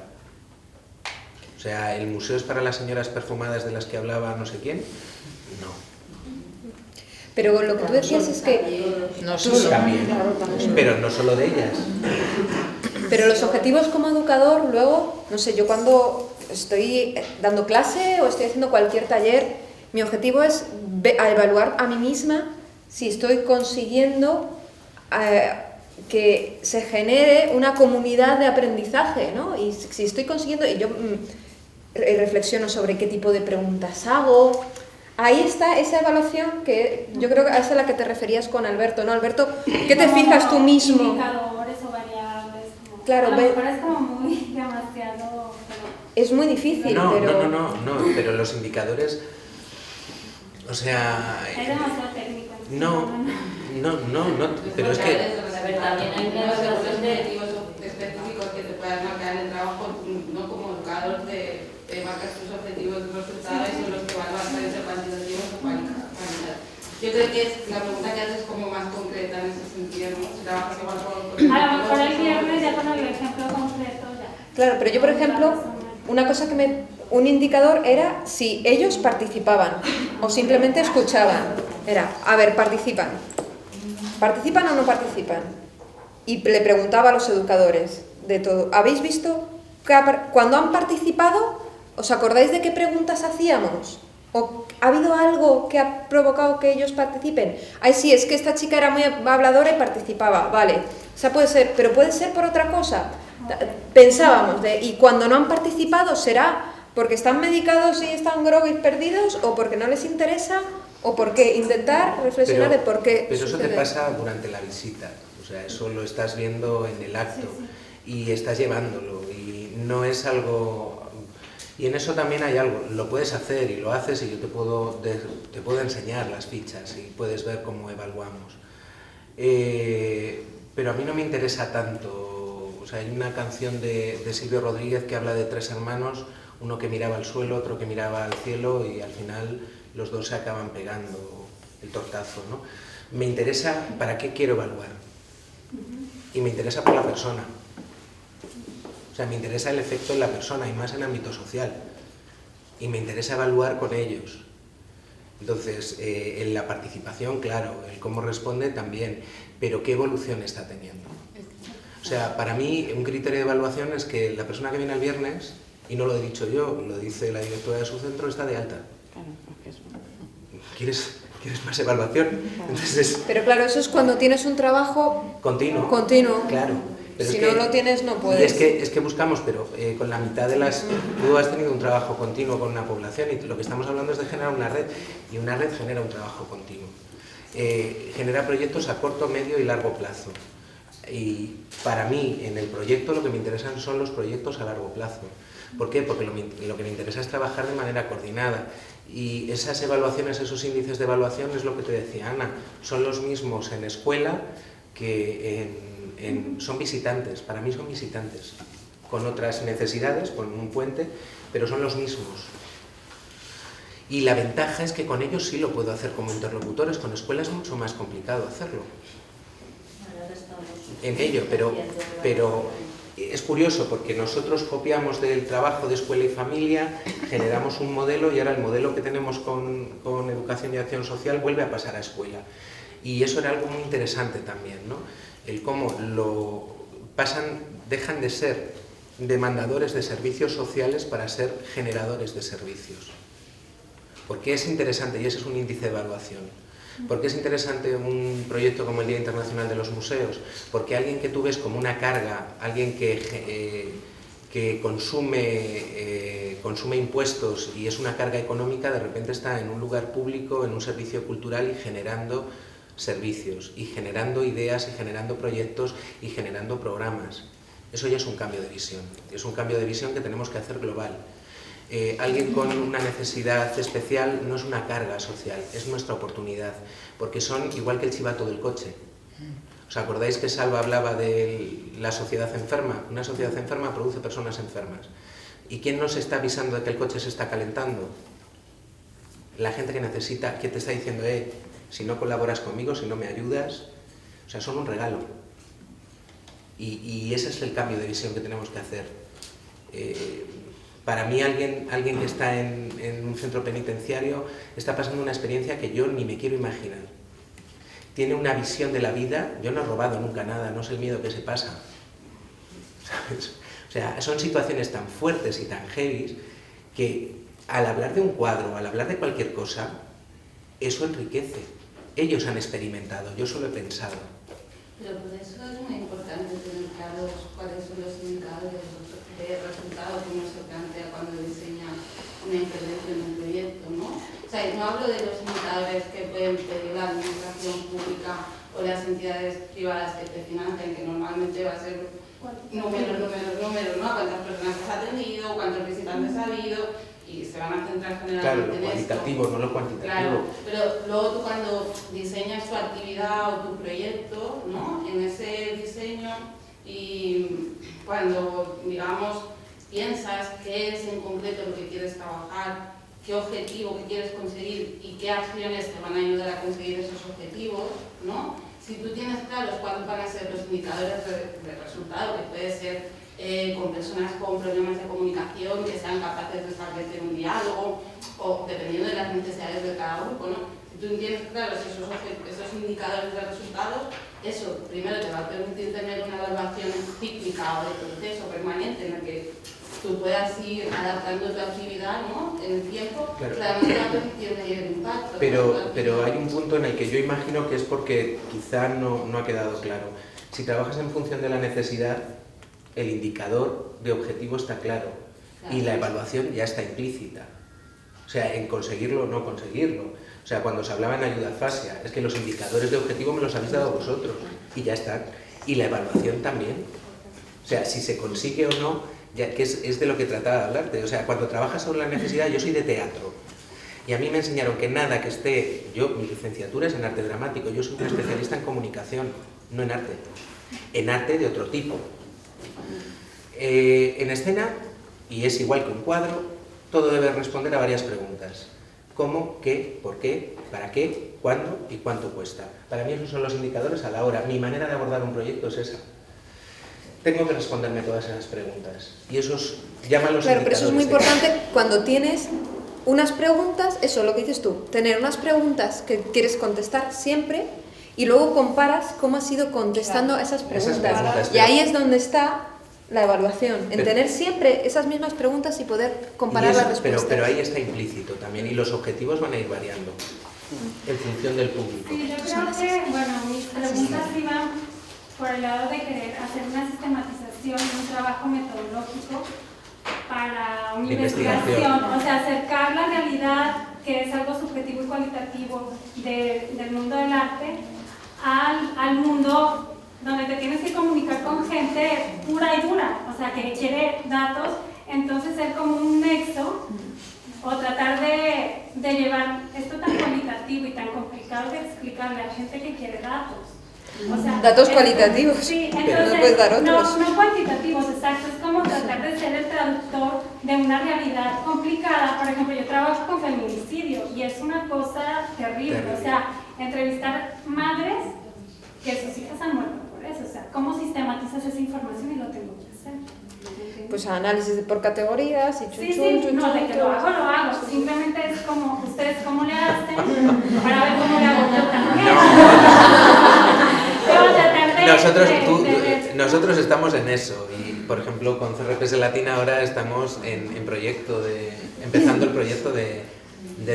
D: O sea, ¿el museo es para las señoras perfumadas de las que hablaba no sé quién? No.
F: Pero lo que tú decías es que...
D: No solo. También, pero no solo de ellas.
F: Pero los objetivos como educador, luego, no sé, yo cuando estoy dando clase o estoy haciendo cualquier taller, mi objetivo es evaluar a mí misma si estoy consiguiendo que se genere una comunidad de aprendizaje, ¿no? Y si estoy consiguiendo, y yo reflexiono sobre qué tipo de preguntas hago. Ahí está esa evaluación que yo creo que es a la que te referías con Alberto, ¿no? Alberto, ¿qué te fijas tú mismo?
L: Indicadores o variables.
F: Claro,
L: a lo mejor es como muy demasiado...
F: Es muy difícil,
D: no,
F: pero...
D: No, pero los indicadores... O sea...
L: Es demasiado técnico.
D: No, pero es que...
J: A ver, también hay una evaluación de objetivos específicos que te puedan marcar en el trabajo, no como educador te marcas tus objetivos y resultados y los que evalúas pueden ser cuantitativos o cualitativos. Yo creo que la pregunta que haces es como más concreta en ese sentido, ¿no? Si trabajas igual con...
L: A lo mejor el viernes ya con el ejemplo concreto ya.
F: Claro, pero yo, por ejemplo, una cosa un indicador era si ellos participaban o simplemente escuchaban. Era, a ver, ¿participan? ¿Participan o no participan? Y le preguntaba a los educadores de todo. ¿Habéis visto cuando han participado? ¿Os acordáis de qué preguntas hacíamos? ¿O ha habido algo que ha provocado que ellos participen? Ay, sí, es que esta chica era muy habladora y participaba. Vale, o sea, puede ser, pero puede ser por otra cosa. Pensábamos, y cuando no han participado, ¿será porque están medicados y están groggy perdidos o porque no les interesa? ¿O porque intentar reflexionar de por qué
D: Pero eso
F: sucede?
D: te pasa durante la visita, o sea, eso lo estás viendo en el acto y estás llevándolo y no es algo... Y en eso también hay algo, lo puedes hacer y lo haces y yo te puedo enseñar las fichas y puedes ver cómo evaluamos. Pero a mí no me interesa tanto, o O sea, hay una canción de Silvio Rodríguez que habla de 3 hermanos, uno que miraba al suelo, otro que miraba al cielo y al final los dos se acaban pegando el tortazo, ¿no? Me interesa para qué quiero evaluar y me interesa por la persona. O sea, me interesa el efecto en la persona y más en ámbito social. Y me interesa evaluar con ellos. Entonces, en la participación, claro, el cómo responde también, pero qué evolución está teniendo. O sea, para mí un criterio de evaluación es que la persona que viene el viernes, y no lo he dicho yo, lo dice la directora de su centro, está de alta. ¿Quieres más evaluación? Entonces,
F: pero claro, eso es cuando tienes un trabajo
D: continuo.
F: Claro.
D: Pero
F: si no lo tienes, no puedes.
D: Y es que buscamos, pero con la mitad de las... Tú has tenido un trabajo continuo con una población y lo que estamos hablando es de generar una red, y una red genera un trabajo continuo. Genera proyectos a corto, medio y largo plazo. Y para mí, en el proyecto, lo que me interesan son los proyectos a largo plazo. ¿Por qué? Porque lo que me interesa es trabajar de manera coordinada. Y esas evaluaciones, esos índices de evaluación, es lo que te decía Ana, son los mismos en escuela que son visitantes, para mí son visitantes, con otras necesidades, con un puente, pero son los mismos. Y la ventaja es que con ellos sí lo puedo hacer como interlocutores, con escuela es mucho más complicado hacerlo. En ello, pero es curioso porque nosotros copiamos del trabajo de escuela y familia, generamos un modelo y ahora el modelo que tenemos con educación y acción social vuelve a pasar a escuela. Y eso era algo muy interesante también, ¿no? El cómo dejan de ser demandadores de servicios sociales para ser generadores de servicios. ¿Por qué es interesante? Y ese es un índice de evaluación. ¿Por qué es interesante un proyecto como el Día Internacional de los Museos? Porque alguien que tú ves como una carga, alguien que consume impuestos y es una carga económica, de repente está en un lugar público, en un servicio cultural y generando servicios, y generando ideas, y generando proyectos, y generando programas. Eso ya es un cambio de visión. Es un cambio de visión que tenemos que hacer global. Alguien con una necesidad especial no es una carga social, es nuestra oportunidad, porque son igual que el chivato del coche. ¿Os acordáis que Salva hablaba de la sociedad enferma? Una sociedad enferma produce personas enfermas. ¿Y quién nos está avisando de que el coche se está calentando? La gente que necesita, que te está diciendo, si no colaboras conmigo, si no me ayudas, o sea, son un regalo. Y ese es el cambio de visión que tenemos que hacer. Para mí alguien que está en un centro penitenciario está pasando una experiencia que yo ni me quiero imaginar. Tiene una visión de la vida, yo no he robado nunca nada, no sé el miedo que se pasa. ¿Sabes? O sea, son situaciones tan fuertes y tan heavy que al hablar de un cuadro, al hablar de cualquier cosa, eso enriquece. Ellos han experimentado, yo solo he pensado.
J: Pero por eso es muy importante tener claros cuáles son los indicadores de resultados que uno se plantea cuando diseña una intervención en un proyecto, ¿no? O sea, no hablo de los indicadores que pueden pedir la administración pública o las entidades privadas que te financian, que normalmente va a ser números, ¿no? Cuántas personas has atendido, cuántos visitantes ha habido, y se van a centrar generalmente en esto. Claro, lo
D: cualitativo, no lo cuantitativo.
J: Claro, pero luego tú cuando diseñas tu actividad o tu proyecto, ¿no? En ese diseño y cuando, digamos, piensas qué es en concreto lo que quieres trabajar, qué objetivo que quieres conseguir y qué acciones te van a ayudar a conseguir esos objetivos, ¿no? Si tú tienes claros cuáles van a ser los indicadores de resultado, que puede ser con personas con problemas de comunicación que sean capaces de establecer un diálogo o dependiendo de las necesidades de cada grupo, ¿no? Si tú tienes claros esos indicadores de resultados, eso primero te va a permitir tener una evaluación cíclica o de proceso permanente en el que tú puedas ir adaptando tu actividad, ¿no? En el tiempo,
D: claro.
J: Claramente va a permitir medir el impacto.
D: Pero hay un punto en el que yo imagino que es porque quizá no ha quedado claro. Si trabajas en función de la necesidad, el indicador de objetivo está claro y la evaluación ya está implícita. O sea, en conseguirlo o no conseguirlo. O sea, cuando se hablaba en ayuda fascia, es que los indicadores de objetivo me los habéis dado vosotros y ya están. Y la evaluación también. O sea, si se consigue o no, ya que es de lo que trataba de hablarte. O sea, cuando trabajas sobre la necesidad, yo soy de teatro. Y a mí me enseñaron que nada que esté... mi licenciatura es en arte dramático, yo soy un especialista en comunicación, no en arte. En arte de otro tipo. En escena, y es igual que un cuadro, todo debe responder a varias preguntas. ¿Cómo? ¿Qué? ¿Por qué? ¿Para qué? ¿Cuándo? ¿Y cuánto cuesta? Para mí esos son los indicadores a la hora. Mi manera de abordar un proyecto es esa. Tengo que responderme todas esas preguntas. Y esos llaman los indicadores.
F: Pero eso es muy importante cuando tienes unas preguntas, eso lo que dices tú, tener unas preguntas que quieres contestar siempre y luego comparas cómo has ido contestando esas preguntas. Y ahí es donde está la evaluación, en tener siempre esas mismas preguntas y poder comparar las respuestas.
D: Pero ahí está implícito también, y los objetivos van a ir variando en función del público.
L: Sí, yo creo que, bueno, mis preguntas iban por el lado de querer hacer una sistematización, un trabajo metodológico para una investigación, o sea, acercar la realidad, que es algo subjetivo y cualitativo del mundo del arte, al mundo donde te tienes que comunicar con gente pura y dura, o sea, que quiere datos, entonces ser como un nexo o tratar de llevar esto tan cualitativo y tan complicado de explicarle a gente que quiere datos. O sea,
F: datos cualitativos,
L: sí,
F: pero
L: entonces,
F: no puedes dar otros.
L: No cuantitativos, exacto, es como tratar de ser el traductor de una realidad complicada. Por ejemplo, yo trabajo con feminicidio y es una cosa terrible, o sea, entrevistar madres que sus hijas han muerto por eso, o sea, ¿cómo sistematizas esa información? Y lo tengo que hacer.
F: Pues análisis por categorías y
L: no, de que lo hago, simplemente es como, ¿ustedes cómo le hacen? Para ver cómo le hago yo también.
D: Nosotros estamos en eso, y por ejemplo con CRPS Latina ahora estamos empezando el proyecto de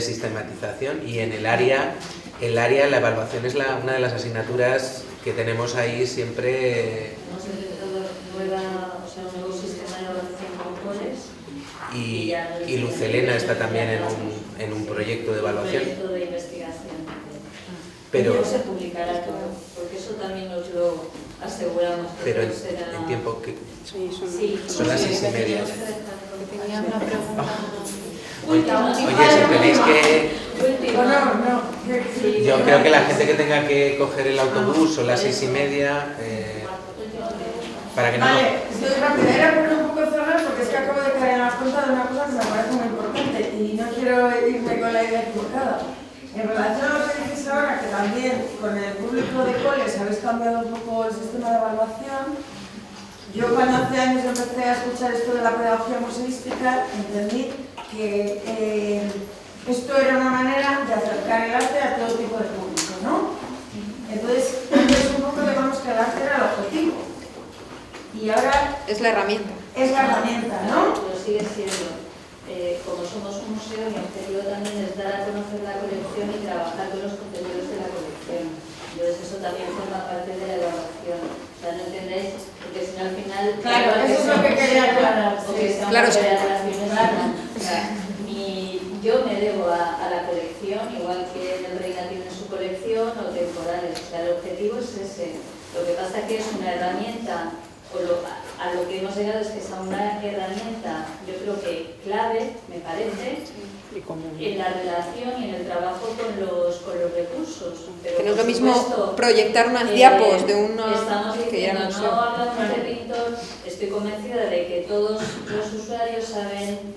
D: sistematización, y en el área la evaluación es una de las asignaturas que tenemos ahí siempre.
M: Un nuevo sistema de evaluación con coles.
D: Y Luz Helena está también en un proyecto de evaluación.
M: Un proyecto de investigación.
D: Pero
M: no se publicará todo, porque eso también nos lo aseguramos.
D: Pero en tiempo que son las 6:30.
E: Tenía una pregunta.
D: Oye, si tenéis que... Yo creo que la gente que tenga que coger el autobús son las 6:30, para que no...
P: Vale, estoy rápida, era por un poco cerrar porque es que acabo de caer en la cuenta de una cosa que me parece muy importante y no quiero irme con la idea equivocada. En relación a lo que dices ahora, que también con el público de coles habéis cambiado un poco el sistema de evaluación, yo cuando hace años empecé a escuchar esto de la pedagogía museística, entendí que esto era una manera de acercar el arte a todo tipo de público, ¿no? Entonces, antes un poco digamos que el arte era el objetivo. Y ahora
F: es la herramienta.
P: Es la herramienta, ¿no?
M: Lo sigue siendo. Como somos un museo, mi objetivo también es dar a conocer la colección y trabajar con los contenidos de la colección. Entonces eso también forma parte de la evaluación. O sea, ¿no entendéis? Porque si no al final...
P: Claro, eso es lo que quería aclarar.
M: Claro, yo me debo a la colección, igual que el Reina tiene su colección, o temporales. O sea, el objetivo es ese. Lo que pasa es que es una herramienta, a lo que hemos llegado es que es una herramienta, yo creo que clave, me parece, en la relación y en el trabajo con los recursos. Pero
F: que no es lo mismo proyectar unas diapos de una...
M: Estamos diciendo, no hablamos de pintor, estoy convencida de que todos los usuarios saben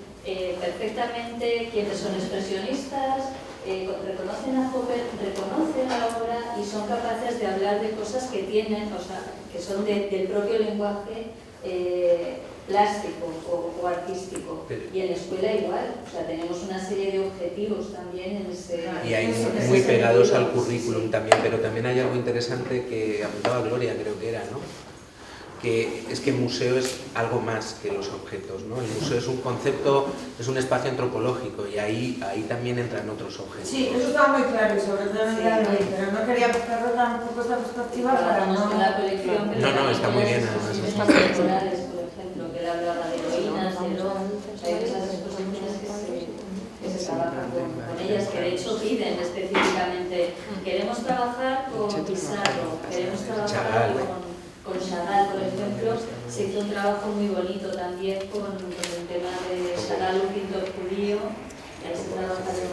M: perfectamente quiénes son expresionistas, reconocen a Hopper, reconocen la obra y son capaces de hablar de cosas que tienen, o sea, que son del propio lenguaje plástico o artístico. Y en la escuela igual, o sea, tenemos una serie de objetivos también en ese...
D: Y hay muy pegados al currículum también, pero también hay algo interesante que apuntaba Gloria, creo que era, ¿no? Que es que el museo es algo más que los objetos, ¿no? El museo es un concepto, es un espacio antropológico y ahí también entran otros objetos.
P: Sí, eso estaba muy claro y sobre todo en el día de hoy, pero no quería perder tampoco esta perspectiva para no...
D: No, está muy bien además.
M: Espacios temporales, por ejemplo, que él hablaba de heroínas, de hay esas exposiciones que se trabajan con ellas, que de hecho piden específicamente, queremos trabajar con Pizarro, queremos trabajar con Chagall, por ejemplo, se hizo un trabajo muy bonito también con el tema de Chagall, un pintor judío, ahí se trabaja de...